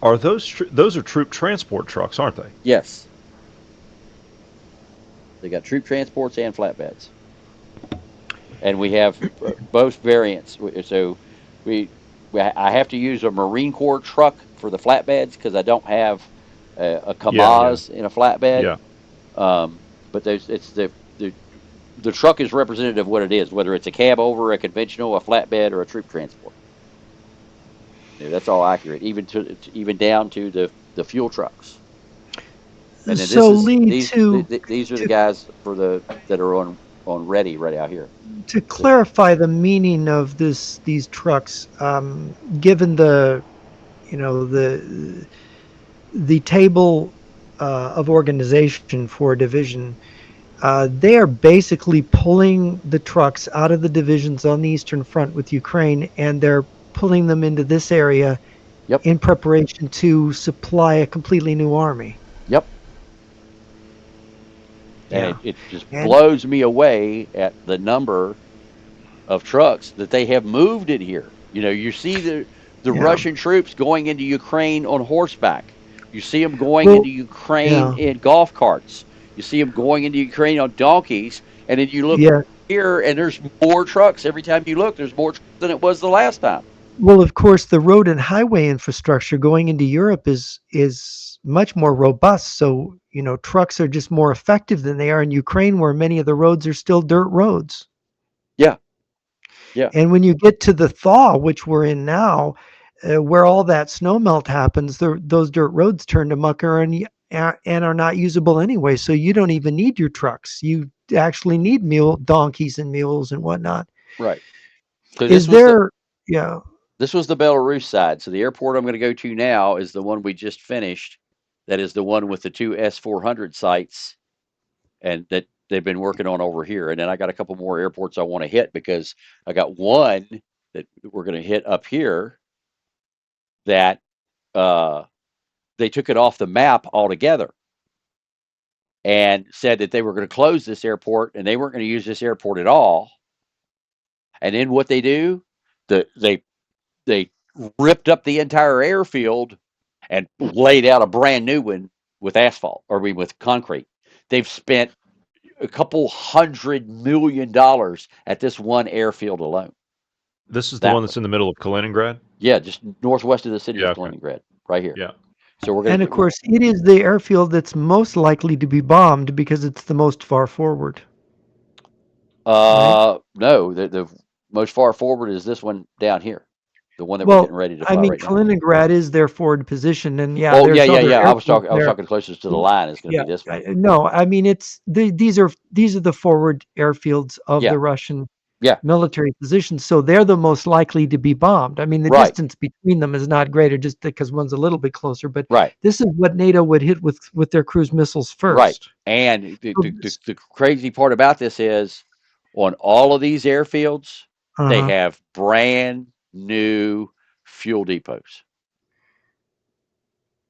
those are troop transport trucks, aren't they? Yes, they got troop transports and flatbeds, and we have both variants. So we, I have to use a Marine Corps truck for the flatbeds because I don't have a Yeah, yeah, Kamaz in a flatbed. yeah. But there's it's the truck is representative of what it is, whether it's a cab over, a conventional, a flatbed, or a troop transport. That's all accurate, even down to the fuel trucks. And then this So is Lee, these are the to guys for the that are on ready right out here. to The, clarify the meaning of these trucks, given the the table of organization for a division, they are basically pulling the trucks out of the divisions on the Eastern Front with Ukraine, and they're pulling them into this area yep, in preparation to supply a completely new army. yep. And Yeah, it just and blows me away at the number of trucks that they have moved it here. You see the yeah, Russian troops going into Ukraine on horseback. You see them going well, into Ukraine yeah, in golf carts. You see them going into Ukraine on donkeys, and then you look yeah. here, and there's more trucks. Every time you look, there's more trucks than it was the last time. Well, of course, the road and highway infrastructure going into Europe is much more robust. So, trucks are just more effective than they are in Ukraine, where many of the roads are still dirt roads. Yeah, yeah, And when you get to the thaw, which we're in now, where all that snow melt happens, those dirt roads turn to muck and are not usable anyway. So you don't even need your trucks. You actually need donkeys and mules and whatnot. right. So Is there, yeah, this was the Belarus side. So the airport I'm going to go to now is the one we just finished. That is the one with the two S-400 sites, and that they've been working on over here. And then I got a couple more airports I want to hit because I got one that we're going to hit up here that uh, they took it off the map altogether and said that they were going to close this airport and they weren't going to use this airport at all. And then what they do, they ripped up the entire airfield and laid out a brand new one with asphalt, or I mean with concrete. They've spent a couple $100 million at this one airfield alone. This is the That one one, that's in the middle of Kaliningrad. yeah, just northwest of the city Yeah. of Okay. Kaliningrad, right here. Yeah. So we're and of gonna, course, it is the airfield that's most likely to be bombed because it's the most far forward, right? no, the most far forward is this one down here, the one that we're Well, getting ready to I fly mean, right now. Kaliningrad is their forward position, and yeah, Oh yeah, there's yeah, other yeah. airfields I was there. talking closest to the line is going to Yeah, be this one. no, I mean these are the forward airfields of Yeah, the Russian yeah, military positions, so they're the most likely to be bombed. I mean, the right, distance between them is not greater just because one's a little bit closer, but right. this is what NATO would hit with their cruise missiles Right. first. And So the crazy part about this is on all of these airfields, they uh-huh. have brand new fuel depots.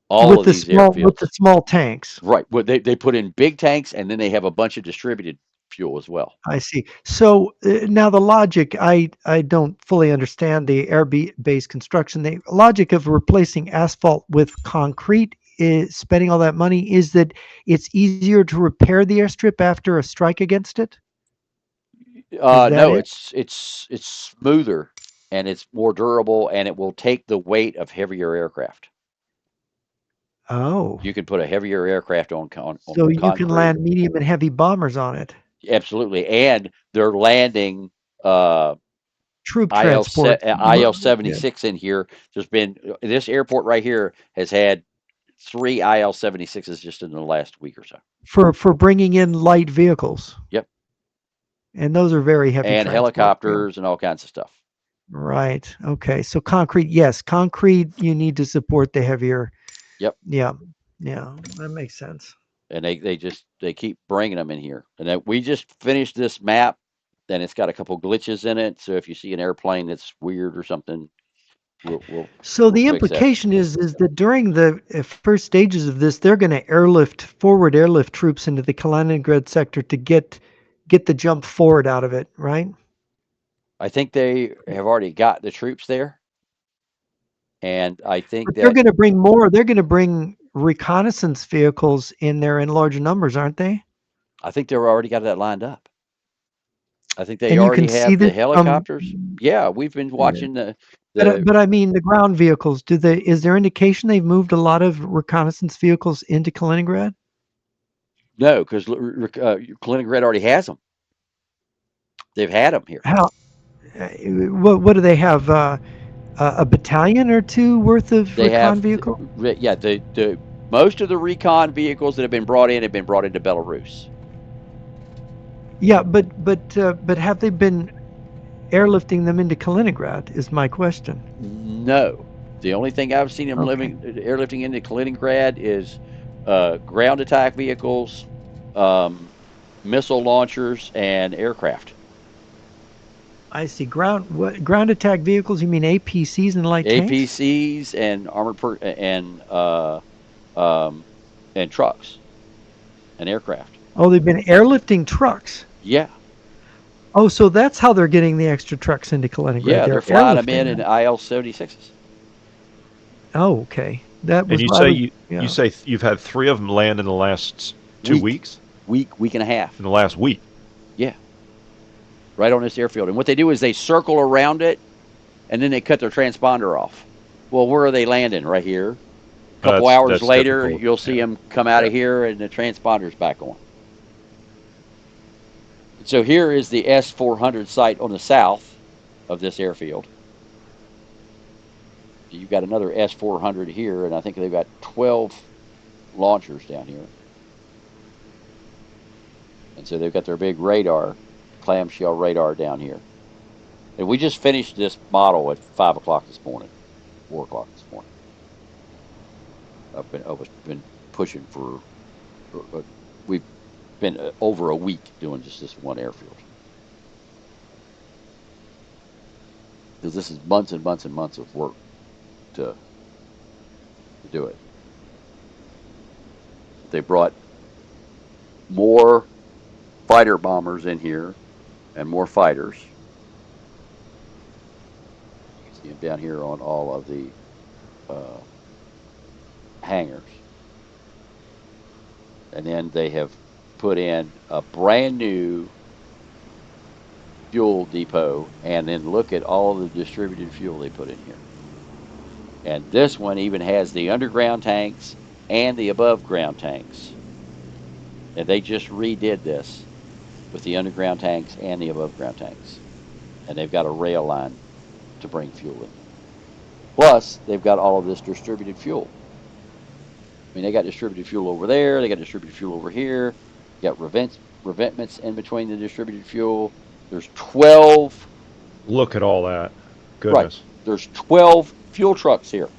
All of these With the airfields. small tanks. Right. Well, they put in big tanks and then they have a bunch of distributed fuel as well. I see. So now the logic, I don't fully understand the base construction. The logic of replacing asphalt with concrete, is spending all that money, is that it's easier to repair the airstrip after a strike against it. Is that No, it? it's smoother and it's more durable and it will take the weight of heavier aircraft. Oh, You can put a heavier aircraft on so you can concrete. land medium and heavy bombers on it. Absolutely, and they're landing uh, Troop transport. IL Yeah. 76 in here. There's been this airport right here has had three IL 76s just in the last week or so. For bringing in light vehicles, Yep, and those are very heavy and transport. Yeah. helicopters and all kinds of stuff. Right. Okay. So concrete, yes, concrete you need to support the heavier. Yep, Yeah. Yeah. That makes sense. and they keep bringing them in here. And then we just finished this map, and it's got a couple glitches in it. So if you see an airplane that's weird or something, So We'll the fix that. implication is that during the first stages of this, they're going to forward airlift troops into the Kaliningrad sector to get the jump forward out of it, right? I think they have already got the troops there, and I think But they're that going to bring more. They're going to bring reconnaissance vehicles in there in large numbers, aren't they? I think they've already got that lined up. I think they And you can already see have the this from. helicopters. Yeah, we've been watching the But I mean the ground vehicles. Is there indication they've moved a lot of reconnaissance vehicles into Kaliningrad? no, because Kaliningrad already has them. They've had them here. How? What do they have? A battalion or two worth of They recon have, vehicles? yeah, the most of the recon vehicles that have been brought in have been brought into Belarus. Yeah, but have they been airlifting them into Kaliningrad? Is my question. No, the only thing I've seen them Okay, living airlifting into Kaliningrad is ground attack vehicles, um, missile launchers, and aircraft. I see. Ground attack vehicles? You mean APCs and light tanks? APCs and um, and trucks and aircraft. Oh, they've been airlifting trucks. Yeah, Oh, so that's how they're getting the extra trucks into Kaliningrad. yeah, they're They're flying them in airlifting in them. IL-76s. Oh, okay. That And was I was you yeah. say you've had 3 of them land in the last 2 Week, weeks? week and a half. In the last week? Yeah, right on this airfield. And what they do is they circle around it, and then they cut their transponder off. Well, where are they landing? Right here. A couple hours That's later, typical. you'll see Yeah. them come out Yeah. of here, and the transponder's back on. So here is the S-400 site on the south of this airfield. You've got another S-400 here, and I think they've got 12 launchers down here. And so they've got their big radar, clamshell radar down here. And we just finished this model at 5 o'clock this morning, 4 o'clock this morning. I've been pushing for, we've been over a week doing just this one airfield. Because this is months and months and months of work to, to do it. They brought more fighter bombers in here and more fighters. You can see them down here on all of the uh, hangars. And then they have put in a brand new fuel depot, and then look at all the distributed fuel they put in here. And this one even has the underground tanks and the above ground tanks. And they just redid this with the underground tanks and the above ground tanks. And they've got a rail line to bring fuel in. Plus, they've got all of this distributed fuel. I mean, they got distributed fuel over there, they got distributed fuel over here, you got revetments in between the distributed fuel. There's 12, Look at all that. right, Goodness. there's 12 fuel trucks here.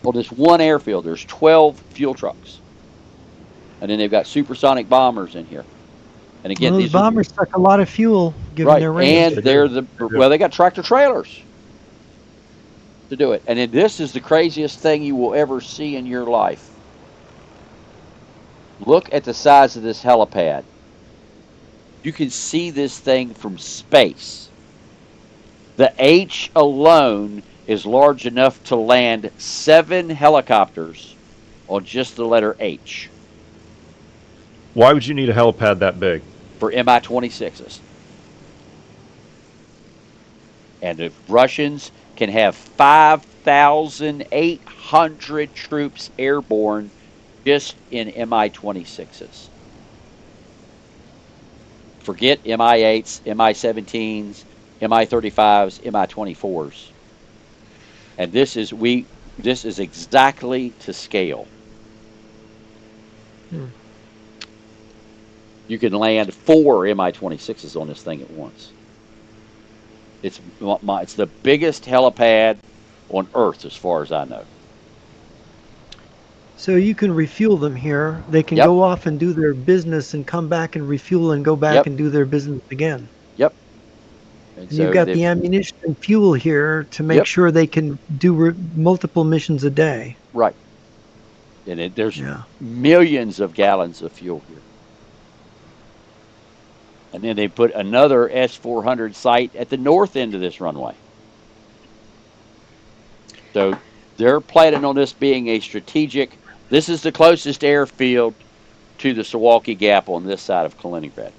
On this one airfield, there's 12 fuel trucks. And then they've got supersonic bombers in here. And again, Well, those these are, bombers suck a lot of fuel given right, their Yes, range. and they do. They do. well, they got tractor trailers to do it. And then this is the craziest thing you will ever see in your life. Look at the size of this helipad. You can see this thing from space. The H alone is large enough to land 7 helicopters on just the letter H Why would you need a helipad that big? for Mi-26s. And the Russians can have 5,800 troops airborne just in Mi-26s. Forget Mi-8s, Mi-17s, Mi-35s, Mi-24s. And this is exactly to scale. Hmm. You can land 4 Mi-26s on this thing at once. It's the biggest helipad on Earth, as far as I know. So you can refuel them here. They can Yep, go off and do their business and come back and refuel and go back yep, and do their business again. yep. And And you've so got they've, the ammunition and fuel here to make yep, sure they can do multiple missions a day. right. And there's Yeah. millions of gallons of fuel here. And then they put another S-400 site at the north end of this runway. So they're planning on this being a strategic. This is the closest airfield to the Suwalki Gap on this side of Kaliningrad.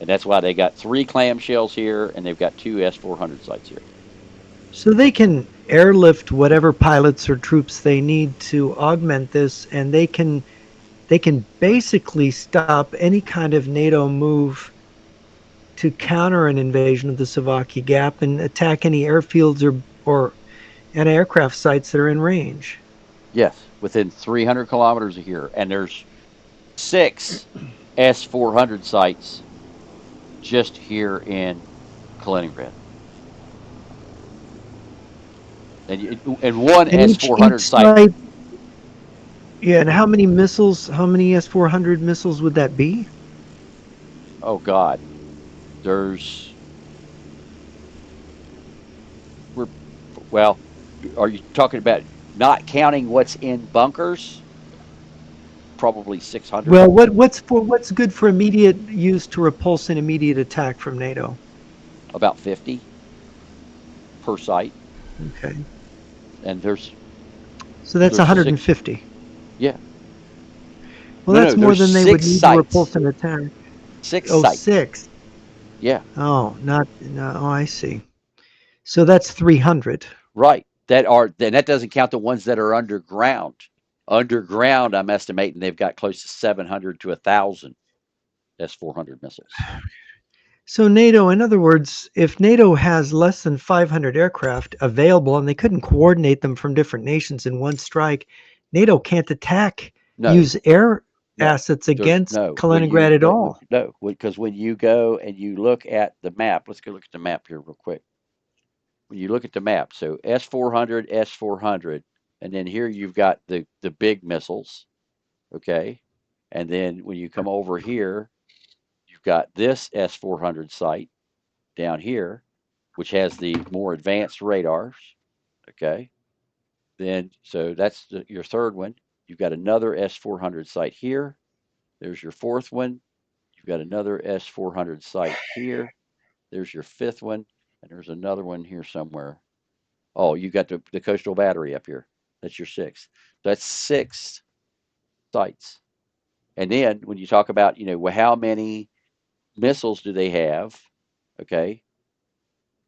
And that's why they got 3 clamshells here and they've got 2 S-400 sites here. So they can airlift whatever pilots or troops they need to augment this, and they can basically stop any kind of NATO move to counter an invasion of the Suwalki Gap and attack any airfields or anti-aircraft sites that are in range. Yes, within 300 kilometers of here. And there's 6 S-400 sites just here in Kaliningrad. And one And each S-400 site. site, yeah. And how many missiles? How many S-400 missiles would that be? Oh God, there's we're well. Are you talking about not counting what's in bunkers? Probably 600. Well, what's good for immediate use to repulse an immediate attack from NATO? About 50 per site. Okay, And there's so that's there's six. 150. Yeah. Well, No, no. that's more There's than they would six need to repulse sites. an attack. Six Oh, sites. 6. Yeah. Oh, not no. Oh, I see. So that's 300. Right. That doesn't count the ones that are underground. Underground, I'm estimating they've got close to 700 to 1,000 S-400 missiles. So NATO, in other words, if NATO has less than 500 aircraft available and they couldn't coordinate them from different nations in one strike, NATO can't No, use air no. assets There's against no Kaliningrad at all. no, because when you go and you look at the map, let's go look at the map here real quick. When you look at the map, so S-400, S-400, and then here you've got the big missiles, okay? And then when you come over here, you've got this S-400 site down here, which has the more advanced radars, okay? Then, so that's your third one. You've got another S-400 site here. There's your fourth one. You've got another S-400 site here. There's your fifth one, and there's another one here somewhere. Oh, you got the coastal battery up here. That's your sixth. That's 6 sites. And then when you talk about, well, how many missiles do they have? Okay,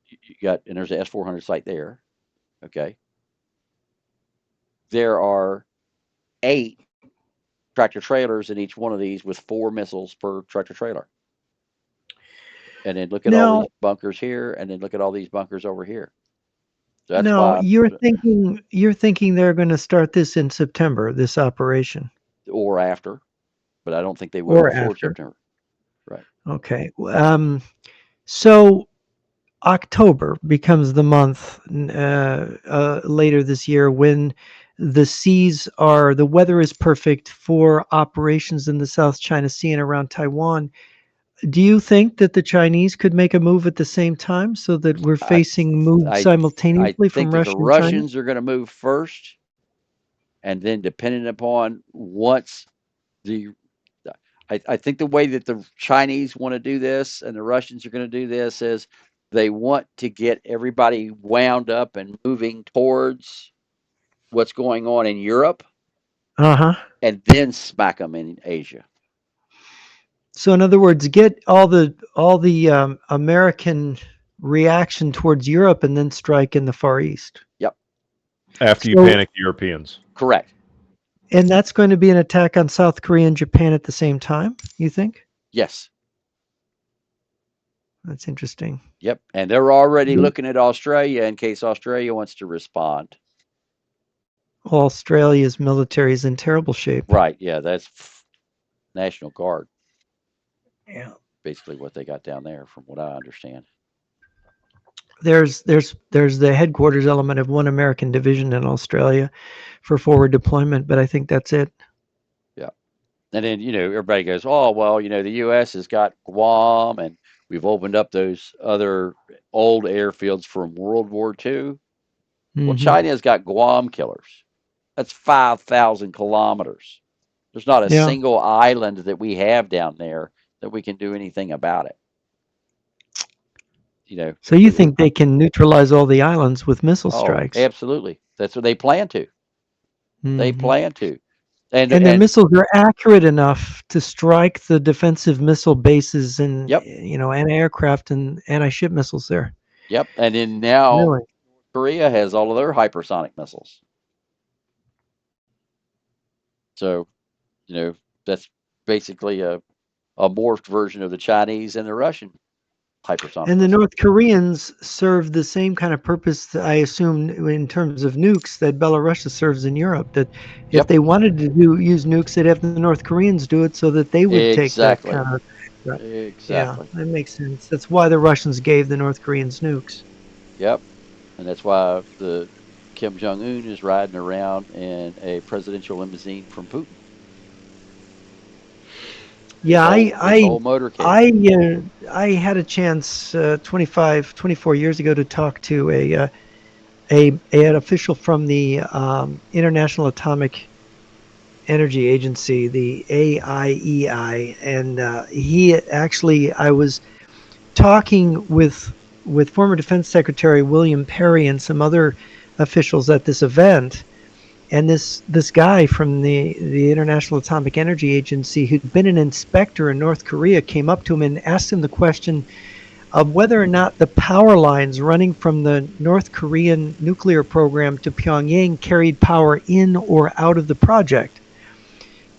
you got, and there's an S-400 site there. Okay, there are 8 tractor trailers in each one of these with 4 missiles per tractor trailer. And then look at all Now, these bunkers here, and then look at all these bunkers over here. So that's now why, you're thinking they're going to start this in September, this operation, or after, but I don't think they will or before after. September. Right. Okay. So October becomes the month later this year when the weather is perfect for operations in the South China Sea and around Taiwan. Do you think that the Chinese could make a move at the same time so that we're I facing moves I I simultaneously think from that the Russia and China? Russians are going to move first, and then depending upon once the I think the way that the Chinese want to do this and the Russians are going to do this is they want to get everybody wound up and moving towards what's going on in Europe Uh-huh. and then smack them in Asia. So in other words, get all the American reaction towards Europe and then strike in the Far East. Yep, After you So panic the Europeans. correct. and that's going to be an attack on South Korea and Japan at the same time, you think? Yes. That's interesting. Yep. And they're already looking at Australia in case Australia wants to respond. Australia's military is in terrible shape. Right. Yeah, that's National Guard, Yeah. basically what they got down there, from what I understand. There's the headquarters element of one American division in Australia for forward deployment, but I think that's it. Yeah. And then, everybody goes, oh, well, the U.S. has got Guam and We've opened up those other old airfields from World War II. Well, Hmm. China's got Guam killers. That's 5,000 kilometers. There's not a Yeah. single island that we have down there that we can do anything about it. You know, So you think they can neutralize all the islands with missile oh, strikes? absolutely. That's what they plan to. They Hmm. plan to. And And their and missiles are accurate enough to strike the defensive missile bases and yep, anti-aircraft and anti-ship missiles there. yep. And then now Really? Korea has all of their hypersonic missiles. So, you know, that's basically a morphed version of the Chinese and the Russian hypersonic And the missile. North Koreans serve the same kind of purpose, I assume, in terms of nukes that Belarus serves in Europe. That if Yep, they wanted to use nukes, they'd have the North Koreans do it so that they would take that exactly. kind of. Right. Yeah, Exactly. that makes sense. That's why the Russians gave the North Koreans nukes. Yep. And that's why the Kim Jong Un is riding around in a presidential limousine from Putin. His Yeah, whole his whole motorcade. I had a chance 24 years ago to talk to an official from the International Atomic Energy Agency, the AIEI, and he actually I was talking with former Defense Secretary William Perry and some other officials at this event, and this guy from the International Atomic Energy Agency who'd been an inspector in North Korea came up to him and asked him the question of whether or not the power lines running from the North Korean nuclear program to Pyongyang carried power in or out of the project.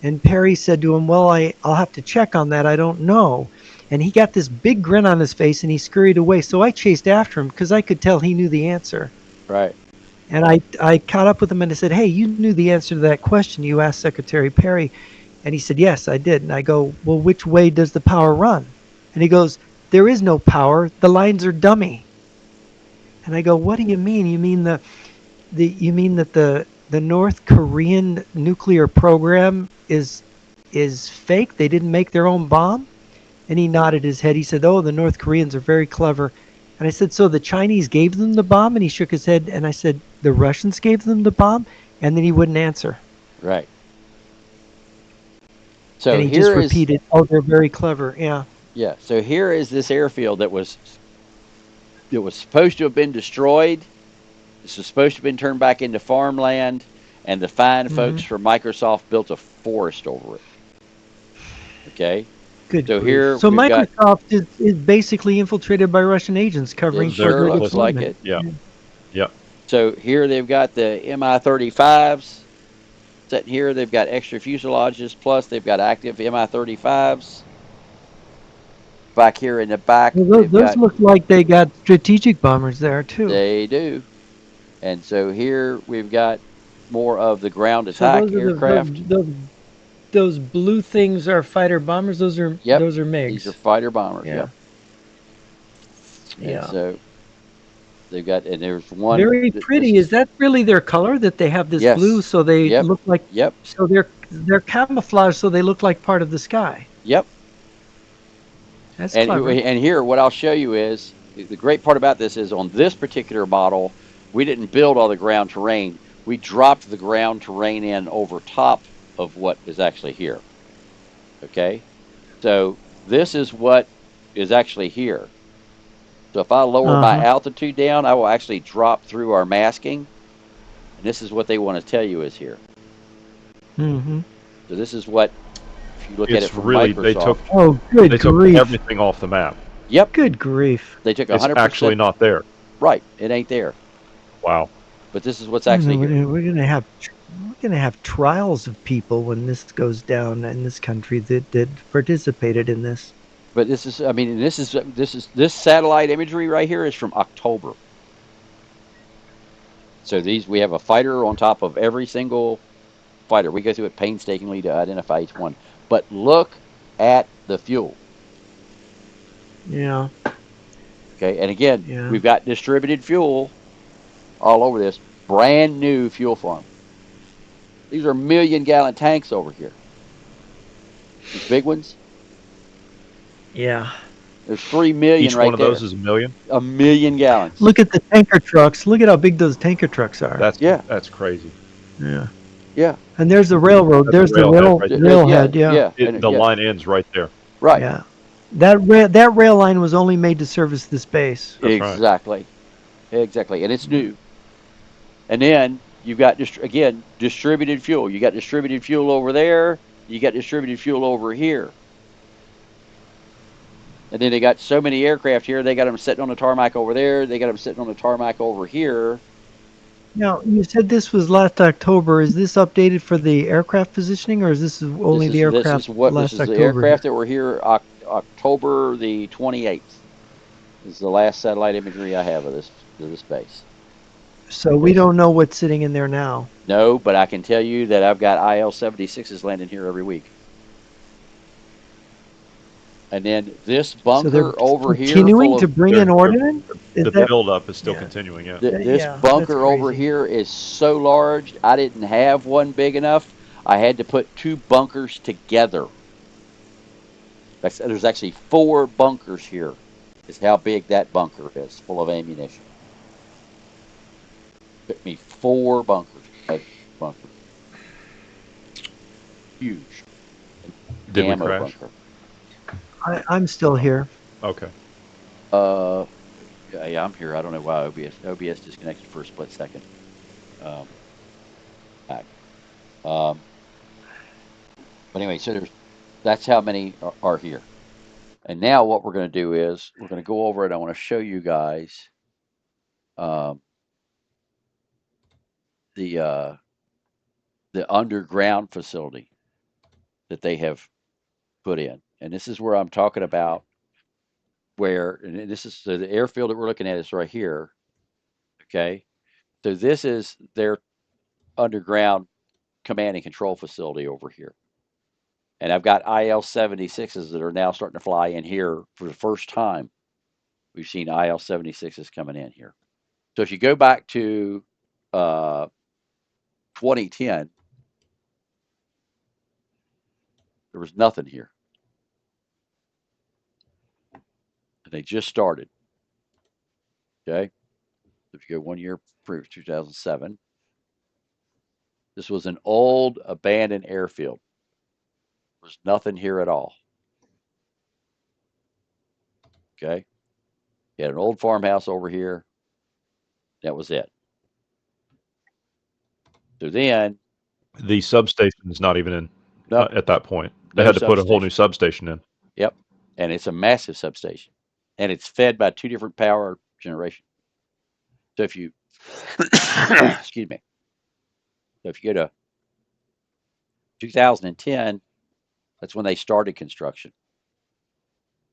And Perry said to him, "Well, I'll have to check on that. I don't know." And he got this big grin on his face and he scurried away. So I chased after him because I could tell he knew the answer. Right. And I caught up with him and I said, "Hey, you knew the answer to that question you asked Secretary Perry." And he said, "Yes, I did." And I go, "Well, which way does the power run?" And he goes, "There is no power. The lines are dummy." And I go, "What do you mean? You mean you mean that the North Korean nuclear program is fake? They didn't make their own bomb?" And he nodded his head. He said, "Oh, the North Koreans are very clever." And I said, "So the Chinese gave them the bomb?" And he shook his head. And I said, "The Russians gave them the bomb?" And then he wouldn't answer. Right. And So he just here is repeated, "Oh, they're very clever." Yeah. yeah. So here is this airfield that was supposed to have been destroyed. This was supposed to have been turned back into farmland, and the fine folks Hmm. from Microsoft built a forest over it. Okay. Good So grief. here So we've got Microsoft is basically infiltrated by Russian agents it covering for Very their sure looks closely. like deployment. it. Yeah. Yeah. Yeah. So here they've got the Mi-35s sitting here. They've got extra fuselages, plus they've got active Mi-35s. Back here in the back, Well, they've those got look like they got strategic bombers there too. they do. And so here we've got more of the ground So attack those are aircraft. those blue things are fighter bombers. Yep, Those are these are MiGs. fighter bombers. Yeah. Yep. And Yeah. so they've got, and there's one. Very This pretty. Is is that really their color that they have this blue yes. so they Yep. look like Yep. so they're camouflaged so they look like part of the sky. Yep. That's clever. And here, what I'll show you is the great part about this is on this particular model, we didn't build all the ground terrain. We dropped the ground terrain in over top of what is actually here. Okay. So this is what is actually here. So if I lower my Uh-huh. altitude down, I will actually drop through our masking. And this is what they want to tell you is here. Mhm. So this is what, if you look at it It's from really Microsoft, Oh, good they took grief. everything off the map. yep, Good grief. they took It's actually 100%. not there. Right, it ain't there. Wow. But this is what's You know, actually here. we're gonna have trials of people when this goes down in this country that participated in this. But this is, I mean, this satellite imagery right here is from October. So we have a fighter on top of every single fighter. We go through it painstakingly to identify each one. But look at the fuel. Yeah. Okay, and again, Yeah. we've got distributed fuel all over this brand new fuel farm. These are 1 million-gallon tanks over here. These big ones. Yeah. There's 3 million Each one right of those there. is a million. 1 million gallons. Look at the tanker trucks. Look at how big those tanker trucks are. Yeah, That's crazy. Yeah. yeah, And there's the railroad. That's a There's the railhead right there. yeah, railhead. Yeah. yeah, and The yeah, line ends right there. right. Yeah. That rail line was only made to service this base. That's right. Exactly, exactly, and it's new. And then you've got again distributed fuel. You got distributed fuel over there. You got distributed fuel over here. And then they got so many aircraft here. They got them sitting on the tarmac over there. They got them sitting on the tarmac over here. Now, you said this was last October. Is this updated for the aircraft positioning, or is this only the aircraft This last is the October aircraft here? that were here October the 28th. This is the last satellite imagery I have of this base. So we don't know what's sitting in there now. No, but I can tell you that I've got IL-76s landing here every week. And then this So they're bunker over here continuing full to of bring in ordnance? Is The that buildup is still yeah. continuing. Yeah. this Yeah, that's bunker over crazy. here is so large. I didn't have one big enough. I had to put 2 bunkers together. There's actually 4 bunkers here. Is how big that bunker is, full of ammunition. Took me 4 bunkers. That bunker, huge. Did we Ammo crash? bunker. I'm still here. Okay. Uh, yeah, I'm here. I don't know why OBS disconnected for a split second. Back. But anyway, so that's how many are here. And now what we're going to do is we're going to go over it. I want to show you guys the underground facility that they have put in. And this is where I'm talking about and this is the airfield that we're looking at is right here. Okay. So this is their underground command and control facility over here. And I've got IL-76s that are now starting to fly in here for the first time. We've seen IL-76s coming in here. So if you go back to 2010, there was nothing here. And they just started. Okay. If you go 1 year previous, 2007, this was an old abandoned airfield. There was nothing here at all. Okay. You had an old farmhouse over here. That was it. So then, The substation is not even in no, at that point. They no had to put a whole new substation. substation in. Yep. And it's a massive substation. And it's fed by 2 different power generations. So if you, excuse me, so if you go to 2010, that's when they started construction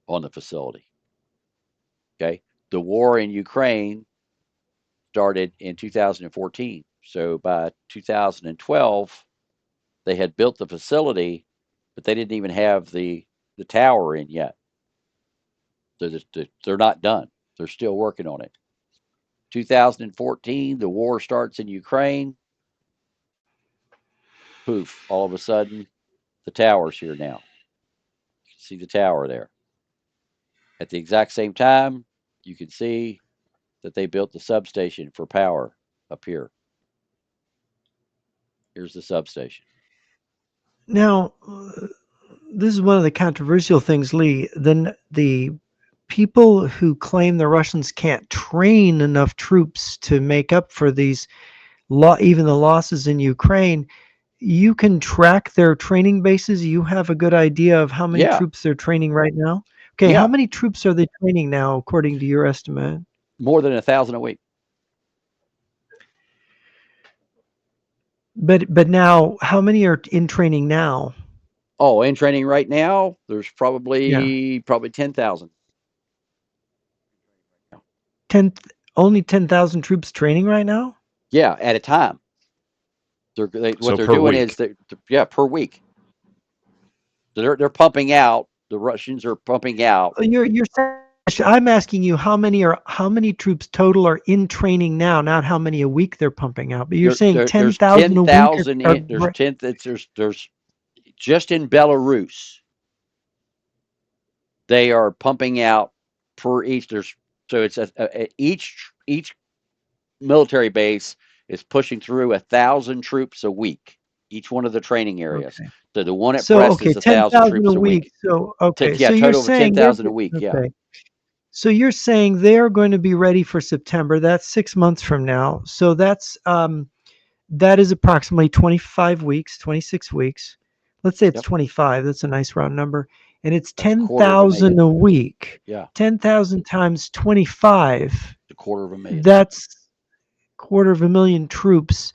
on the facility. Okay. The war in Ukraine started in 2014. So by 2012, they had built the facility, but they didn't even have the tower in yet. So they're not done. They're still working on it. 2014, the war starts in Ukraine. Poof, all of a sudden, the tower's here now. You can see the tower there. At the exact same time, you can see that they built the substation for power up here. Here's the substation. Now, this is one of the controversial things, Lee. Then the people who claim the Russians can't train enough troops to make up for these even the losses in Ukraine, you can track their training bases. You have a good idea of how many Yeah, troops they're training right now. Okay, how yeah, many troops are they training now, according to your estimate? more than 1,000 a week. But now, how many are in training now? Oh, in training right now, there's Yeah, probably 10,000. 10, only 10,000 troops training right now. Yeah, at a time. What So they're per doing is week. per week. So they're pumping out. The Russians are pumping out. You're saying, I'm asking you how many troops total are in training now, not how many a week they're pumping out. But you're saying There's 10,000 a week 10,000 are in there's just in Belarus. They are pumping out per each. So it's each military base is pushing through 1,000 troops a week. Each one of the training areas. Okay. So the one at So Prest okay, is 1,000 10,000 a troops a week. week. So okay, Yeah, so you're total of saying they're 10,000 a week. Yeah. okay. So you're saying they're going to be ready for September. That's 6 months from now. So that is approximately 25 weeks, 26 weeks. Let's say it's Yep. 25. That's a nice round number. And it's That's a quarter of a 10,000 million. a week. Yeah, 10,000 times 25. a quarter of a million. That's quarter of a million troops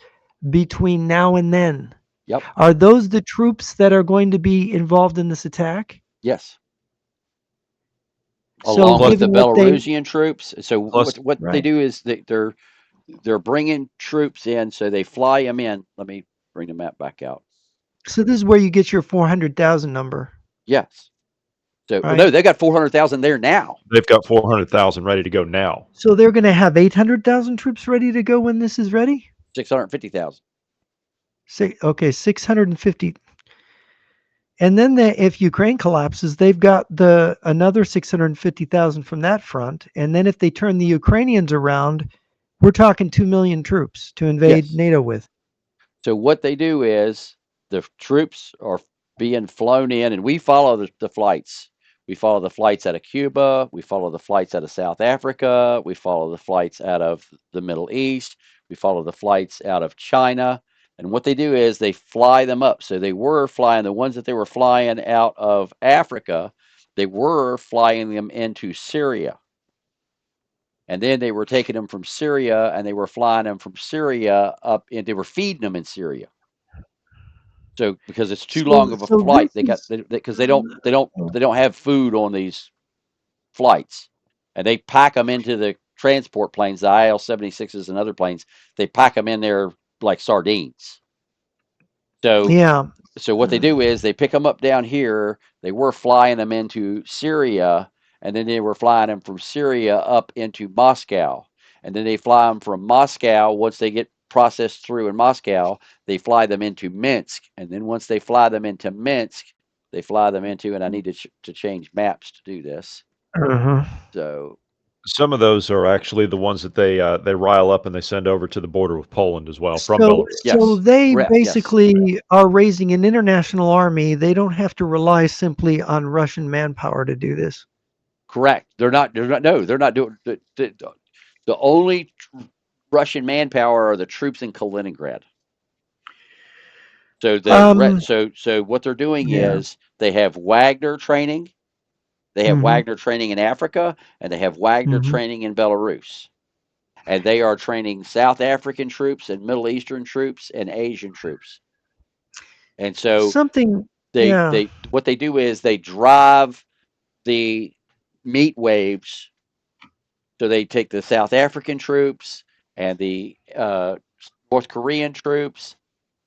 between now and then. Yep. Are those the troops that are going to be involved in this attack? Yes. So Along Plus, with the given what they Belarusian troops. So plus, what they right. do is they're bringing troops in. So they fly them in. Let me bring the map back out. So this is where you get your 400,000 number, Yes. So well, right? no, they got 400,000 there now. they've got 400,000 ready to go now. So they're going to have 800,000 troops ready to go when this is ready? 650,000. Say okay, 650. And then if Ukraine collapses, they've got the another 650,000 from that front. And then if they turn the Ukrainians around, we're talking 2 million troops to invade Yes. NATO with. So what they do is the troops are being flown in, and we follow the flights. We follow the flights out of Cuba. We follow the flights out of South Africa. We follow the flights out of the Middle East. We follow the flights out of China. And what they do is they fly them up. So they were flying the ones that they were flying out of Africa. They were flying them into Syria. And then they were taking them from Syria and they were flying them from Syria up and they were feeding them in Syria. So because it's too long So of a so this flight, they got is because they don't have food on these flights, and they pack them into the transport planes, the IL-76s and other planes. They pack them in there like sardines. So yeah. so what they do is they pick them up down here. They were flying them into Syria, and then they were flying them from Syria up into Moscow, and then they fly them from Moscow. Once they get processed through in Moscow, they fly them into Minsk, and then once they fly them into Minsk, they fly them into. And I need to change maps to do this. Uh-huh. So Some of those are actually the ones that they rile up and they send over to the border with Poland as well from Belarus. So yes, they yes, basically are raising an international army. They don't have to rely simply on Russian manpower to do this. correct. They're not. They're not. No, they're not doing the only Russian manpower are the troops in Kaliningrad. Um, So what they're doing yeah. is they have Wagner training. They have Mhm. Wagner training in Africa, and they have Wagner Mhm. training in Belarus. And they are training South African troops and Middle Eastern troops and Asian troops. And so Something yeah. they what they do is they drive the meat waves. So they take the South African troops and the North Korean troops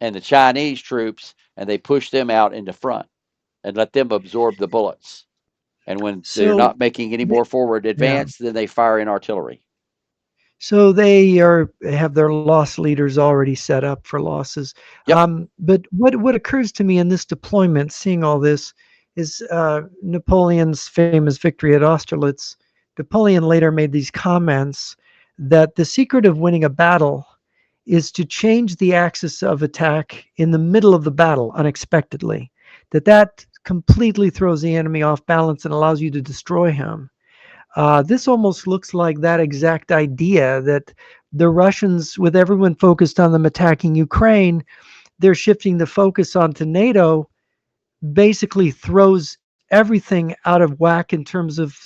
and the Chinese troops, and they push them out into front and let them absorb the bullets. And when they're So not making any th- more forward yeah. advance, then they fire in artillery. So they have their loss leaders already set up for losses. Yep. But what occurs to me in this deployment, seeing all this, is Napoleon's famous victory at Austerlitz. Napoleon later made these comments that the secret of winning a battle is to change the axis of attack in the middle of the battle unexpectedly. That completely throws the enemy off balance and allows you to destroy him. This almost looks like that exact idea that the Russians, with everyone focused on them attacking Ukraine, they're shifting the focus onto NATO, basically throws everything out of whack in terms of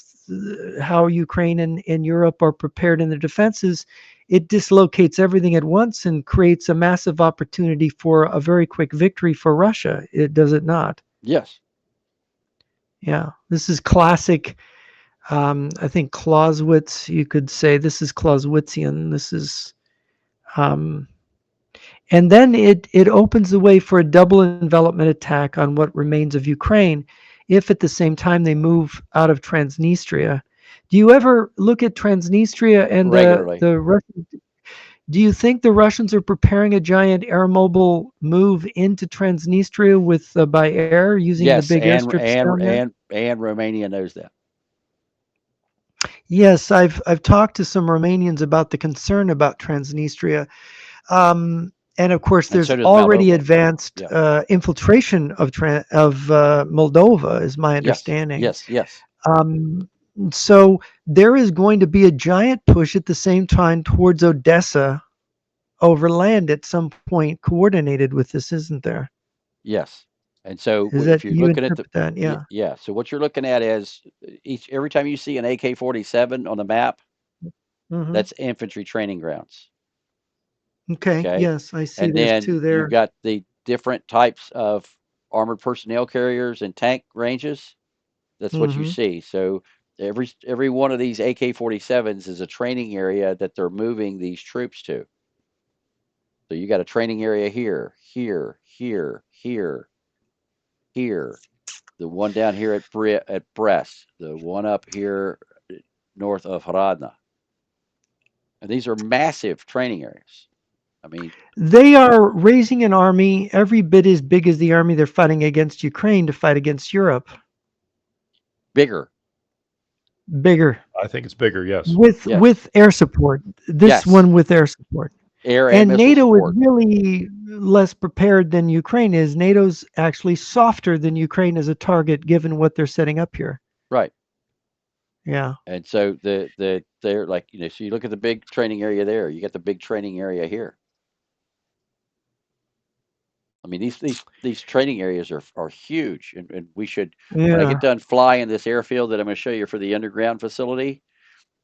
how Ukraine and Europe are prepared in their defenses. It dislocates everything at once and creates a massive opportunity for a very quick victory for Russia. Does it not? Yes. Yeah, this is classic. I think Clausewitz, you could say this is Clausewitzian. This is, um, and then it opens the way for a double envelopment attack on what remains of Ukraine, if at the same time they move out of Transnistria. Do you ever look at Transnistria and Regularly. the Russian? Do you think the Russians are preparing a giant air mobile move into Transnistria with by air using the big Yes, airstrips down there? and Romania knows that, Yes, I've talked to some Romanians about the concern about Transnistria. And of course, and there's so does already Moldova. advanced Yeah. infiltration of Moldova, is my Yes. understanding. Yes. Yes. Um, so there is going to be a giant push at the same time towards Odessa over land at some point, coordinated with this, isn't there? Yes. And so Is if that you're you looking at the interpret that? Yeah. yeah, so what you're looking at is every time you see an AK-47 on the map, Hmm. that's infantry training grounds. Okay. Okay. Yes, I see. And There's then two you've there. got the different types of armored personnel carriers and tank ranges. That's what you Hmm. see. So every one of these AK-47s is a training area that they're moving these troops to. So you got a training area here, here, here, here, here. The one down here at Brest, the one up here north of Hradna. And these are massive training areas. I mean, They are raising an army every bit as big as the army they're fighting against Ukraine to fight against Europe. bigger. Bigger. I think it's bigger, yes. Yes. With air support. This Yes. one with air support. Air and And missile NATO is support. really less prepared than Ukraine is. NATO's actually softer than Ukraine as a target given what they're setting up here. Right. Yeah. And so they're like, so you look at the big training area there, you got the big training area here. I mean, these training areas are huge, and we should. When I get Yeah. done flying this airfield that I'm going to show you for the underground facility,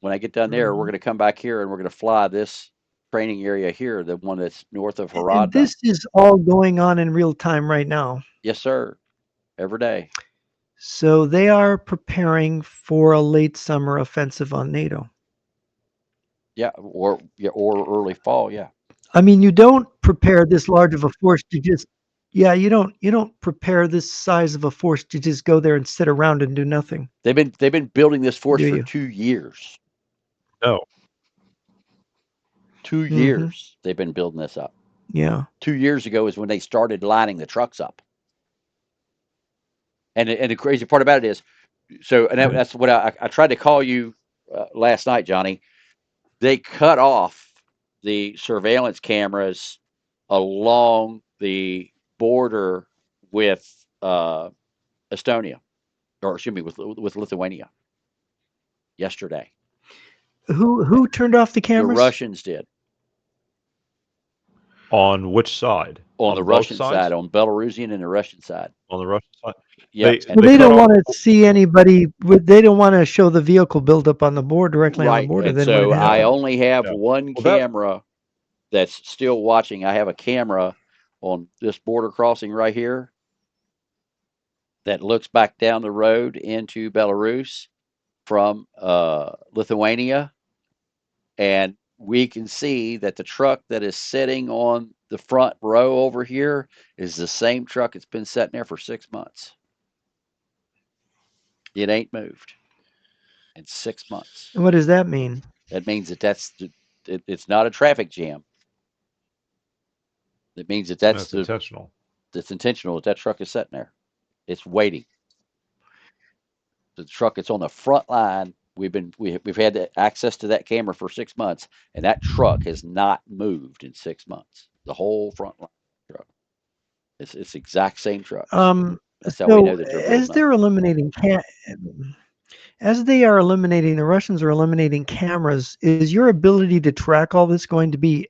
when I get done there, we're Mhm. going to come back here and we're going to fly this training area here, the one that's north of And Haradna. this is all going on in real time right now. Yes, sir. Every day. So they are preparing for a late summer offensive on NATO. Or early fall. Yeah, I mean, you don't prepare this large of a force to just yeah, you don't prepare this size of a force to just go there and sit around and do nothing, they've been building this force do for you? 2 years. No. 2 Mhm. years they've been building this up. Yeah. 2 years ago is when they started lining the trucks up. And the crazy part about it is, so and Right. that's what I tried to call you last night, Johnny. They cut off the surveillance cameras along the border with Estonia, or excuse me, with Lithuania yesterday. Who turned off the The cameras? Russians did On which side? on On the both Russian side, sides? on Belarusian and the Russian side. On the Russian side? Yep, So and They they cut don't off want to see anybody. They don't want to show the vehicle buildup on the board directly on the right. border. And Then when it so I happened, only have yeah. one Well, that camera that's still watching. I have a camera on this border crossing right here that looks back down the road into Belarus from Lithuania, and we can see that the truck that is sitting on the front row over here is the same truck that's been sitting there for 6 months. It ain't moved in 6 months. what does that mean? That means it's not a traffic jam. It means that's intentional. that's intentional that that truck is sitting there. It's waiting. The truck that's on the front line. We've had access to that camera for 6 months, and that truck has not moved in 6 months. The whole front line truck. It's exact same trucks. Um, That's how we know so that they're building up. as they are eliminating, the Russians are eliminating cameras. Is your ability to track all this going to be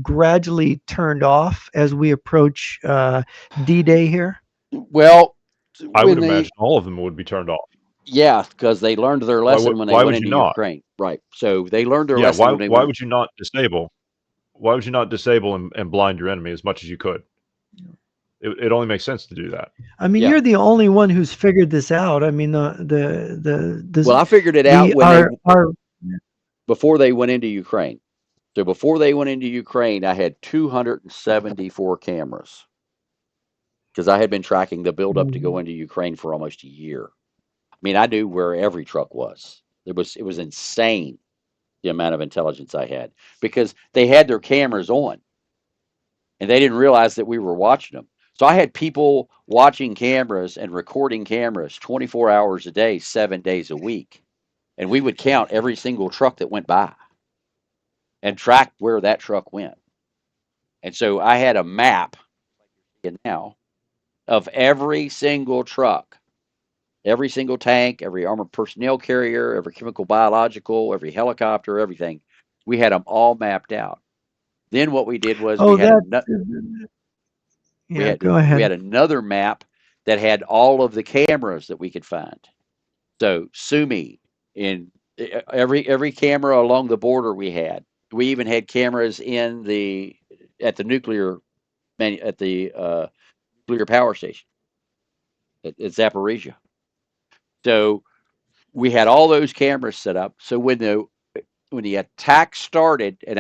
gradually turned off as we approach D-Day here? Well, I would when they imagine all of them would be turned off. yeah, because they learned their lesson when they Why went would you into not? Ukraine. Right. So they learned their Yeah, lesson when they why went. would you not disable? Why would you not disable and blind your enemy as much as you could? It only makes sense to do that. I mean, Yeah. you're the only one who's figured this out. I mean, the Well, I figured it out the when they our before they went into Ukraine. So before they went into Ukraine, I had 274 cameras because I had been tracking the buildup to go Mhm. into Ukraine for almost a year. I mean, I knew where every truck was. It was insane. the amount of intelligence I had, because they had their cameras on and they didn't realize that we were watching them. So I had people watching cameras and recording cameras 24 hours a day, 7 days a week. And we would count every single truck that went by and track where that truck went. And so I had a map now of every single truck, every single tank, every armored personnel carrier, every chemical biological, every helicopter, everything. We had them all mapped out. Then what we did was Oh, that. we Yeah, had go we ahead. had another map that had all of the cameras that we could find. So Sumi in every camera along the border we had. We even had cameras in the at the nuclear at the nuclear power station at Zaporizhia. So we had all those cameras set up. So when the attack started, and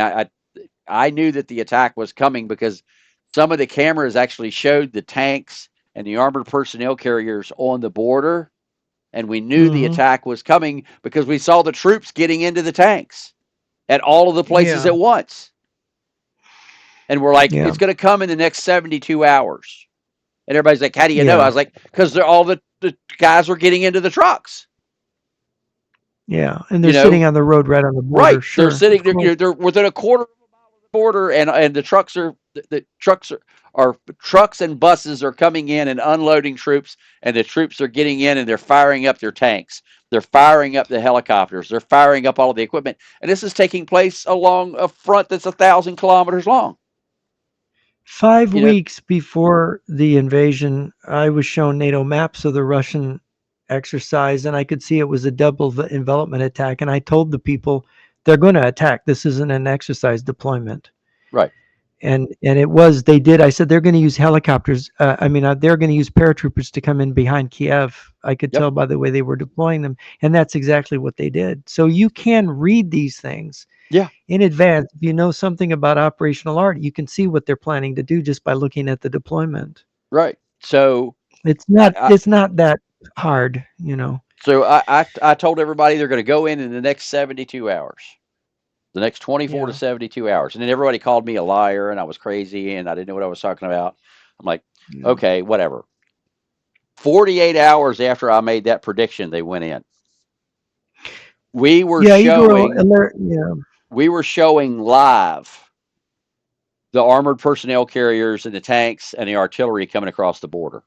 I knew that the attack was coming because some of the cameras actually showed the tanks and the armored personnel carriers on the border, and we knew the Hmm. attack was coming because we saw the troops getting into the tanks at all of the places Yeah, at once. And we're like, yeah, it's going to come in the next 72 hours. And everybody's like, how do you know? I yeah, was like, because all the guys were getting into the trucks. yeah. And they're You sitting know, on the road right on the border. right? They're Sure, sitting. of course. They're within a quarter of a mile of the border, and the trucks are the trucks are trucks and buses are coming in and unloading troops, and the troops are getting in and they're firing up their tanks. They're firing up the helicopters. They're firing up all of the equipment, and this is taking place along a front that's 1,000 kilometers long. Five You know, weeks before the invasion, I was shown NATO maps of the Russian exercise, and I could see it was a double envelopment attack. And I told the people, they're going to attack. This isn't an exercise deployment. right? And it was, they did. I said they're going to use helicopters. They're going to use paratroopers to come in behind Kiev. I could Yep. tell by the way they were deploying them, and that's exactly what they did. So you can read these things Yeah. in advance. If you know something about operational art, you can see what they're planning to do just by looking at the deployment. Right. So It's I, not I it's not that hard. I told everybody they're going to go in the next 72 hours. The next 24 to Yeah. 72 hours. And then everybody called me a liar and I was crazy and I didn't know what I was talking about. I'm like, Yeah. okay, whatever. 48 hours after I made that prediction, they went in. We were Yeah, Igor showing alert. Yeah. we were showing live the armored personnel carriers and the tanks and the artillery coming across the border.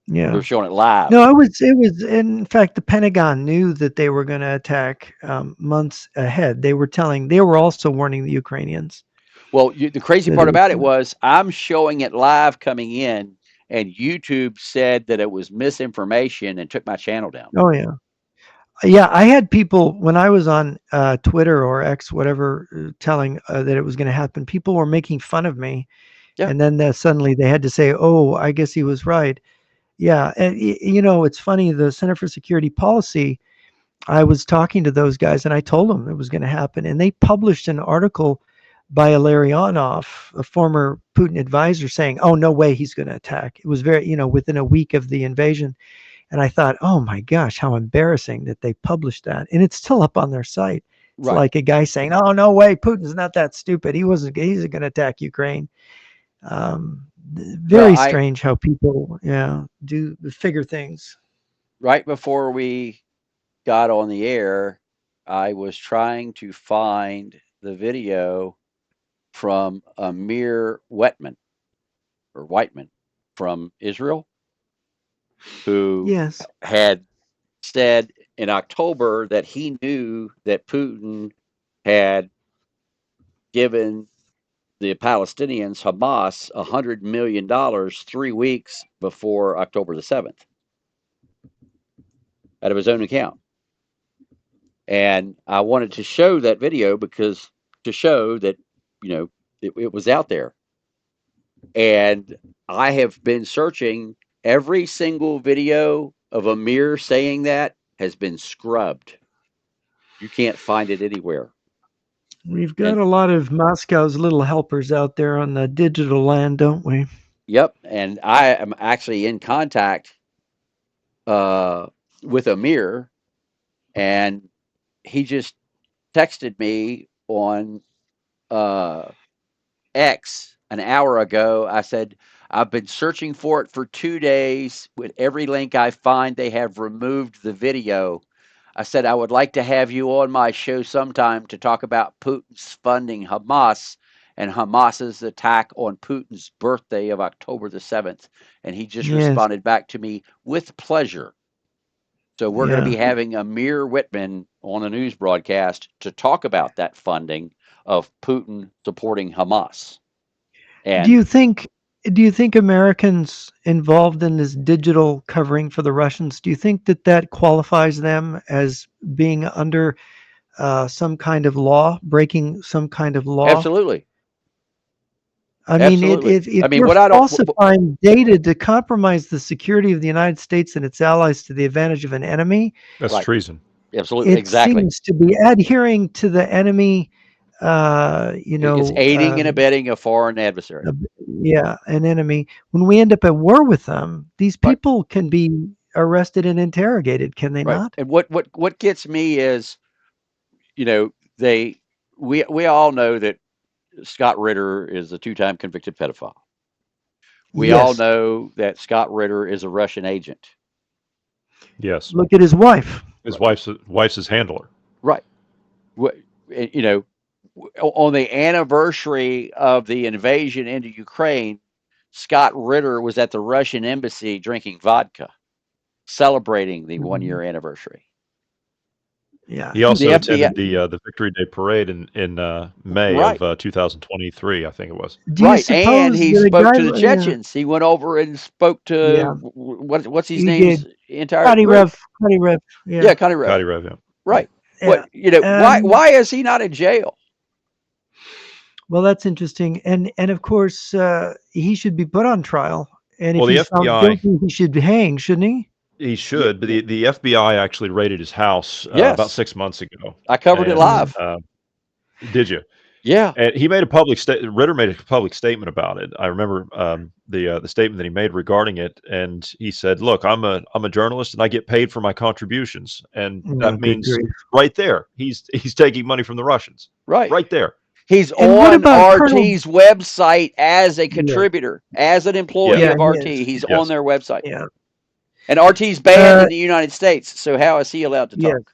We were Yeah. showing it live. No, it was in fact the Pentagon knew that they were going to attack months ahead. They were also warning the Ukrainians Well, the crazy that it part was about it gonna. was I'm showing it live coming in, and YouTube said that it was misinformation and took my channel down. Oh yeah. Yeah, I had people when I was on Twitter or X, whatever, telling that it was going to happen. People were making fun of me, Yeah, and then suddenly they had to say, "Oh, I guess he was right." Yeah, and it's funny. The Center for Security Policy. I was talking to those guys, and I told them it was going to happen, and they published an article by Larionov, a former Putin advisor, saying, "Oh, no way, he's going to attack." It was within a week of the invasion. And I thought, oh my gosh, how embarrassing that they published that. And it's still up on their site. It's right. like a guy saying, oh, no way, Putin's not that stupid. He's going to attack Ukraine. Well, Very strange how people, do figure things. right before we got on the air, I was trying to find the video from Amir Whiteman from Israel, who Yes. had said in October that he knew that Putin had given the Palestinians, Hamas, $100 million 3 weeks before October the 7th out of his own account. And I wanted to show that video because to show that, it was out there. And I have been searching every single video of Amir saying that has been scrubbed. You can't find it anywhere. We've got And a lot of Moscow's little helpers out there on the digital land, don't we? yep, and I am actually in contact uh, with Amir, and he just texted me on uh, X an hour ago. I said, I've been searching for it for 2 days. With every link I find, they have removed the video. I said, I would like to have you on my show sometime to talk about Putin's funding Hamas and Hamas's attack on Putin's birthday of October the 7th. And he just Yes. responded back to me with pleasure. So we're going to Yeah. be having Amir Whitman on a news broadcast to talk about that funding of Putin supporting Hamas. Do And you think do you think Americans involved in this digital covering for the Russians, do you think that that qualifies them as being under some kind of law, breaking some kind of law? absolutely, I mean, absolutely. if I mean, you're what I don't, falsifying data to compromise the security of the United States and its allies to the advantage of an enemy, That's right, treason. absolutely, it exactly. seems to be adhering to the enemy, It's aiding and abetting a foreign adversary. uh, yeah, an enemy. When we end up at war with them, these Right, people can be arrested and interrogated, can they right. not? And what gets me is, you know, they we all know that Scott Ritter is a two-time convicted pedophile. We all Yes. know that Scott Ritter is a Russian agent. Yes. Look at his wife. His Right, wife's his handler. right. You know, on the anniversary of the invasion into Ukraine, Scott Ritter was at the Russian embassy drinking vodka, celebrating the 1 year Mhm. anniversary. Yeah, He he's The also FBI, attended the Victory Day parade in May of right, 2023, I think it was. do you right, and suppose he that a spoke guy to the yeah, Chechens. He went over and spoke yeah, to what's his he name's did. entire group. Kadirev, Yeah, yeah, Connie Rev. Kadyrov, yeah. Right. What yeah. why Um, why is he not in jail? well, that's interesting, and of course, he should be put on trial, and if Well, the he's found FBI, guilty, he should be hanged, shouldn't he? he Yeah, should, but the FBI actually raided his house about yes, 6 months ago, I covered it and Mm, live. did you? Yeah, And he made a public statement. Ritter made a public statement about it. I remember the statement that he made regarding it, and he said, "Look, I'm a journalist, and I get paid for my contributions, and oh, that good means grief. right there, he's taking money from the Russians, right. right there." He's And what on about Colonel RT's website as a Yeah, contributor, as an employee Yes, yeah, of he RT. is. He's on yes. their website. Yeah. And RT's banned Uh, in the United States, so how is he allowed to yes. talk?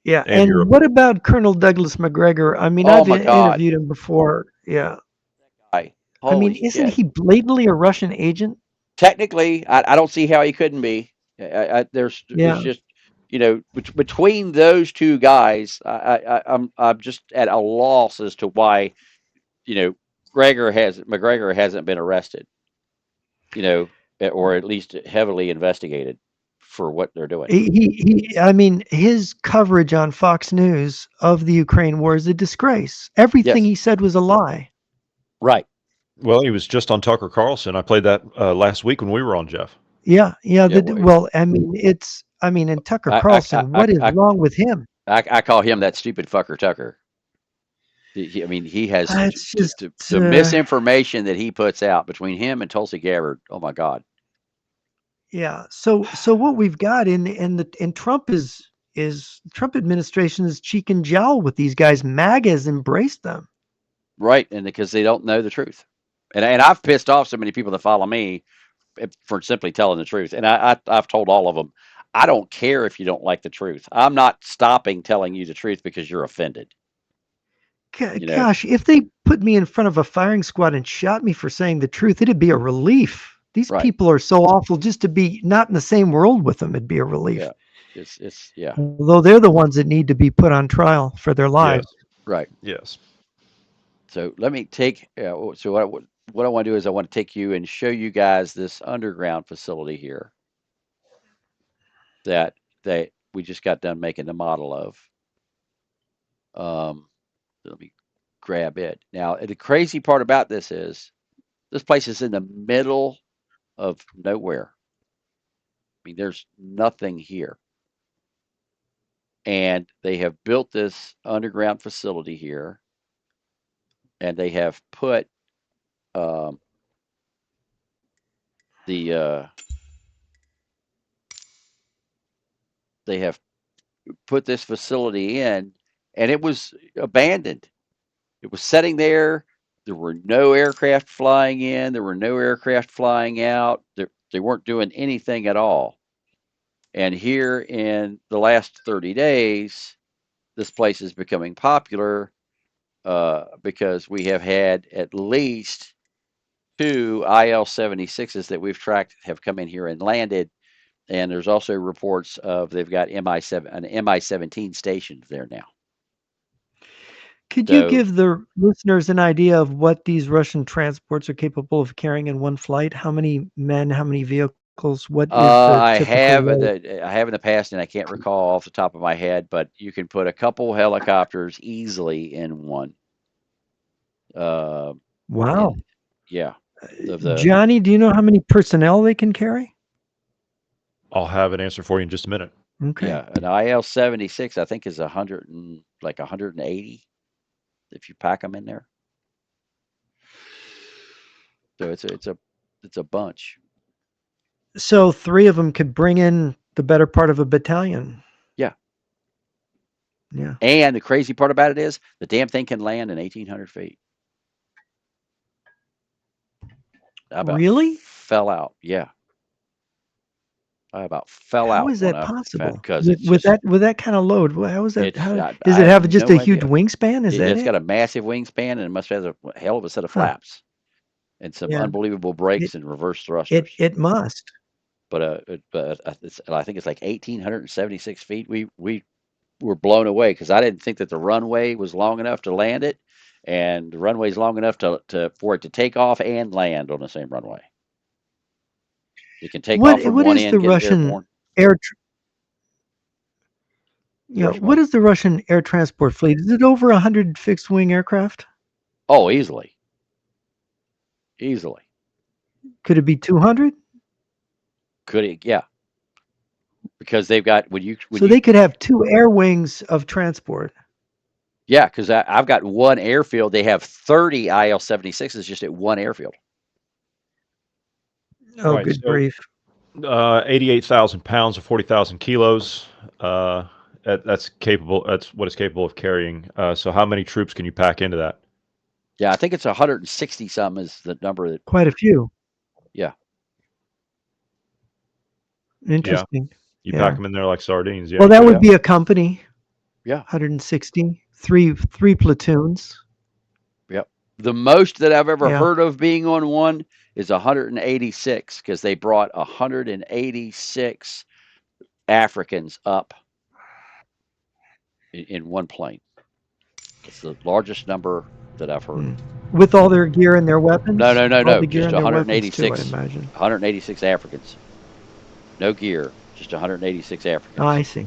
Yeah, And and Europe. what about Colonel Douglas McGregor? I mean, Oh I've my God. interviewed him before. Yeah. Guy. I Holy mean, isn't shit. he blatantly a Russian agent? Technically, I don't see how he couldn't be. It's Yeah. just, between those two guys, I'm just at a loss as to why, you know, McGregor hasn't been arrested, you know, or at least heavily investigated for what they're doing. I mean, his coverage on Fox News of the Ukraine war is a disgrace. Everything Yes. he said was a lie. Right. Well, he was just on Tucker Carlson. I played that last week when we were on, Jeff. Yeah, yeah. Yeah. Well, I mean, and Tucker I, I, I, Carlson, I, what is I, wrong with him? I call him that stupid fucker Tucker. I mean, he has It's just, the misinformation that he puts out between him and Tulsi Gabbard. Oh my God. yeah. So what we've got in Trump is Trump administration is cheek and jowl with these guys. MAGA has embraced them. Right. And because they don't know the truth. And I've pissed off so many people that follow me for simply telling the truth. And I've told all of them, I don't care if you don't like the truth. I'm not stopping telling you the truth because you're offended. You know, Gosh, if they put me in front of a firing squad and shot me for saying the truth, it'd be a relief. These right. people are so awful. Just to be not in the same world with them, it'd be a relief. Yeah. Yeah. Although they're the ones that need to be put on trial for their Yes, lives. Right. yes. So let me take, so what I want to do is I want to take you and show you guys this underground facility here that we just got done making the model of. Let me grab it. Now, the crazy part about this is this place is in the middle of nowhere. I mean, there's nothing here. And they have built this underground facility here, and they have put um, the they have put this facility in, and it was abandoned. It was sitting there. There were no aircraft flying in. There were no aircraft flying out. They weren't doing anything at all. And here in the last 30 days, this place is becoming popular because we have had at least two IL-76s that we've tracked have come in here and landed. And there's also reports of they've got an Mi-17 stationed there now. Could you So give the listeners an idea of what these Russian transports are capable of carrying in one flight? How many men, how many vehicles? What is the I typical have load? I have in the past, and I can't recall off the top of my head, but you can put a couple helicopters easily in one. Wow. And yeah, the Johnny, do you know how many personnel they can carry? I'll have an answer for you in just a minute. Okay. yeah, an IL-76 I think is 180 if you pack them in there. So it's a bunch. So 3 of them could bring in the better part of a battalion. Yeah. Yeah. And the crazy part about it is the damn thing can land in 1,800 feet. I about Really? fell out. Yeah. I about fell How out is when that I found possible? because it's just With that kind of load? How is that? it's How does I it have have just no a huge idea. wingspan? Is that It's it? got a massive wingspan and it must have a hell of a set of Huh. flaps and some Yeah. unbelievable brakes and reverse It thrusters. it must. But I think it's like 1,876 feet. We were blown away because I didn't think that the runway was long enough to land it, and the runway's long enough for it to take off and land on the same runway. It can take off from What one is the end, get Russian airborne. air? The Russian What what? is the Russian air transport fleet? Is it over 100 fixed wing aircraft? Oh, easily, easily. Could it be 200? Could it? Yeah, because they've got So they could have 2 air wings of transport. yeah, because I've got one airfield. They have 30 IL-76s just at one airfield. Oh, Right. good So grief. 88,000 pounds or 40,000 kilos. That's capable. That's what it's capable of carrying. So how many troops can you pack into that? Yeah, I think it's 160 something is the number that. Quite a few. Yeah. Interesting. You Yeah. pack them in there like sardines. Yeah. Well, that Yeah. would be a company. Yeah. 160. Three platoons. Yep. The most that I've ever Yeah. heard of being on one is 186 because they brought 186 Africans up in one plane. It's the largest number that I've heard. With all their gear and their weapons? No, no, no, All no. the gear Just and their weapons too, I 186, imagine. 186 Africans. No gear, just 186 Africans. Oh, I see.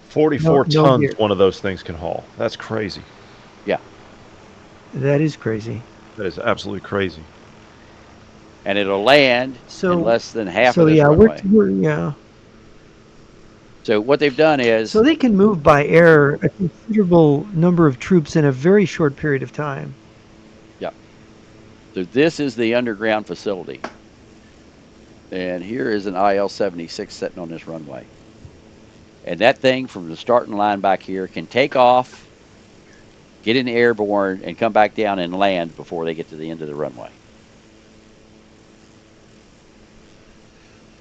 44 No tons gear. one of those things can haul. That's crazy. Yeah. That is crazy. That is absolutely crazy. And it'll land So in less than half so of this yeah, runway. yeah. So what they've done is So they can move by air a considerable number of troops in a very short period of time. so this is the underground facility. And here is an IL-76 sitting on this runway. And that thing from the starting line back here can take off, get in the airborne, and come back down and land before they get to the end of the runway.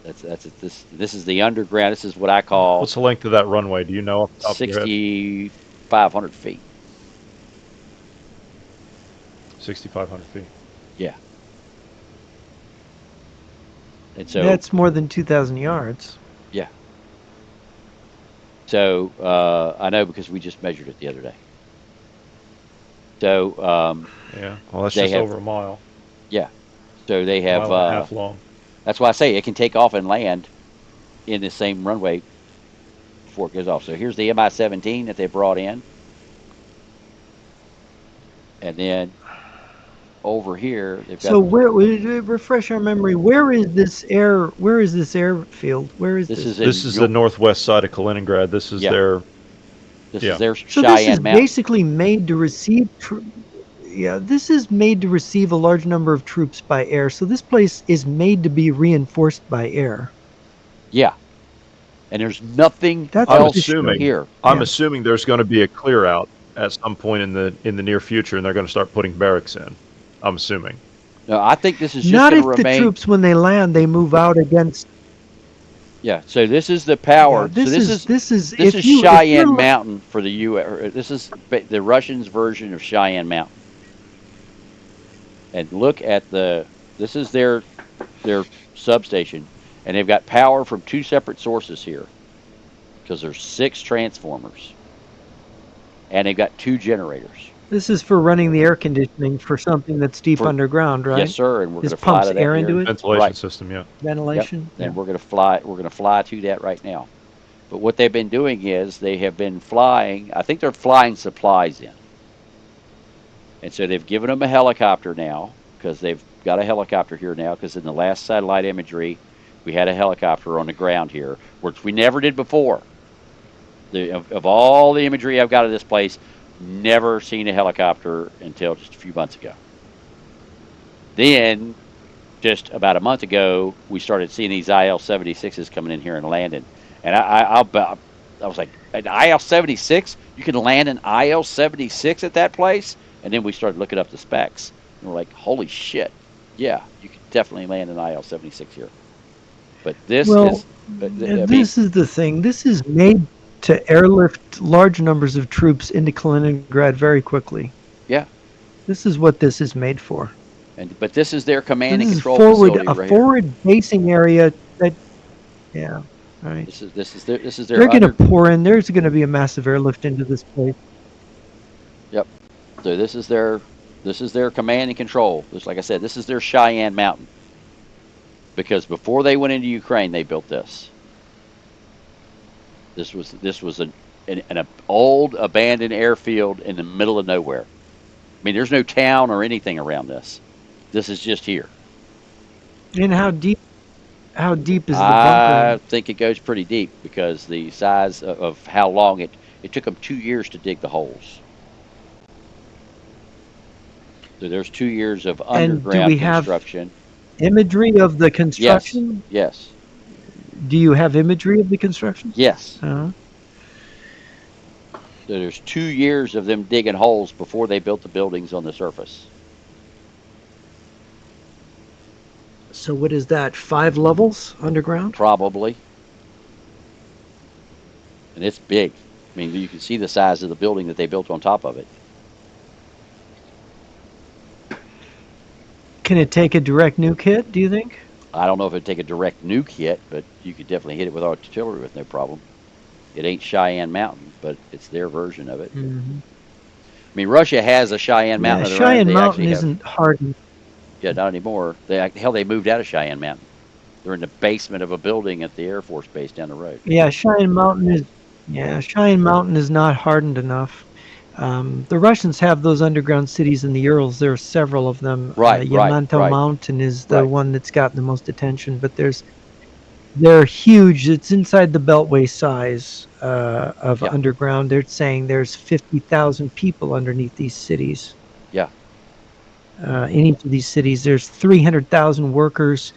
This is the underground. This is what I call What's the length of that runway? Do you know? 6,500 feet. 6,500 feet. Yeah. And so That's more than 2,000 yards. yeah. So I know because we just measured it the other day. So Yeah. Well, that's they just have- over a mile. yeah. So they have Mile and a half long. that's why I say it can take off and land in the same runway before it goes off. So here's the Mi-17 that they brought in. And then over here they've got So refresh our memory. Where is this airfield? Where is this this? This is the northwest side of Kaliningrad. This is Yeah. their. this yeah. is their So this is Cheyenne Mountain. basically made to receive this is made to receive a large number of troops by air. So this place is made to be reinforced by air. Yeah. and there's nothing That's I'm what this else shows. assuming here. I'm Yeah. assuming there's going to be a clear out at some point in the near future, and they're going to start putting barracks in. I'm assuming. No, I think this is just Not going to if the remain. troops, when they land, they move out against. Yeah. So this is the Yeah, power. So this is this is if you're Cheyenne Mountain for the U.S. This is the Russians' version of Cheyenne Mountain. And look at this is their substation, and they've got power from two separate sources here because there's 6 transformers, and they've got 2 generators this is for running the air conditioning for something that's deep for. underground, right? Yes, sir. And we're going This to fly pumps to that air into here. it, Ventilation Right. system, yeah. Yep. ventilation. Yeah. And we're going to fly. We're going to fly to that right now. But what they've been doing is they have been flying. I think they're flying supplies in, and so they've given them a helicopter now because they've got a helicopter here now. Because in the last satellite imagery, we had a helicopter on the ground here, which we never did before. Of all the imagery I've got of this place, never seen a helicopter until just a few months ago. Then, just about a month ago, we started seeing these IL-76s coming in here and landing. And I was like, an IL-76? You can land an IL-76 at that place? And then we started looking up the specs, and we're like, holy shit, yeah, you could definitely land an IL-76 here. But this Well, is, I mean, this is the thing. This is made to airlift large numbers of troops into Kaliningrad very quickly. yeah. This is what this is made for. But this is their command This and is control forward, facility a right here. forward basing area that, yeah, right. This is their They're going to pour in. There's going to be a massive airlift into this place. Yep. So this is their command and control. Just like I said, this is their Cheyenne Mountain. Because before they went into Ukraine, they built this. This was an old abandoned airfield in the middle of nowhere. I mean, there's no town or anything around this. This is just here. And how deep is the I bunker? think it goes pretty deep because the size of how long it took them 2 years to dig the holes. So there's 2 years of And do underground we have construction. imagery of the construction? Yes. Do you have imagery of the construction? Yes. Uh-huh. So there's 2 years of them digging holes before they built the buildings on the surface. So what is that? 5 levels underground? Probably. And it's big. I mean, you can see the size of the building that they built on top of it. Can it take a direct nuke hit, do you think? I don't know if it'd take a direct nuke hit, but you could definitely hit it with artillery with no problem. It ain't Cheyenne Mountain, but it's their version of it. Mm-hmm. I mean, Russia has a Cheyenne Mountain of their own. Cheyenne They Mountain actually isn't hardened. Yeah, not anymore. They moved out of Cheyenne Mountain. They're in the basement of a building at the Air Force Base down the road. Yeah, Cheyenne Mountain is not hardened enough. The Russians have those underground cities in the Urals. There are several of them. Right, Yamanto right. Mountain is the Right. one that's gotten the most attention, but they're huge. It's inside the beltway size of Yeah. underground. They're saying there's 50,000 people underneath these cities. Yeah. In each of these cities, there's 300,000 workers.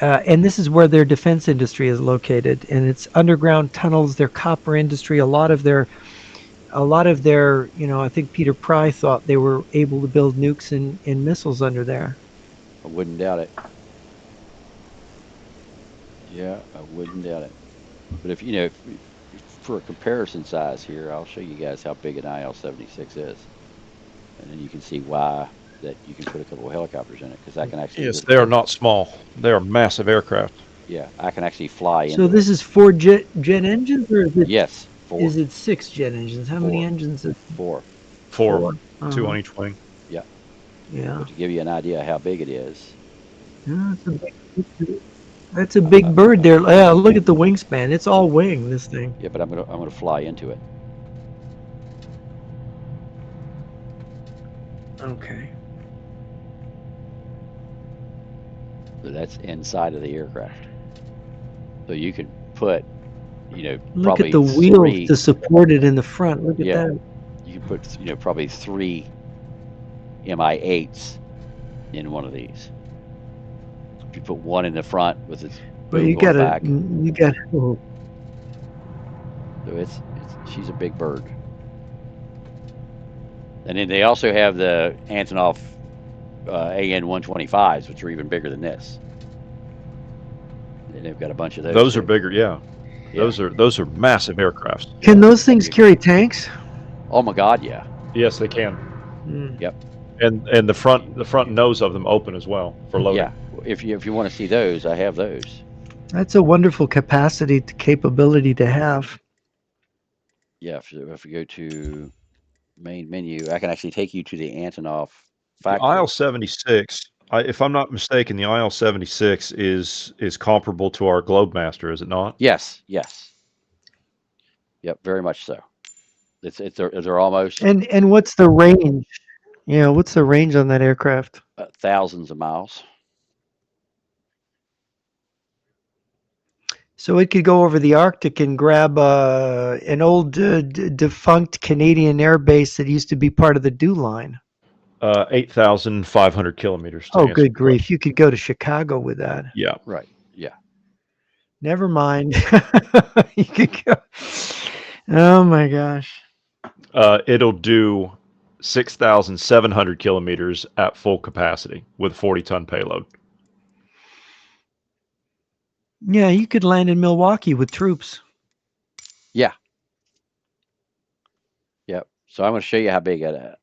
And this is where their defense industry is located, and it's underground tunnels. Their copper industry, a lot of their, I think Peter Pry thought they were able to build nukes and missiles under there. I wouldn't doubt it. Yeah, I wouldn't doubt it. But if for a comparison size here, I'll show you guys how big an IL-76 is, and then you can see why that you can put a couple of helicopters in it because I can actually. Yes, they are not small. They are massive aircraft. Yeah, I can actually fly into So this it. is 4 jet engines, or is it? Yes, 4. Is it 6 jet engines? How many 4. engines? Is 4. 4, 2 Uh-huh. on each wing. Yeah. But to give you an idea of how big it is, Yeah, that's a big bird there. Yeah, look at the wingspan. It's all wing, this thing. yeah. But I'm gonna fly into it. Okay. So that's inside of the aircraft. So you can put, Look probably at the wheels 3. to support it in the front. Look at Yeah. that. You can put, probably 3 Mi-8s in one of these. If you put one in the front with its But boom you going gotta, back. you got. Oh, So she's a big bird. And then they also have the Antonov AN 125s, which are even bigger than this. And they've got a bunch of those Those are too. bigger, yeah. Yeah. Those are massive aircrafts. Can Yeah. those things You, carry tanks? oh my God, yeah. Yes, they can. Mm. Yep. And the front nose of them open as well for loading. Yeah. If you want to see those, I have those. That's a wonderful capability to have. Yeah. If you go to main menu, I can actually take you to the Antonov The factory. IL-76, if I'm not mistaken, the IL-76 is comparable to our Globemaster, is it not? Yes. Yes. Yep. Very much so. They're almost And what's the range? Yeah, what's the range on that aircraft? thousands of miles. So it could go over the Arctic and grab an old defunct Canadian air base that used to be part of the DEW line. 8,500 kilometers to Oh, answer good the grief. question. You could go to Chicago with that. Yeah. Right. Yeah. Never mind. You could go. Oh my gosh. It'll do 6,700 kilometers at full capacity with 40-ton payload. Yeah, you could land in Milwaukee with troops. Yeah. Yep. So I'm going to show you how big a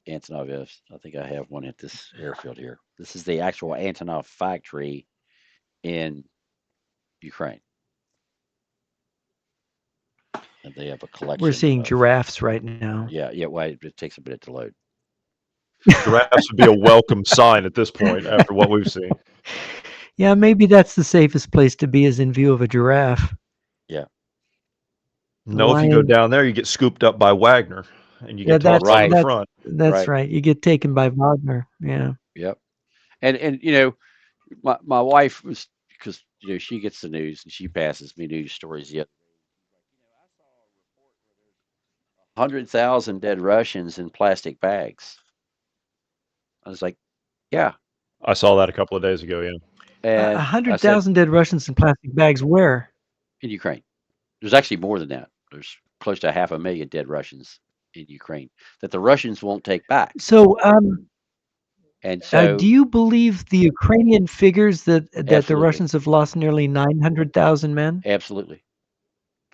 Antonov is. I think I have one at this airfield here. This is the actual Antonov factory in Ukraine. And they have a collection. We're seeing giraffes right now. Yeah. Yeah. Well, it takes a bit to load. Giraffes would be a welcome sign at this point after what we've seen. Yeah, maybe that's the safest place to be, is in view of a giraffe. Yeah. No, if you go down there, you get scooped up by Wagner and you get tossed out of the front. That's right. You get taken by Wagner. Yeah. Yep. And you know, my wife was, because she gets the news and she passes me news stories. Yet 100,000 dead Russians in plastic bags. I was like, yeah. I saw that a couple of days ago. Yeah. And 100,000 dead Russians in plastic bags. Where? In Ukraine. There's actually more than that. There's close to 500,000 dead Russians in Ukraine that the Russians won't take back. So, and so, do you believe the Ukrainian figures that the absolutely. Russians have lost nearly 900,000 men? Absolutely.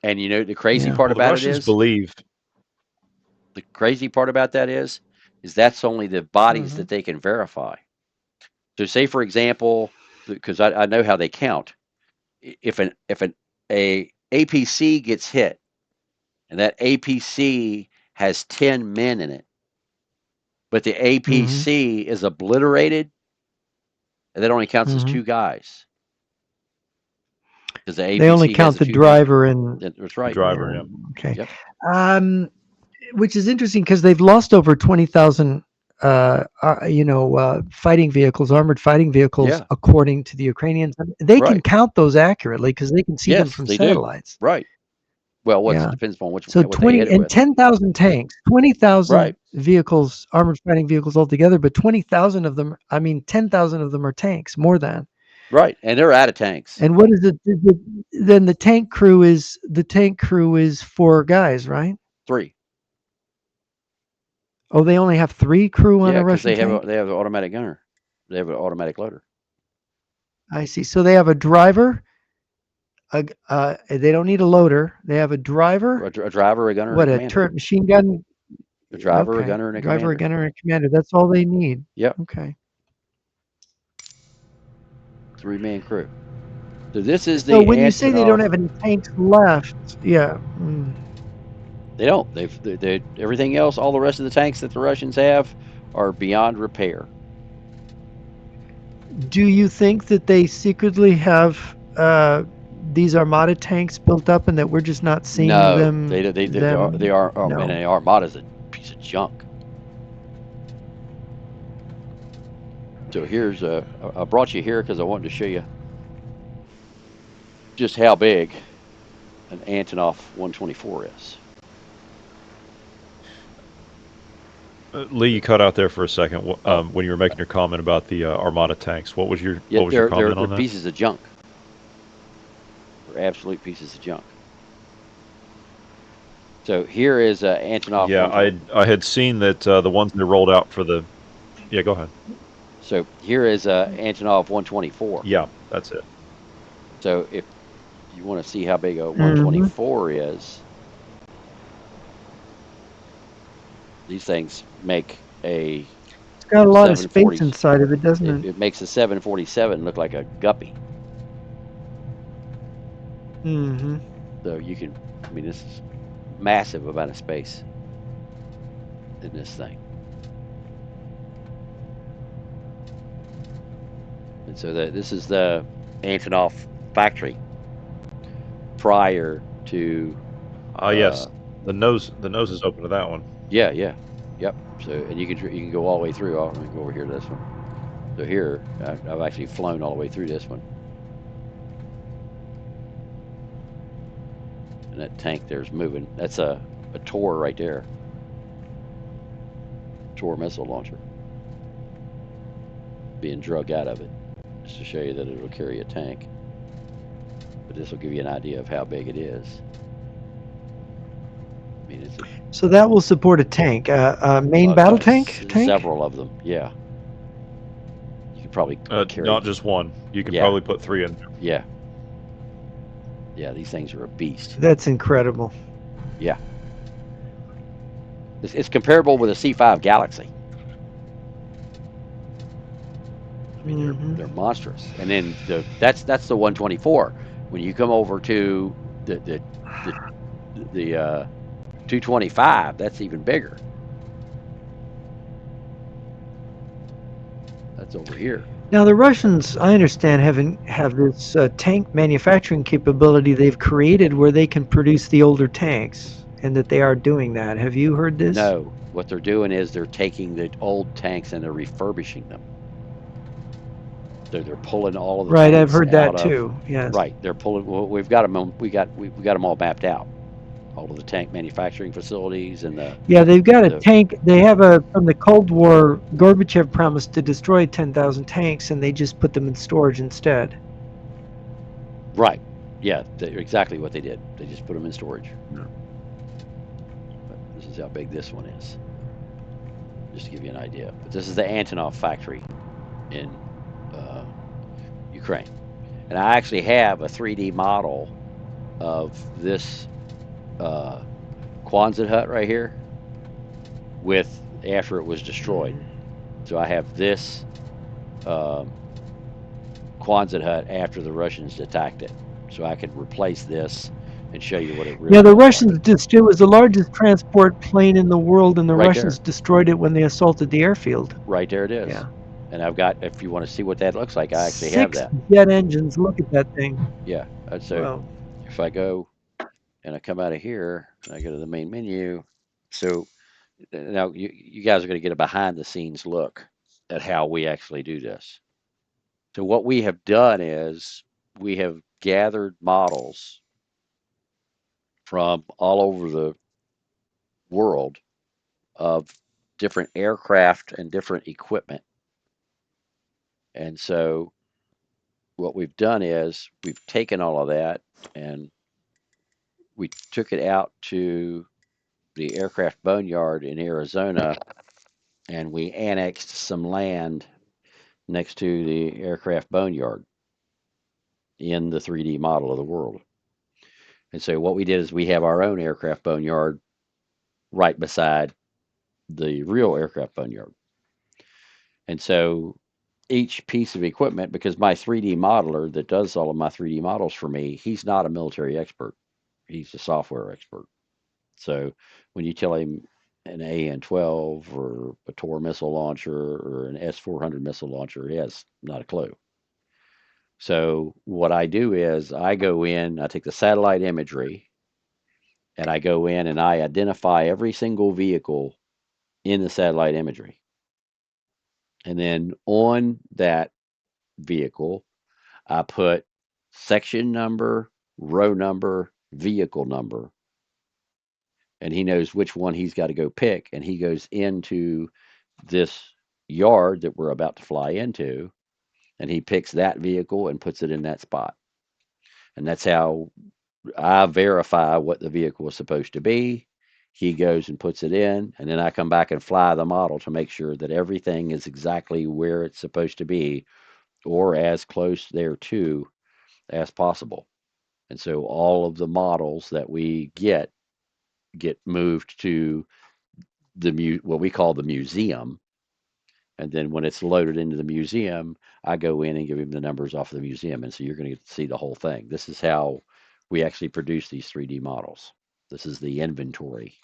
And the crazy part Well, the about Russians it is, believe the crazy part about that is that's only the bodies that they can verify. So, say for example, because I know how they count. If an APC gets hit, and that APC has 10 men in it, but the APC is obliterated, and that only counts as 2 guys. Because the APC they only count the driver and that's right. Driver, yeah. Okay. Yep. Which is interesting because they've lost over 20,000 fighting vehicles, armored fighting vehicles, according to the Ukrainians. They can count those accurately because they can see them from satellites. Do. Right. Well, it depends on which. So 20 and 10,000 tanks, 20,000 vehicles, armored fighting vehicles altogether, but 20,000 of them, 10,000 of them are tanks, more than. Right, and they're out of tanks. And what is it? Then the tank crew is 4 guys, right? 3. Oh, they only have 3 crew on a Russian tank? They have an automatic gunner. They have an automatic loader. I see. So they have a driver. They don't need a loader. They have a driver. A driver, a gunner, what, and a commander. machine gun? A driver, a gunner, and a commander. Driver, a gunner, and a commander. That's all they need. Yep. Okay. 3-man crew. So this is the. So when you say they don't have any tanks left, yeah. They don't. They everything else, all the rest of the tanks that the Russians have, are beyond repair. Do you think that they secretly have these Armada tanks built up, and that we're just not seeing them? No, they are. No. And an Armada's a piece of junk. So here's I brought you here because I wanted to show you just how big an Antonov 124 is. Lee, you cut out there for a second when you were making your comment about the Armada tanks. What was your comment on that? They're pieces of junk. They're absolute pieces of junk. So here is Antonov Yeah, 120. I had seen that the ones they rolled out for the. Yeah, go ahead. So here is Antonov 124. Yeah, that's it. So if you want to see how big a Hmm. 124 is, these things make a It's got a lot of space 740. inside of it, doesn't it? It makes a 747 look like a guppy. Hmm. So you can, I mean, this is massive amount of space in this thing. And so this is the Antonov factory prior to, Yes, uh, the nose is open to that one. yeah, yeah, yep. So and you can go all the way through. Let me go over here to this one. So here, I've actually flown all the way through this one, and that tank there's moving. That's a Tor right there, Tor missile launcher being drug out of it, just to show you that it'll carry a tank. But this will give you an idea of how big it is. I mean, it's So that will support a tank, a main battle tank. Tank. several of them. Yeah, you could probably carry. Not just one. You can Yeah, probably put three in. yeah, yeah. These things are a beast. That's incredible. Yeah, it's comparable with a C5 Galaxy. I mean, Hmm. they're monstrous. And then that's the 124. When you come over to the the 225, that's even bigger. That's over here. Now the Russians, I understand, have this tank manufacturing capability they've created where they can produce the older tanks, and that they are doing that. Have you heard this? No, what they're doing is they're taking the old tanks and they're refurbishing them. So they're pulling all of the Right, I've tanks heard out that of. too. Yes. Right, they're pulling. Well, we've got them. We got them all mapped out. All of the tank manufacturing facilities and Yeah, they've got a the tank. They have a from the Cold War. Gorbachev promised to destroy 10,000 tanks, and they just put them in storage instead. right. Yeah, exactly what they did. They just put them in storage. But this is how big this one is, just to give you an idea. But this is the Antonov factory in uh, Ukraine, and I actually have a 3D model of this uh, Quonset hut right here with after it was destroyed. Mhm. So I have this um, Quonset hut after the Russians attacked it, so I could replace this and show you what it Yeah, really the looks like. Russians just it was the largest transport plane in the world, and the Right Russians there, destroyed it when they assaulted the airfield. right there it is. Yeah. And I've got, if you want to see what that looks like, I actually have 6 that. jet engines. Look at that thing. Yeah. So Wow. if I go and I come out of here and I go to the main menu, so now you guys are going to get a behind the scenes look at how we actually do this. So what we have done is we have gathered models from all over the world of different aircraft and different equipment. And so what we've done is we've taken all of that and we took it out to the aircraft boneyard in Arizona and we annexed some land next to the aircraft boneyard in the 3D model of the world. And so what we did is we have our own aircraft boneyard right beside the real aircraft boneyard. And so each piece of equipment, because my 3D modeler that does all of my 3D models for me, he's not a military expert. He's a software expert. So when you tell him an AN-12 or a Tor missile launcher or an S-400 missile launcher, he has not a clue. So what I do is I go in, I take the satellite imagery, and I go in and I identify every single vehicle in the satellite imagery. And then on that vehicle, I put section number, row number, vehicle number, and he knows which one he's got to go pick. And he goes into this yard that we're about to fly into, and he picks that vehicle and puts it in that spot. And that's how I verify what the vehicle is supposed to be. He goes and puts it in, and then I come back and fly the model to make sure that everything is exactly where it's supposed to be or as close thereto as possible. And so all of the models that we get moved to what we call the museum. And then when it's loaded into the museum, I go in and give him the numbers off of the museum. And so you're going to get to see the whole thing. This is how we actually produce these 3D models. This is the inventory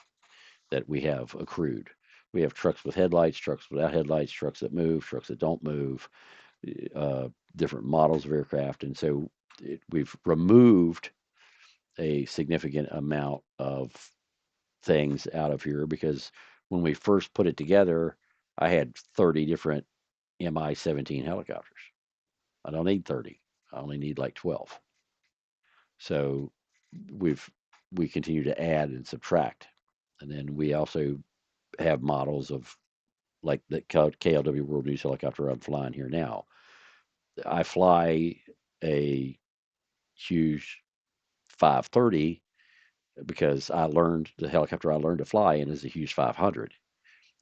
that we have accrued. We have trucks with headlights, trucks without headlights, trucks that move, trucks that don't move, uh, different models of aircraft. And so we've removed a significant amount of things out of here because when we first put it together, I had 30 different Mi-17 helicopters. I don't need 30. I only need like 12. So we've we continue to add and subtract. And then we also have models of like the KLW World News helicopter I'm flying here now. I fly a huge 530 because the helicopter I learned to fly in is a Hughes 500.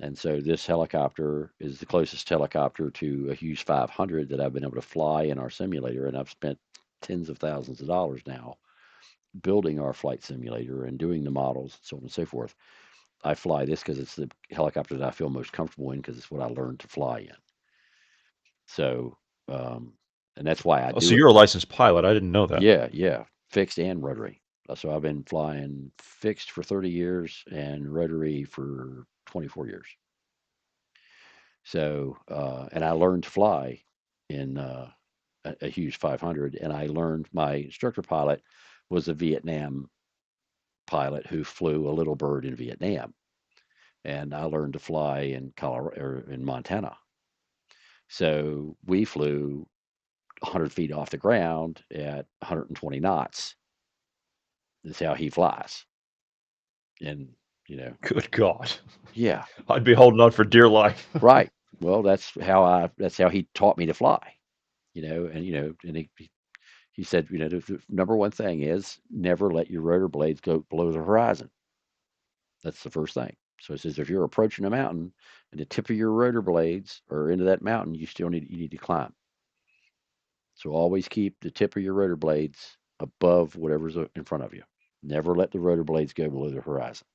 And so this helicopter is the closest helicopter to a Hughes 500 that I've been able to fly in our simulator. And I've spent tens of thousands of dollars now building our flight simulator and doing the models and so on and so forth. I fly this because it's the helicopter that I feel most comfortable in because it's what I learned to fly in. So, and that's why I Oh, so do it. you're a licensed pilot. I didn't know that. Yeah, yeah, fixed and rotary. So I've been flying fixed for 30 years and rotary for 24 years. So, and I learned to fly in a Hughes 500, and I learned my instructor pilot was a Vietnam pilot who flew a little bird in Vietnam, and I learned to fly in Colorado or in Montana. So we flew 100 feet off the ground at 120 knots. That's how he flies, and Good God. yeah, I'd be holding on for dear life. right. Well, that's how he taught me to fly. And he said, the number one thing is never let your rotor blades go below the horizon. That's the first thing. So it says if you're approaching a mountain and the tip of your rotor blades are into that mountain, you need to climb. So always keep the tip of your rotor blades above whatever's in front of you. Never let the rotor blades go below the horizon.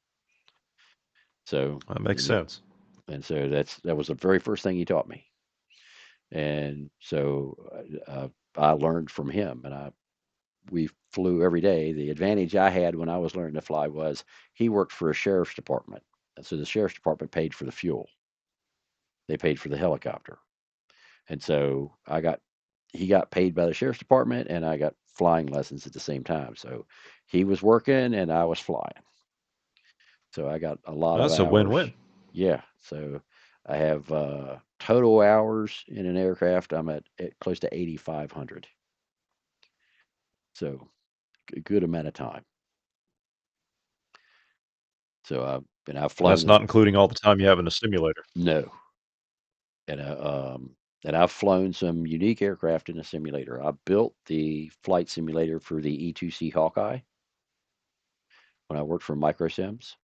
So That makes sense. and so that was the very first thing he taught me. And so I learned from him, and we flew every day. The advantage I had when I was learning to fly was he worked for a sheriff's department. And so the sheriff's department paid for the fuel. They paid for the helicopter. And so he got paid by the sheriff's department and I got flying lessons at the same time. So he was working and I was flying. So I got a lot of That's a hours. win-win. Yeah. So I have total hours in an aircraft. I'm at close to 8,500. So a good amount of time. So I've And flown that's not including all the time you have in the simulator. no, and I've flown some unique aircraft in a simulator. I built the flight simulator for the E2C Hawkeye when I worked for Microsims,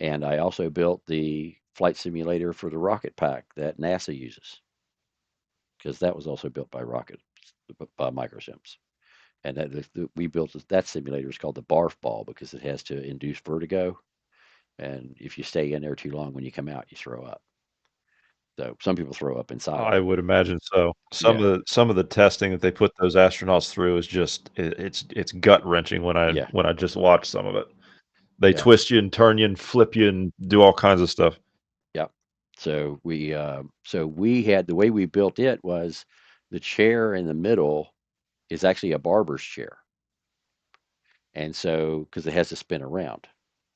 and I also built the flight simulator for the rocket pack that NASA uses because that was also built by Microsims. And we built that simulator is called the barf ball because it has to induce vertigo, and if you stay in there too long, when you come out, you throw up. So some people throw up inside of I it. would imagine so. Some Yeah, of the testing that they put those astronauts through is just it's gut wrenching yeah, when I just watch some of it. They yeah. twist you and turn you and flip you and do all kinds of stuff. Yep. So we had the way we built it was the chair in the middle is actually a barber's chair. And so because it has to spin around.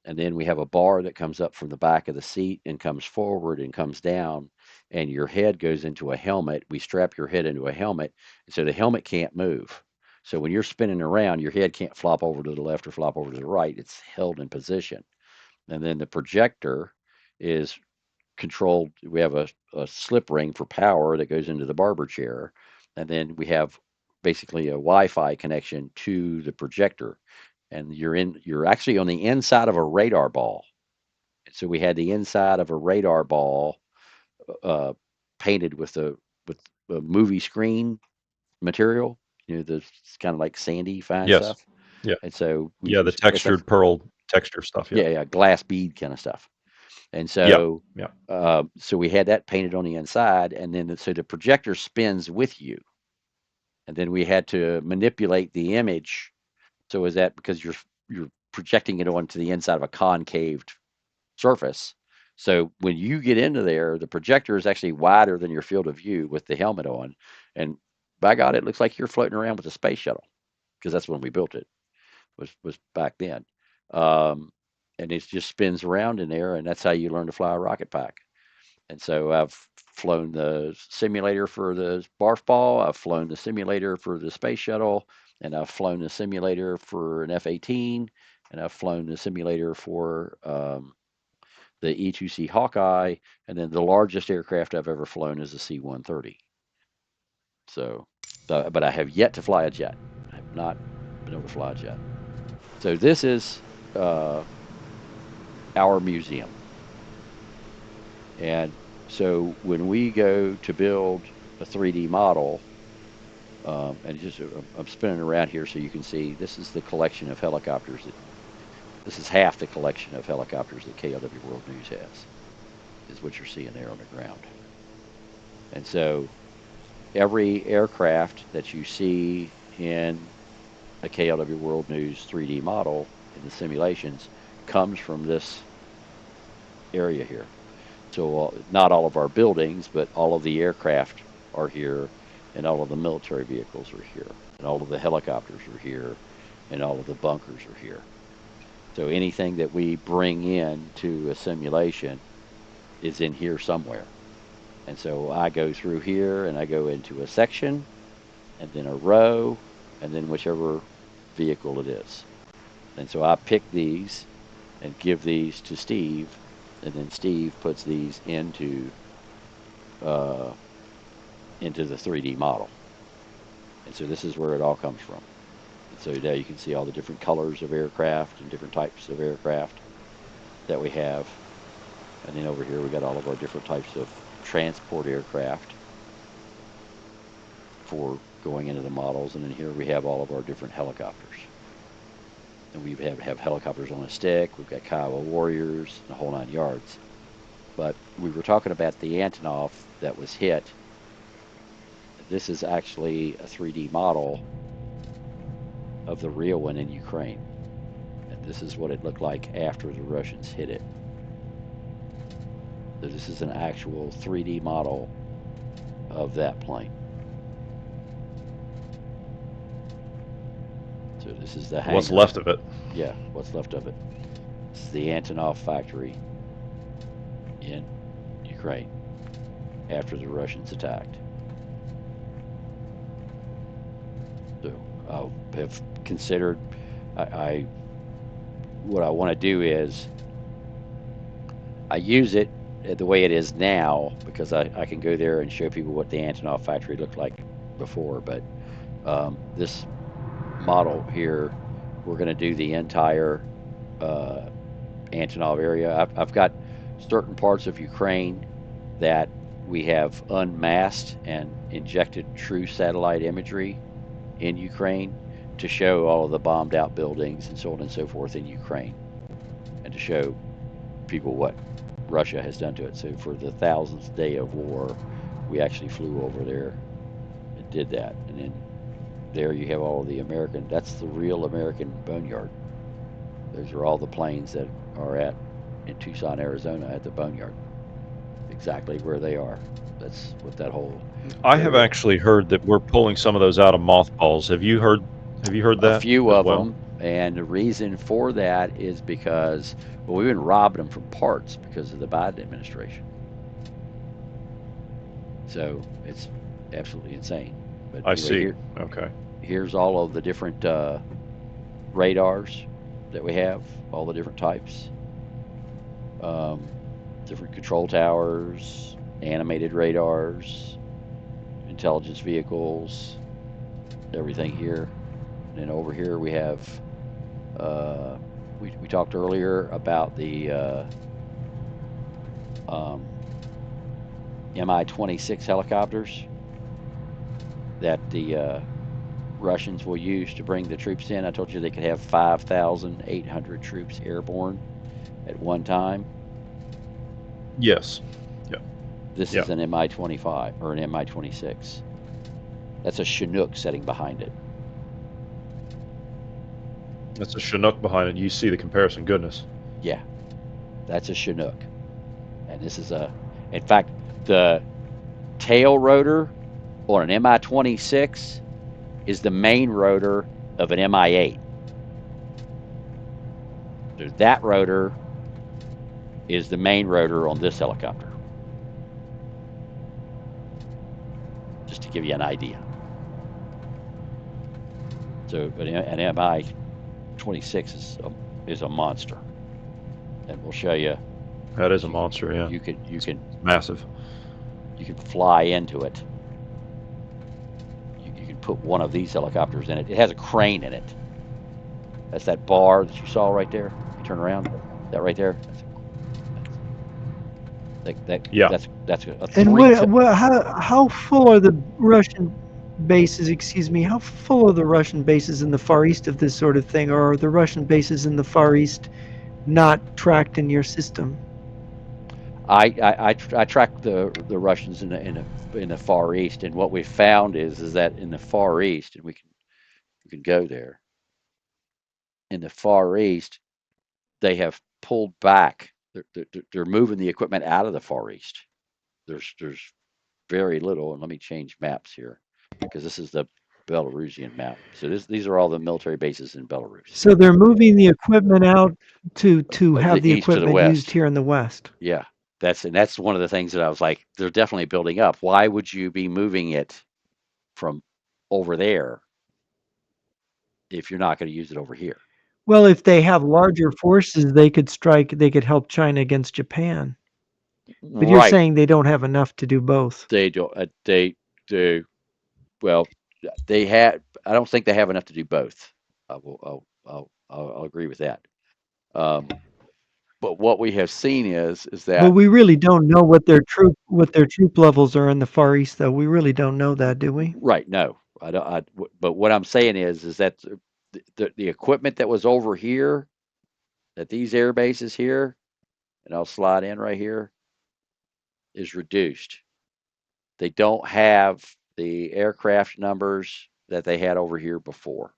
And then we have a bar that comes up from the back of the seat and comes forward and comes down and your head goes into a helmet. We strap your head into a helmet so the helmet can't move. So when you're spinning around, your head can't flop over to the left or flop over to the right. It's held in position. And then the projector is controlled. We have a slip ring for power that goes into the barber chair, and then we have basically a Wi-Fi connection to the projector. And you're actually on the inside of a radar ball. So we had the inside of a radar ball uh, painted with a movie screen material. The it's kind of like sandy, fine Yes. stuff. Yeah. And so Yeah, the it's like, textured pearl texture stuff, yeah. yeah, glass bead kind of stuff. And Yeah, so yeah. so we had that painted on the inside, and then so the projector spins with you, and then we had to manipulate the image. So is that because you're projecting it onto the inside of a concaved surface? So when you get into there, the projector is actually wider than your field of view with the helmet on, and by God, it looks like you're floating around with a space shuttle, because that's when we built it. Was back then. Um, and it just spins around in there, and that's how you learn to fly a rocket pack. And so I've flown the simulator for the barf ball. I've flown the simulator for the space shuttle, and I've flown the simulator for an F-18, and I've flown the simulator for the E-2C Hawkeye, and then the largest aircraft I've ever flown is the C-130. So, but I have yet to fly a jet. I have not been able to fly a jet. So this is uh, our museum. And so when we go to build a 3D model, and just I'm spinning around here so you can see, this is the collection of helicopters. This is half the collection of helicopters that KLW World News has, is what you're seeing there on the ground. And so every aircraft that you see in a KLW World News 3D model in the simulations comes from this area here. So not all of our buildings, but all of the aircraft are here, and all of the military vehicles are here, and all of the helicopters are here, and all of the bunkers are here. So anything that we bring in to a simulation is in here somewhere. And so I go through here and I go into a section and then a row and then whichever vehicle it is. And so I pick these and give these to Steve, and then Steve puts these uh, into the 3D model. And so this is where it all comes from. And so now you can see all the different colors of aircraft and different types of aircraft that we have. And then over here we got all of our different types of transport aircraft for going into the models. And then here we have all of our different helicopters. And we have helicopters on a stick. We've got Kiowa Warriors, the whole 9 yards. But we were talking about the Antonov that was hit. This is actually a 3D model of the real one in Ukraine. And this is what it looked like after the Russians hit it. So this is an actual 3D model of that plane. So this is the hangar. What's left of it. Yeah, what's left of it. This is the Antonov factory in Ukraine after the Russians attacked. So I have considered, I what I want to do is I use it the way it is now because I can go there and show people what the Antonov factory looked like before. But this model here, we're going to do the entire Antonov area. I've got certain parts of Ukraine that we have unmasked and injected true satellite imagery in Ukraine to show all of the bombed out buildings and so on and so forth in Ukraine, and to show people what Russia has done to it. So for the 1000th day of war, we actually flew over there and did that. And then there you have all of the American, that's the real American boneyard. Those are all the planes that are in Tucson, Arizona at the boneyard. Exactly where they are. That's what that whole I have area. actually heard that we're pulling some of those out of mothballs. Have you heard A that few as of well? them, and the reason for that is because, well, we've been robbing them from parts because of the Biden administration. So it's absolutely insane. But I anyway, see. Okay. here's all of the different radars that we have, all the different types, um, different control towers, animated radars, intelligence vehicles, everything here. And then over here we have, we talked earlier about the Mi-26 helicopters that the Russians will use to bring the troops in. I told you they could have 5,800 troops airborne at one time. Yes. Yeah. This Yeah. is an Mi-25 or an Mi-26. That's a Chinook sitting behind it. That's a Chinook behind it. You see the comparison. Goodness. Yeah, that's a Chinook. And this is in fact, the tail rotor on an Mi-26 is the main rotor of an Mi-8. So that rotor is the main rotor on this helicopter. Just to give you an idea. So, but an Mi-26 is a monster, and we'll show you. That is a monster. Yeah. You can massive. You can fly into it. You can put one of these helicopters in it. It has a crane in it. That's that bar that you saw right there. You turn around. That right there. Yeah. That's a And three. how full are the Russian bases? Excuse me. How full are the Russian bases in the Far East of this sort of thing, or are the Russian bases in the Far East not tracked in your system? I track the Russians in the Far East, and what we found is that in the Far East, and we can go there. In the Far East, they have pulled back. They're moving the equipment out of the Far East. There's very little, and let me change maps here because this is the Belarusian map. So these are all the military bases in Belarus. So they're moving the equipment out to have The the east to the equipment used west. here in the West. Yeah, that's one of the things that I was like, they're definitely building up. Why would you be moving it from over there if you're not going to use it over here? Well, if they have larger forces, they could strike. They could help China against Japan. But you're Right. saying they don't have enough to do both. They don't. They do. Well, they had. I don't think they have enough to do both. I will. I'll agree with that. Um, but what we have seen is But that we really don't know what their troop levels are in the Far East, though. We really don't know that, do we? right. No, I don't. But what I'm saying is that the equipment that was over here at these air bases here, and I'll slide in right here, is reduced. They don't have the aircraft numbers that they had over here before.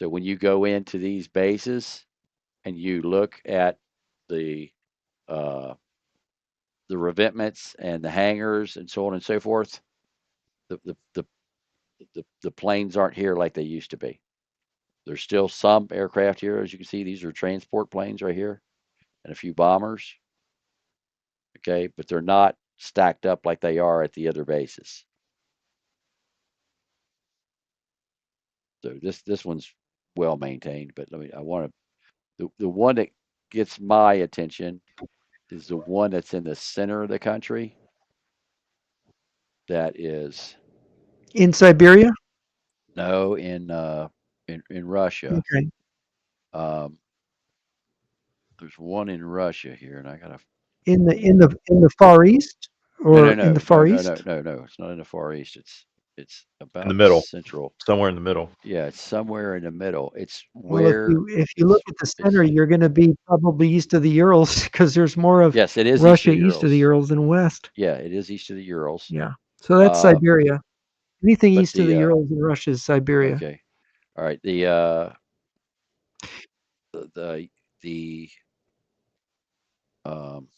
So when you go into these bases and you look at the uh, the revetments and the hangars and so on and so forth, the the, the the planes aren't here like they used to be. There's still some aircraft here, as you can see. These are transport planes right here, and a few bombers. Okay, but they're not stacked up like they are at the other bases. So this one's well maintained, but I want to the one that gets my attention is the one that's in the center of the country. That is In Siberia? no in Russia. Okay. Um, there's one in Russia here, and I gotta. In the Far East No, no, or in the no, no, Far no, no, East? no, no. It's not in the Far East. It's In the about middle. central. Somewhere in the middle. Yeah, it's somewhere in the middle. It's Well, where if you look at the center, you're going to be probably east of the Urals because there's more of yes, it is east Russia of the east of the Urals. Urals than west. Yeah, it is east of the Urals. Yeah. So that's Uh, Siberia. Anything but east of the Urals in Russia is Siberia. okay, all right. The the um,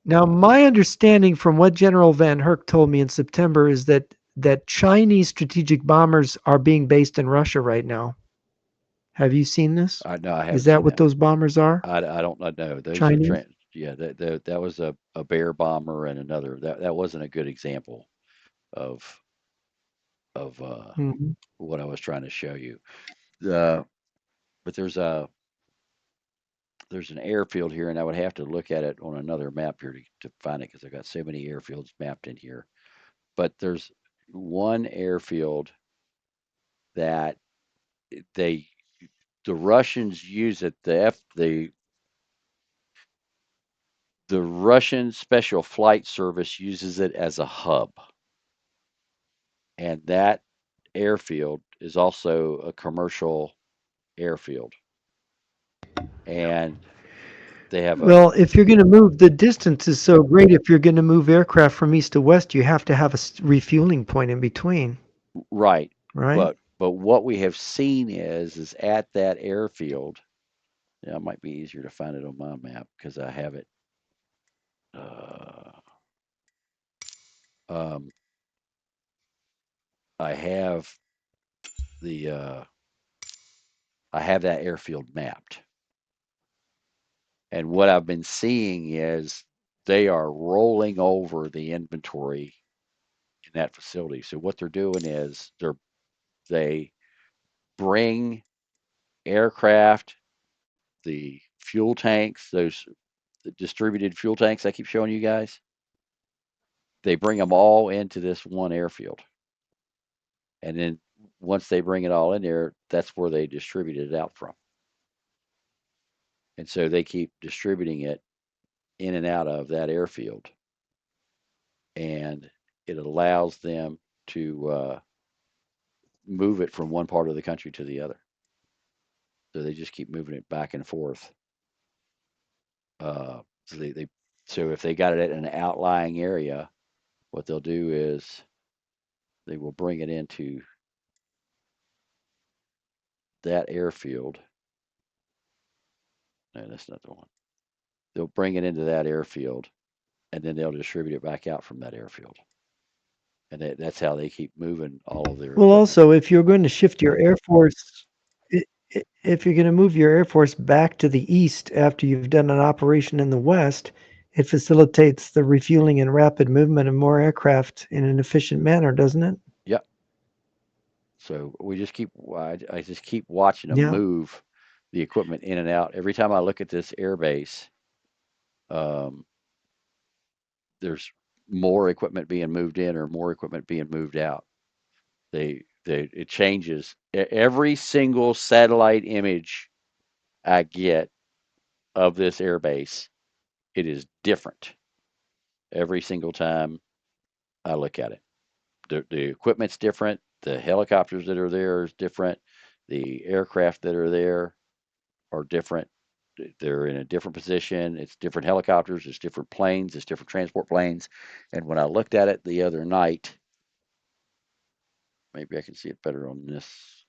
Now, my understanding from what General Van Herk told me in September is that Chinese strategic bombers are being based in Russia right now. Have you seen this? I no, I Is haven't that seen what that. those bombers are? I don't know. Those are Chinese? yeah. That was a bear bomber and another. That wasn't a good example of of Hmm. what I was trying to show you. The but there's an airfield here, and I would have to look at it on another map here to find it because I've got so many airfields mapped in here. But there's one airfield that they the Russians use it. The The Russian Special Flight Service uses it as a hub, and that airfield is also a commercial airfield. And they have a Well, if you're going to move, the distance is so great. If you're going to move aircraft from east to west, you have to have a refueling point in between, right, right? but what we have seen is at that airfield. Yeah, it might be easier to find it on my map because I have it. Uh, um, I have the I have that airfield mapped, and what I've been seeing is they are rolling over the inventory in that facility. So what they're doing is they bring aircraft, the fuel tanks, those the distributed fuel tanks I keep showing you guys. They bring them all into this one airfield, and then once they bring it all in there, that's where they distribute it out from. And so they keep distributing it in and out of that airfield, and it allows them to move it from one part of the country to the other. So they just keep moving it back and forth. So so if they got it in an outlying area, what they'll do is they will bring it into that airfield. No, that's not the one. They'll bring it into that airfield, and then they'll distribute it back out from that airfield. And that's how they keep moving all of their Well, equipment. also, if you're going to shift your Air Force, if you're going to move your Air Force back to the east after you've done an operation in the west, it facilitates the refueling and rapid movement of more aircraft in an efficient manner, doesn't it? Yep. So we just I just keep watching them Yeah. move the equipment in and out. Every time I look at this air base, um, there's more equipment being moved in or more equipment being moved out. It changes. Every single satellite image I get of this air base, it is different every single time I look at it. The equipment's different. The helicopters that are there is different. The aircraft that are there are different. They're in a different position. It's different helicopters. It's different planes. It's different transport planes. And when I looked at it the other night, maybe I can see it better on this.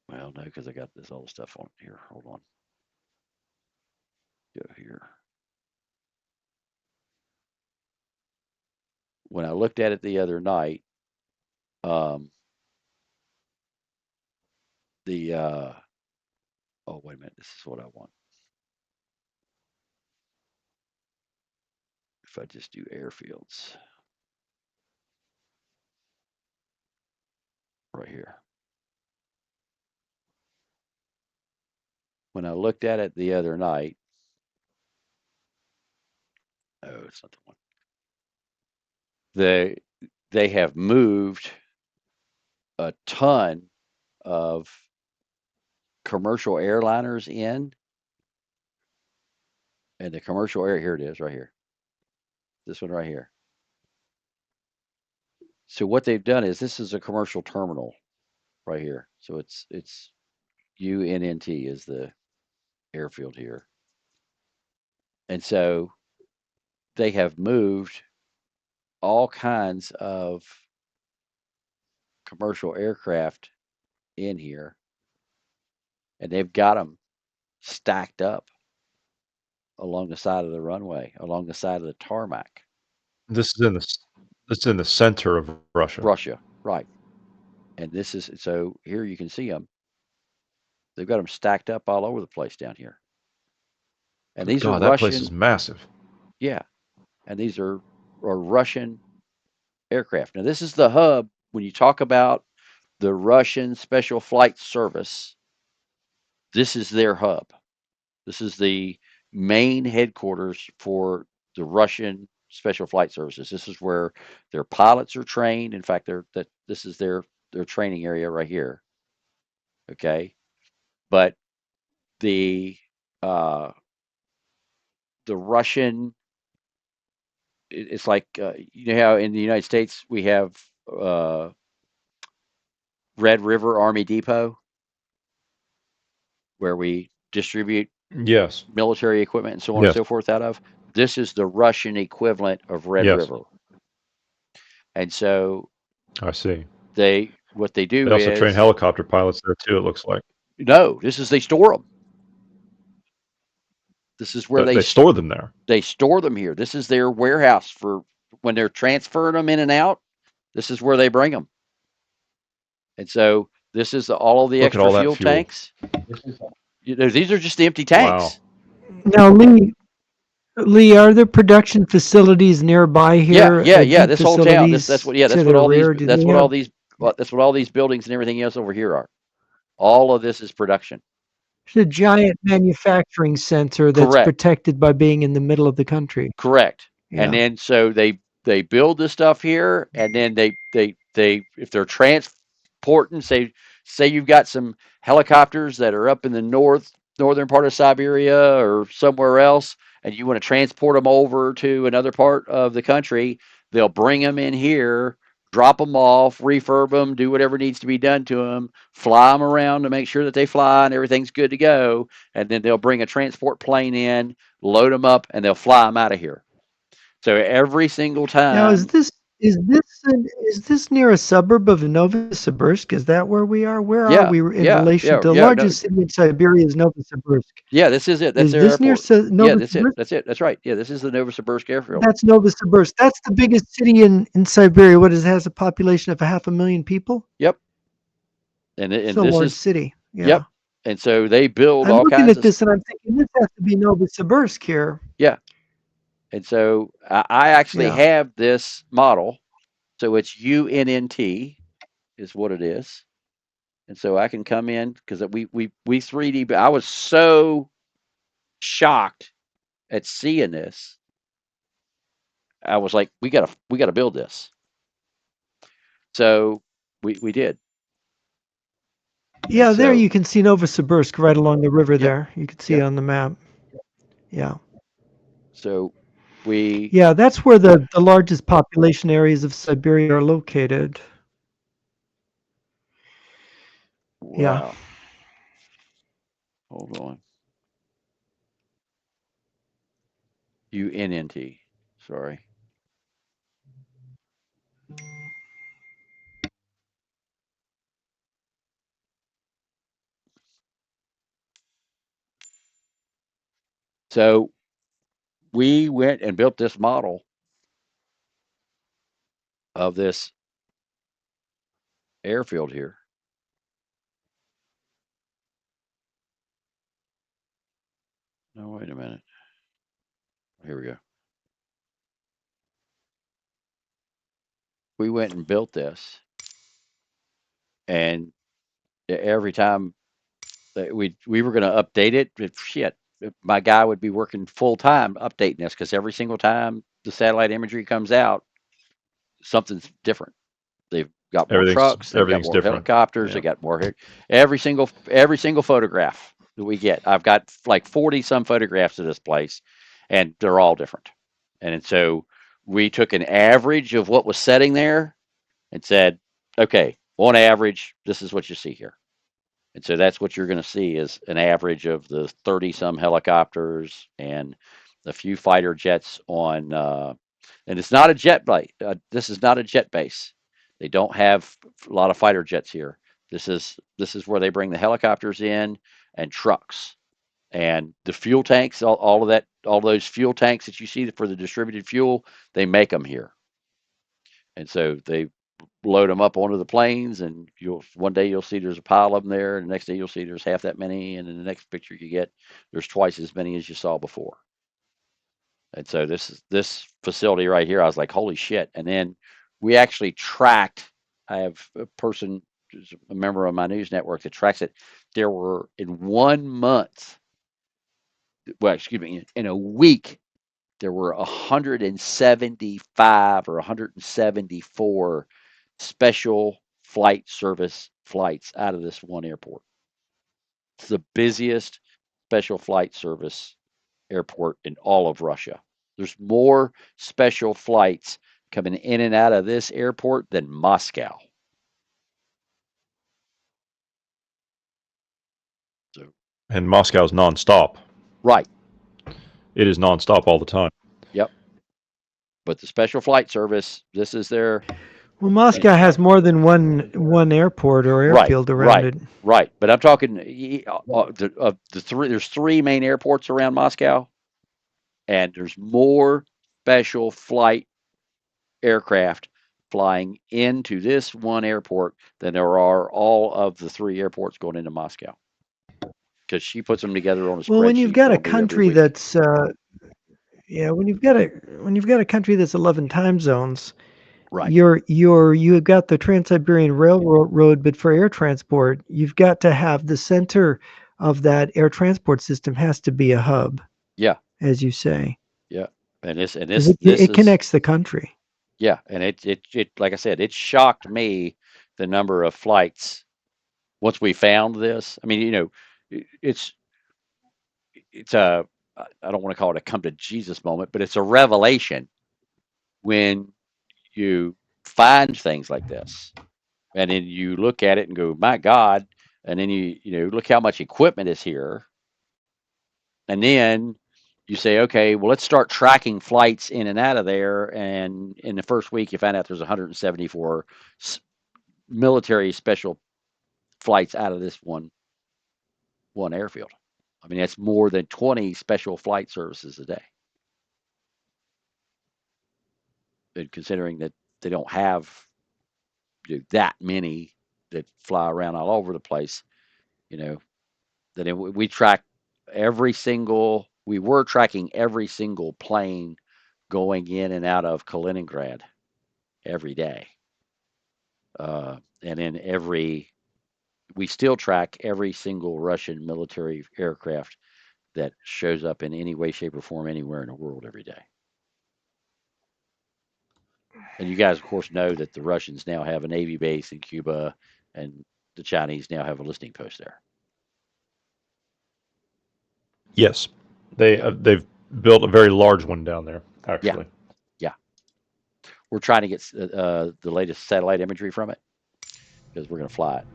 Well, no, because I got this all the stuff on here. Hold on. Go here. When I looked at it the other night, um, the oh wait a minute, this is what I want. If I just do airfields right here. When I looked at it the other night, oh, it's not the one. They they have moved a ton of commercial airliners in, and the commercial air here it is right here. This one right here. So what they've done is this is a commercial terminal right here. So it's UNNT is the airfield here. And so they have moved all kinds of commercial aircraft in here, and they've got them stacked up along the side of the runway, along the side of the tarmac. This is in the center of Russia. Russia, right. And this is so here you can see them. They've got them stacked up all over the place down here. And Good these are God, that place is Russian, massive. yeah, and these are Russian aircraft. Now, this is the hub when you talk about the Russian Special Flight Service. This is their hub. This is the main headquarters for the Russian Special Flight Services. This is where their pilots are trained. In fact, this is their training area right here. Okay, but the uh, the Russian it's like you know how in the United States we have uh, Red River Army Depot where we distribute Yes. military equipment and so on and Yes. so forth out of. This is the Russian equivalent of Red Yes. River. And so I see. they what they They do also train is helicopter pilots there too, it looks like. no, this is they store them. This is where They store them there. they store them here. This is their warehouse for when they're transferring them in and out. This is where they bring them. And so this is all of the Look at extra all that fuel fuel. tanks. You know, these are just empty Wow. tanks. Now, Lee, are there production facilities nearby Yeah, here? yeah, yeah. Deep This whole town. That's facilities what. Yeah, to that's what their all these. rear? Do That's they what all have these. That's what all these buildings and everything else over here are. All of this is production. a giant manufacturing center that's Correct. protected by being in the middle of the country? Correct. And Yeah. then so they build this stuff here, and then they if they're transporting, say you've got some helicopters that are up in the northern part of Siberia or somewhere else, and you want to transport them over to another part of the country, they'll bring them in here, drop them off, refurb them, do whatever needs to be done to them, fly them around to make sure that they fly and everything's good to go, and then they'll bring a transport plane in, load them up, and they'll fly them out of here. So every single Now, time, is this near a suburb of Novosibirsk? Is that where we are? Where are yeah, we in yeah, relation yeah, to the yeah, no, largest city in Siberia is Novosibirsk? yeah, this is it. That's Is their this near airport. Yeah, that's it. Novosibirsk? That's it. That's right. Yeah, this is the Novosibirsk airfield. That's Novosibirsk. That's the biggest city in Siberia. What is has a population of 500,000 people? Yep. It's And a this large is city. yep. Yeah. And so they build I'm all looking kinds at of this and I'm thinking this has to be Novosibirsk here. yeah. And so I actually Yeah. have this model. So it's UNNT is what it is. And so I can come in because we 3D. But I was so shocked at seeing this. I was like, we gotta build this. So we did. And Yeah, there so you can see Novosibirsk right along the river yep, there. You can see it yep. on the map. Yeah. So we Yeah, that's where the largest population areas of Siberia are located. Yeah. wow. Hold on. UNNT. Sorry. So we went and built this model of this airfield here. No, wait a minute. Here we go. We went and built this, and every time that we were going to update it, shit, my guy would be working full time updating this because every single time the satellite imagery comes out, something's different. They've got more trucks, they've got Everything's more different. helicopters, they Yeah. got more. Every single photograph that we get, I've got like 40 some photographs of this place, and they're all different. And so we took an average of what was setting there and said, okay, on average, this is what you see here. And so that's what you're going to see is an average of the 30 some helicopters and a few fighter jets on, and it's not a jet base. This is not a jet base. They don't have a lot of fighter jets here. This is where they bring the helicopters in and trucks and the fuel tanks. All of that, all those fuel tanks that you see for the distributed fuel, they make them here. And so they load them up onto the planes, and you'll one day you'll see there's a pile of them there, and the next day you'll see there's half that many, and in the next picture you get there's twice as many as you saw before. And so this facility right here, I was like, holy shit! And then we actually tracked. I have a person, a member of my news network that tracks it. There were in 1 month, well, excuse me, in a week, there were 175 or 174 special flight service flights out of this one airport. It's the busiest special flight service airport in all of Russia. There's more special flights coming in and out of this airport than Moscow. So, And Moscow's nonstop. right. It is nonstop all the time. Yep. But the Special Flight Service, this is their Well, Moscow has more than one airport or right, airfield around right, it. right. But I'm talking the three. There's three main airports around Moscow, and there's more special flight aircraft flying into this one airport than there are all of the three airports going into Moscow. Because she puts them together on a Well, when you've spreadsheet got a for me every country week. that's when you've got a country that's 11 time zones, Right. you've got the Trans-Siberian Railroad, but for air transport, you've got to have the center of that air transport system has to be a hub, Yeah. as you say, Yeah. And because this it is connects the country. yeah. And it like I said, it shocked me the number of flights once we found this. I mean, it's a I don't want to call it a come to Jesus moment, but it's a revelation when you find things like this, and then you look at it and go, "My God!" And then you look how much equipment is here, and then you say, "Okay, well, let's start tracking flights in and out of there." And in the first week, you find out there's 174 military special flights out of this one airfield. I mean, that's more than 20 special flight services a day. And considering that they don't have that many that fly around all over the place, you know, that we track we were tracking every single plane going in and out of Kaliningrad every day. And then we still track every single Russian military aircraft that shows up in any way, shape, or form anywhere in the world every day. And you guys, of course, know that the Russians now have a Navy base in Cuba, and the Chinese now have a listening post there. Yes, they've built a very large one down there. Actually, Yeah. We're trying to get the latest satellite imagery from it because we're going to fly it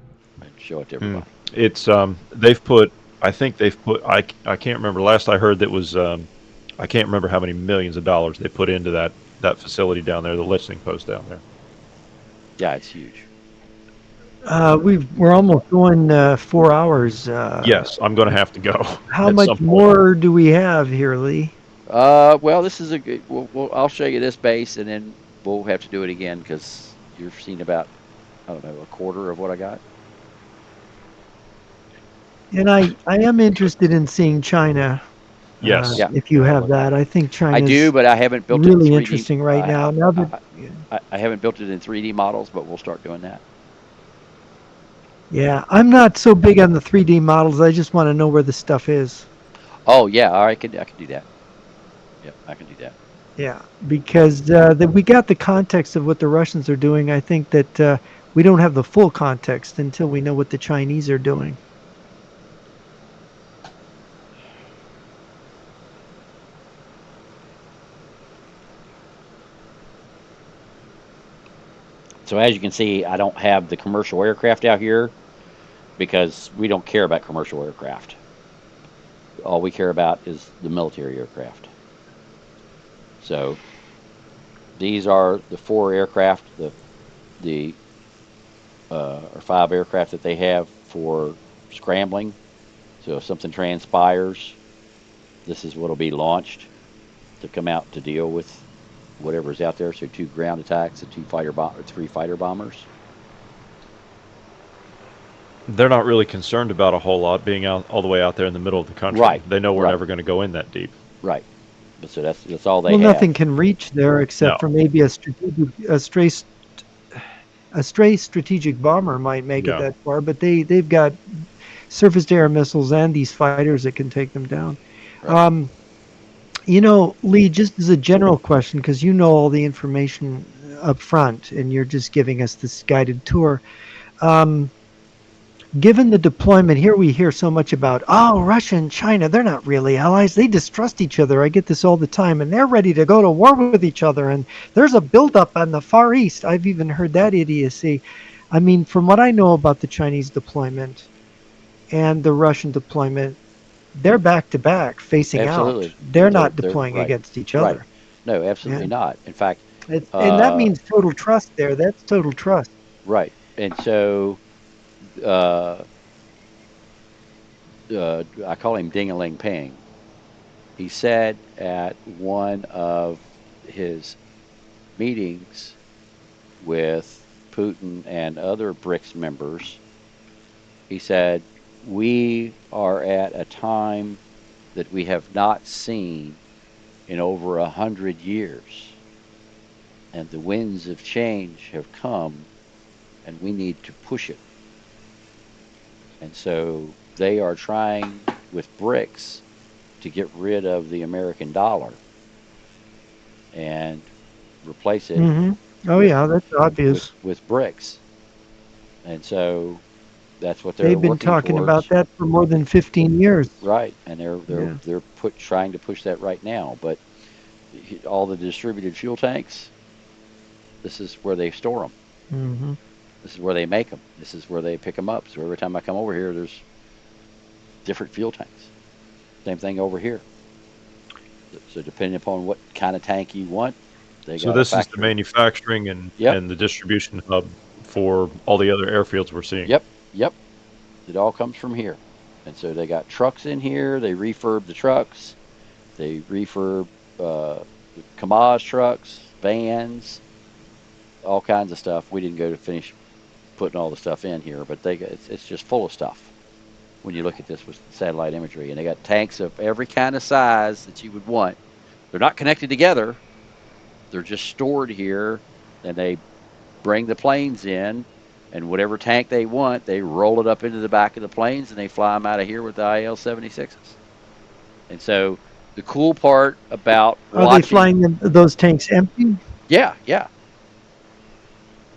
and show it to everybody. It's they've put. I think they've put. I can't remember. Last I heard, that was I can't remember how many millions of dollars they put into that facility down there, the listening post down there. Yeah, it's huge. We're almost going 4 hours. Yes, I'm going to have to go. How at much some point. more do we have here, Lee? Well, this is a good. I'll show you this base, and then we'll have to do it again because you've seen about, I don't know, a quarter of what I got. And I am interested in seeing China. Yes. Yeah. If you have that, I think China. I do, but I haven't built really it in 3D. interesting right now. Now that I haven't built it in 3D models, but we'll start doing that. yeah, I'm not so big on the 3D models. I just want to know where the stuff is. Oh yeah, all right, I can do that. Yep, I can do that. Yeah, because we got the context of what the Russians are doing. I think that we don't have the full context until we know what the Chinese are doing. So as you can see, I don't have the commercial aircraft out here because we don't care about commercial aircraft. All we care about is the military aircraft. So these are the 4 aircraft, the or 5 aircraft that they have for scrambling. So if something transpires, this is what will be launched to come out to deal with whatever's out there. So 2 ground attacks and 3 fighter bombers. They're not really concerned about a whole lot being out all the way out there in the middle of the country. Right. They know we're Right. never going to go in that deep. Right. But so that's all they Well, have. nothing can reach there except No. for maybe a stray strategic bomber might make it Yeah. that far, but they've got surface-to-air missiles and these fighters that can take them down. Right. Lee, just as a general question, because you know all the information up front, and you're just giving us this guided tour. given the deployment here, we hear so much about, oh, Russia and China, they're not really allies. They distrust each other. I get this all the time, and they're ready to go to war with each other. And there's a buildup on the Far East. I've even heard that idiocy. I mean, from what I know about the Chinese deployment and the Russian deployment, they're back to back facing out. Absolutely. They're not They're deploying right. against each Right. other. No, Yeah. absolutely not. In fact, And that uh, means total trust there. That's total trust. right. And so uh, I call him Ding-a-ling Ping. He said at one of his meetings with Putin and other BRICS members, he said, we are at a time that we have not seen in over 100 years. And the winds of change have come, and we need to push it. And so they are trying with BRICS to get rid of the American dollar and replace it Hmm. Oh, with yeah, that's obvious. with BRICS. And so that's what they're They've been working talking about towards. that for more than 15 years. Right, and they're they're Yeah. they're put trying to push that right now. But all the distributed fuel tanks, this is where they store them. Hmm. This is where they make them. This is where they pick them up. So every time I come over here, there's different fuel tanks. Same thing over here. So depending upon what kind of tank you want, they So got a this is the factory. manufacturing Yep, and the distribution hub for all the other airfields we're seeing. yep, yep. It all comes from here. And so they got trucks in here. They refurb the trucks. They refurb the Kamaz trucks, vans, all kinds of stuff. We didn't go to finish putting all the stuff in here, but it's just full of stuff when you look at this with satellite imagery. And they got tanks of every kind of size that you would want. They're not connected together. They're just stored here, and they bring the planes in, and whatever tank they want, they roll it up into the back of the planes, and they fly them out of here with the IL-76s. And so the cool part about Are they watching, flying those tanks empty? yeah, yeah.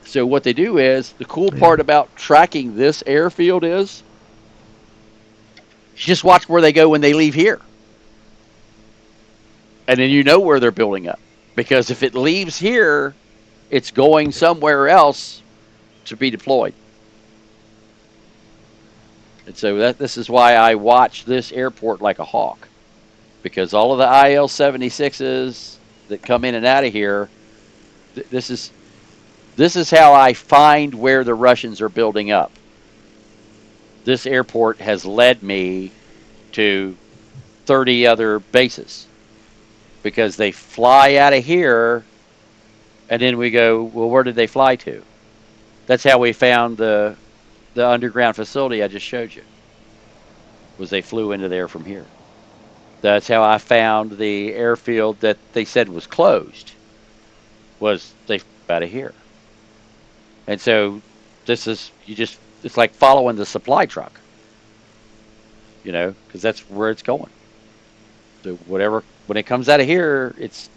So what they do is the cool Yeah. part about tracking this airfield is you just watch where they go when they leave here, and then you know where they're building up. Because if it leaves here, it's going somewhere else to be deployed. And so this is why I watch this airport like a hawk, because all of the IL-76s that come in and out of here, this is how I find where the Russians are building up. This airport has led me to 30 other bases because they fly out of here, and then we go, well, where did they fly to? That's how we found the underground facility I just showed you. Was they flew into there from here. That's how I found the airfield that they said was closed. Was they flew out of here? And so this is you just it's like following the supply truck, because that's where it's going. So whatever when it comes out of here, it's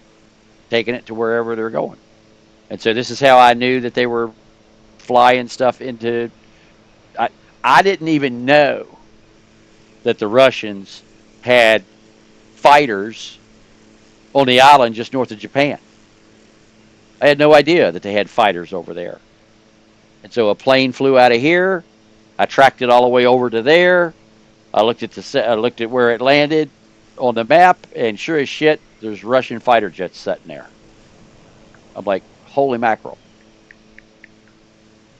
taking it to wherever they're going. And so this is how I knew that they were flying stuff into. I I didn't even know that the Russians had fighters on the island just north of Japan. I had no idea that they had fighters over there. And so a plane flew out of here. I tracked it all the way over to there. I looked at where it landed on the map, and sure as shit, there's Russian fighter jets sitting there. I'm like, holy mackerel!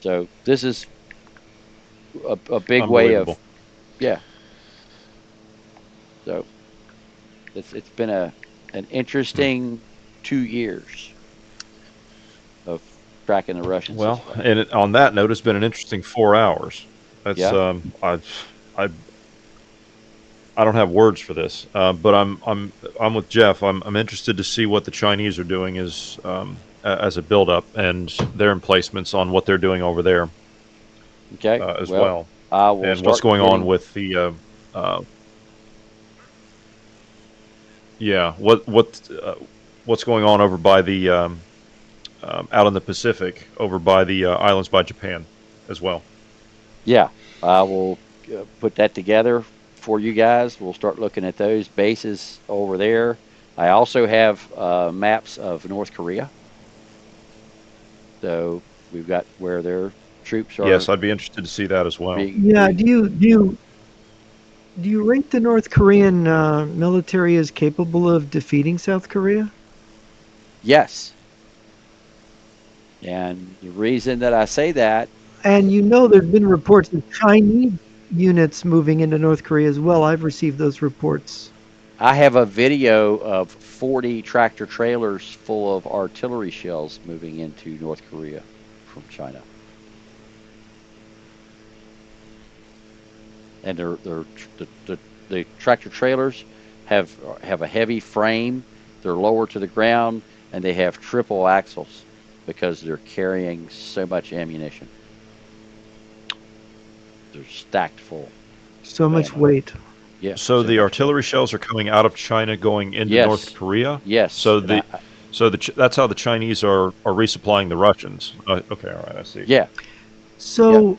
So this is a big way of Unbelievable. yeah. So it's been an Hmm. interesting 2 years of tracking the Russians Well, this way. and on that note, it's been an interesting 4 hours. That's Yeah. I I don't have words for this, but I'm with Jeff. I'm interested to see what the Chinese are doing as a buildup and their emplacements on what they're doing over there Okay. as Well, well, I will and what's start going on getting. with the yeah what's going on over by the out in the Pacific over by the islands by Japan as well. Yeah. I will put that together for you guys. We'll start looking at those bases over there. I also have maps of North Korea. So we've got where their troops Yes, are I'd be interested to see that as well. Yeah, being. do you rate the North Korean military as capable of defeating South Korea? Yes. And the reason that I say that, And there's been reports of Chinese units moving into North Korea as well. I've received those reports. I have a video of 40 tractor trailers full of artillery shells moving into North Korea from China. And the tractor trailers have a heavy frame. They're lower to the ground, and they have triple axles because they're carrying so much ammunition. They're stacked full So of much ammo. weight. Yeah, So so the much weight. artillery shells are coming out of China, going into North Yes, Korea. yes, So and I that's how the Chinese are resupplying the Russians. Okay, all right, I see. yeah, yeah, So,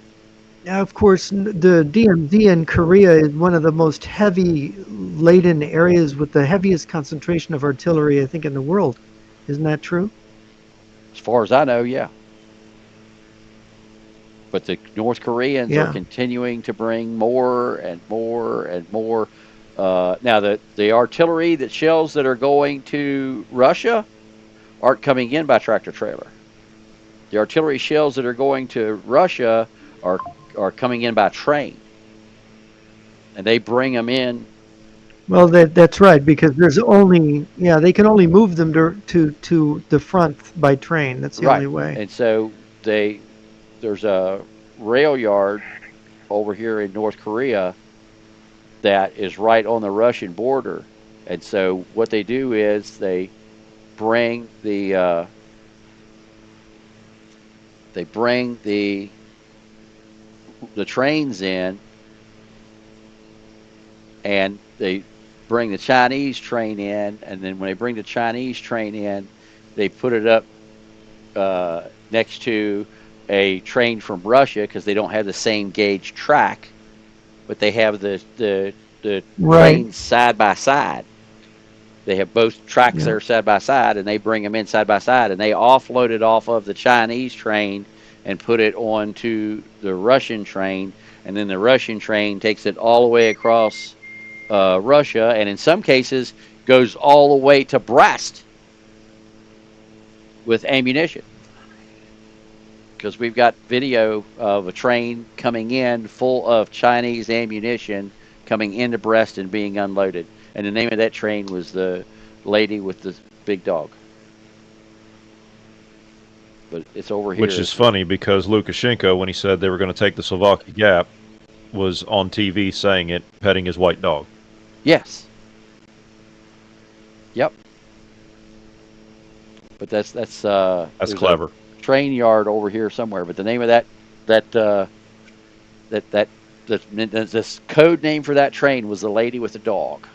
of course, the DMZ in Korea is one of the most heavy laden areas with the heaviest concentration of artillery, I think, in the world. Isn't that true? as far as I know, yeah. But the North Koreans are Yeah. continuing to bring more and more and more. Now, the artillery, the shells that are going to Russia aren't coming in by tractor trailer. The artillery shells that are going to Russia are are coming in by train, and they bring them in Well, that's right because they can only move them to the front by train. That's the only right. way. And so there's a rail yard over here in North Korea that is right on the Russian border. And so what they do is bring the uh, they bring the trains in, and they bring the Chinese train in, and then when they bring the Chinese train in, they put it up next to a train from Russia because they don't have the same gauge track, but they have the Right. trains side by side. They have both tracks Yeah. there side by side, and they bring them in side by side, and they offload it off of the Chinese train and put it onto the Russian train, and then the Russian train takes it all the way across Russia, and in some cases goes all the way to Brest with ammunition. Because we've got video of a train coming in full of Chinese ammunition coming into Brest and being unloaded. And the name of that train was the lady with the big dog. But it's over Which here. is funny because Lukashenko, when he said they were going to take the Suwalki Gap, was on TV saying it, petting his white dog. Yes. Yep. But That's there's a clever. train yard over here somewhere. But the name of that that that this code name for that train was the lady with the dog.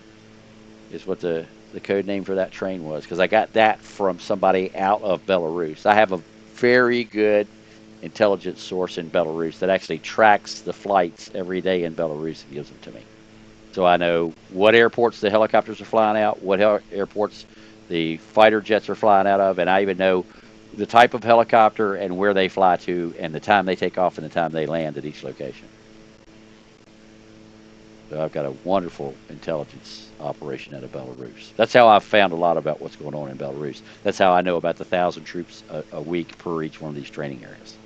Is what the code name for that train was, because I got that from somebody out of Belarus. I have a very good intelligence source in Belarus that actually tracks the flights every day in Belarus and gives them to me. So I know what airports the helicopters are flying out, what airports the fighter jets are flying out of, and I even know the type of helicopter and where they fly to, and the time they take off and the time they land at each location. So I've got a wonderful intelligence operation out of Belarus. That's how I've found a lot about what's going on in Belarus. That's how I know about the 1,000 troops a week per each one of these training areas.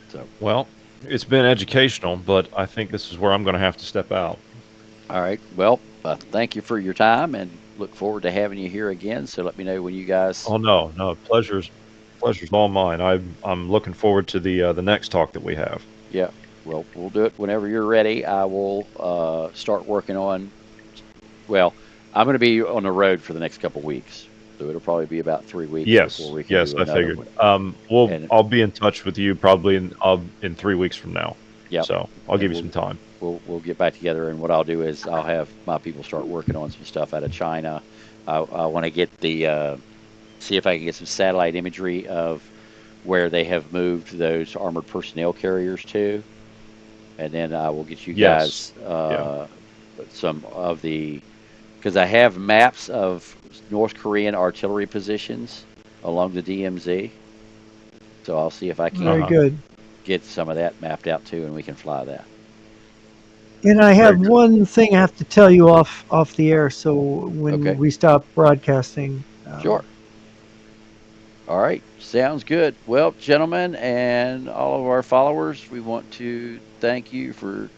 So, Well, it's been educational, but I think this is where I'm going to have to step out. all right. Well, thank you for your time, and look forward to having you here again. So let me know when you guys. Oh no, no, pleasure's all mine. I'm looking forward to the next talk that we have. Yeah. Well, we'll do it whenever you're ready. I will start working on. Well, I'm going to be on the road for the next couple weeks, so it'll probably be about 3 weeks before Yes, we can yes, do I another figured. one. And I'll be in touch with you probably in 3 weeks from now. yeah, So I'll and give you some time. we'll get back together. And what I'll do is I'll have my people start working on some stuff out of China. I want to get the see if I can get some satellite imagery of where they have moved those armored personnel carriers to, and then I will get you Yes. guys Yeah. some of the, because I have maps of North Korean artillery positions along the DMZ. So I'll see if I Very can't Uh-huh. good. get some of that mapped out too, and we can fly that. And I Very have good. one thing I have to tell you off the air. So when Okay, we stop broadcasting, sure. All right, sounds good. Well, gentlemen, and all of our followers, we want to thank you for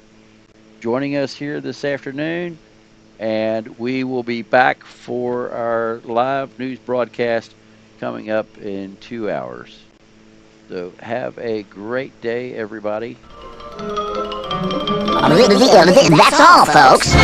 joining us here this afternoon. And we will be back for our live news broadcast coming up in 2 hours. So have a great day, everybody. That's all, folks.